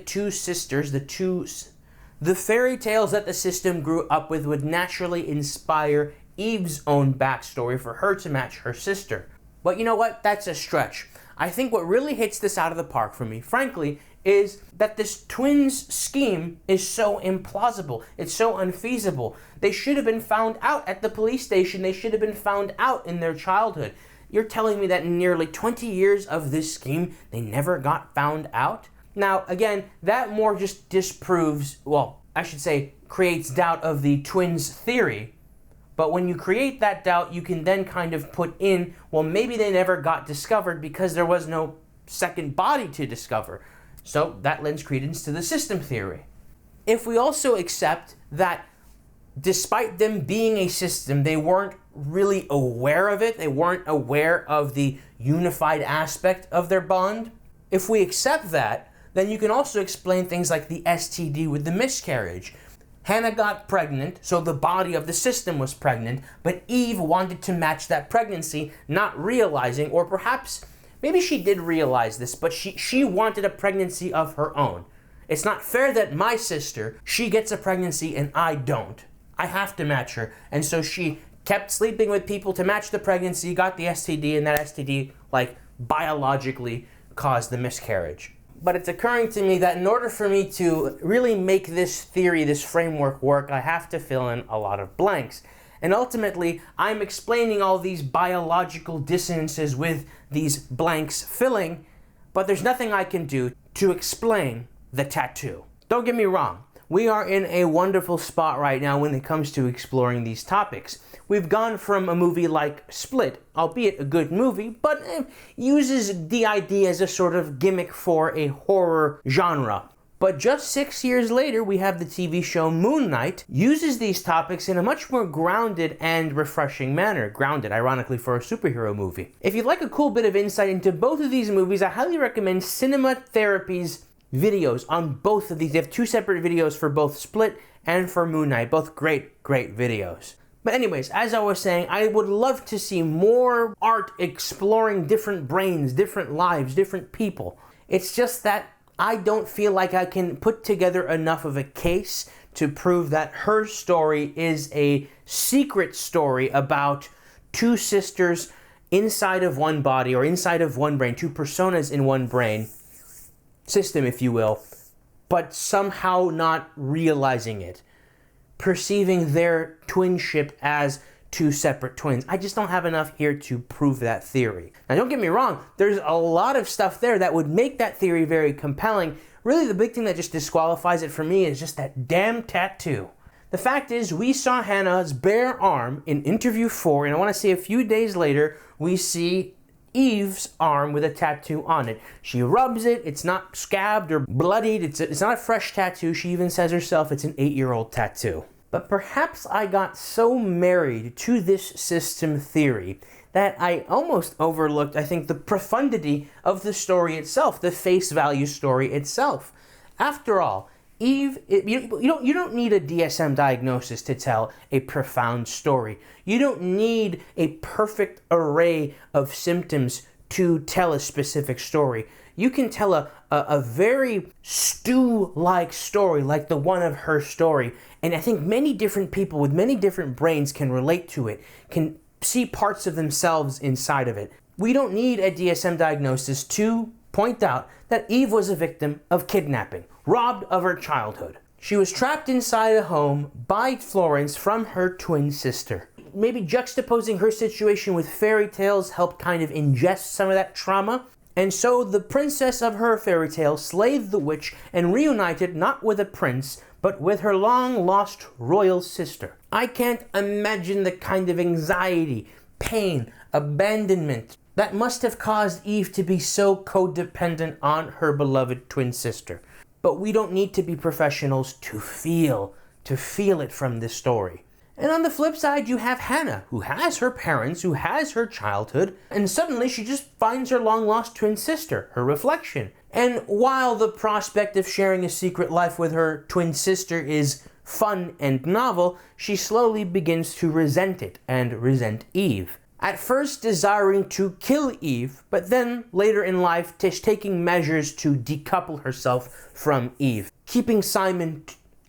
fairy tales that the system grew up with would naturally inspire Eve's own backstory for her to match her sister. But you know what? That's a stretch. I think what really hits this out of the park for me, frankly, is that this twins scheme is so implausible. It's so unfeasible. They should have been found out at the police station. They should have been found out in their childhood. You're telling me that in nearly 20 years of this scheme, they never got found out? Now, again, that more just disproves, well, I should say, creates doubt of the twins theory. But when you create that doubt, you can then kind of put in, well, maybe they never got discovered because there was no second body to discover. So that lends credence to the system theory. If we also accept that despite them being a system, they weren't really aware of it, they weren't aware of the unified aspect of their bond, if we accept that, then you can also explain things like the STD with the miscarriage. Hannah got pregnant, so the body of the system was pregnant, but Eve wanted to match that pregnancy, not realizing, or perhaps maybe she did realize this, but she wanted a pregnancy of her own. It's not fair that my sister, she gets a pregnancy and I don't. I have to match her. And so she kept sleeping with people to match the pregnancy, got the STD, and that STD, biologically caused the miscarriage. But it's occurring to me that in order for me to really make this theory, this framework work, I have to fill in a lot of blanks. And ultimately, I'm explaining all these biological dissonances with these blanks filling, but there's nothing I can do to explain the tattoo. Don't get me wrong, we are in a wonderful spot right now when it comes to exploring these topics. We've gone from a movie like Split, albeit a good movie, but uses the idea as a sort of gimmick for a horror genre. But just 6 years later, we have the TV show Moon Knight, uses these topics in a much more grounded and refreshing manner. Grounded, ironically, for a superhero movie. If you'd like a cool bit of insight into both of these movies, I highly recommend Cinema Therapy's videos on both of these. They have 2 separate videos for both Split and for Moon Knight. Both great videos. But anyways, as I was saying, I would love to see more art exploring different brains, different lives, different people. It's just that I don't feel like I can put together enough of a case to prove that her story is a secret story about 2 sisters inside of one body or inside of one brain, 2 personas in one brain system, if you will, but somehow not realizing it, perceiving their twinship as 2 separate twins. I just don't have enough here to prove that theory. Now, don't get me wrong, there's a lot of stuff there that would make that theory very compelling. Really, the big thing that just disqualifies it for me is just that damn tattoo. The fact is, we saw Hannah's bare arm in interview 4, and I want to say a few days later, we see Eve's arm with a tattoo on it. She rubs it, it's not scabbed or bloodied, it's not a fresh tattoo. She even says herself it's an 8-year-old tattoo. But perhaps I got so married to this system theory that I almost overlooked, I think, the profundity of the story itself, the face value story itself. After all, Eve, you don't need a DSM diagnosis to tell a profound story. You don't need a perfect array of symptoms to tell a specific story. You can tell a very stew-like story, like the one of her story. And I think many different people with many different brains can relate to it, can see parts of themselves inside of it. We don't need a DSM diagnosis to point out that Eve was a victim of kidnapping, robbed of her childhood. She was trapped inside a home by Florence from her twin sister. Maybe juxtaposing her situation with fairy tales helped kind of ingest some of that trauma. And so the princess of her fairy tale slayed the witch and reunited not with a prince, but with her long-lost royal sister. I can't imagine the kind of anxiety, pain, abandonment that must have caused Eve to be so codependent on her beloved twin sister. But we don't need to be professionals to feel it from this story. And on the flip side, you have Hannah, who has her parents, who has her childhood, and suddenly she just finds her long-lost twin sister, her reflection. And while the prospect of sharing a secret life with her twin sister is fun and novel, she slowly begins to resent it and resent Eve. At first desiring to kill Eve, but then later in life taking measures to decouple herself from Eve.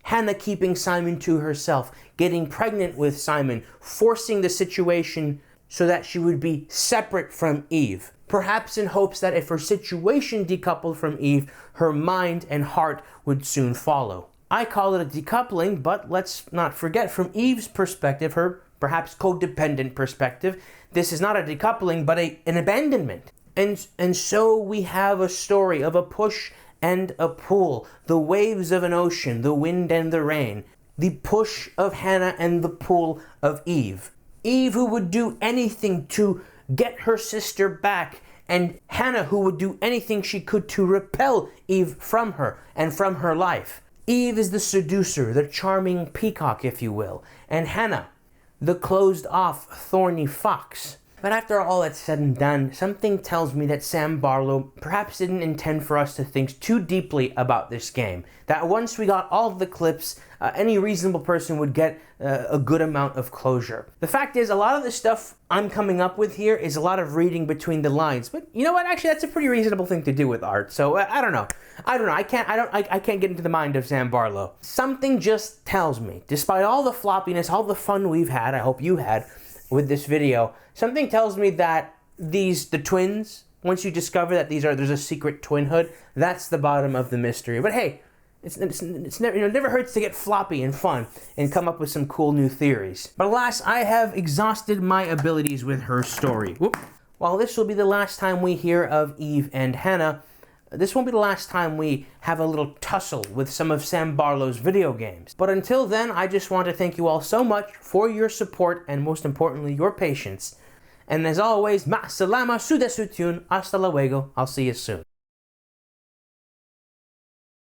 Hannah keeping Simon to herself, getting pregnant with Simon, forcing the situation so that she would be separate from Eve. perhaps in hopes that if her situation decoupled from Eve, her mind and heart would soon follow. I call it a decoupling, but let's not forget, from Eve's perspective, her perhaps codependent perspective, this is not a decoupling, but an abandonment. And so we have a story of a push and a pull, the waves of an ocean, the wind and the rain, the push of Hannah and the pull of Eve. Eve, who would do anything to get her sister back, and Hannah, who would do anything she could to repel Eve from her and from her life. Eve is the seducer, the charming peacock, if you will, and Hannah, the closed-off, thorny fox. But after all that's said and done, something tells me that Sam Barlow perhaps didn't intend for us to think too deeply about this game. That once we got all of the clips, any reasonable person would get a good amount of closure. The fact is, a lot of the stuff I'm coming up with here is a lot of reading between the lines. But you know what? Actually, that's a pretty reasonable thing to do with art. So I don't know. I can't get into the mind of Sam Barlow. Something just tells me, despite all the floppiness, all the fun we've had, I hope you had, with this video, something tells me that the twins, once you discover that there's a secret twinhood, that's the bottom of the mystery. But hey, it's never, it never hurts to get floppy and fun and come up with some cool new theories. But alas, I have exhausted my abilities with her story. Whoop. While this will be the last time we hear of Eve and Hannah, this won't be the last time we have a little tussle with some of Sam Barlow's video games. But until then, I just want to thank you all so much for your support and most importantly, your patience. And as always, ma salama, sudesutun, hasta luego. I'll see you soon.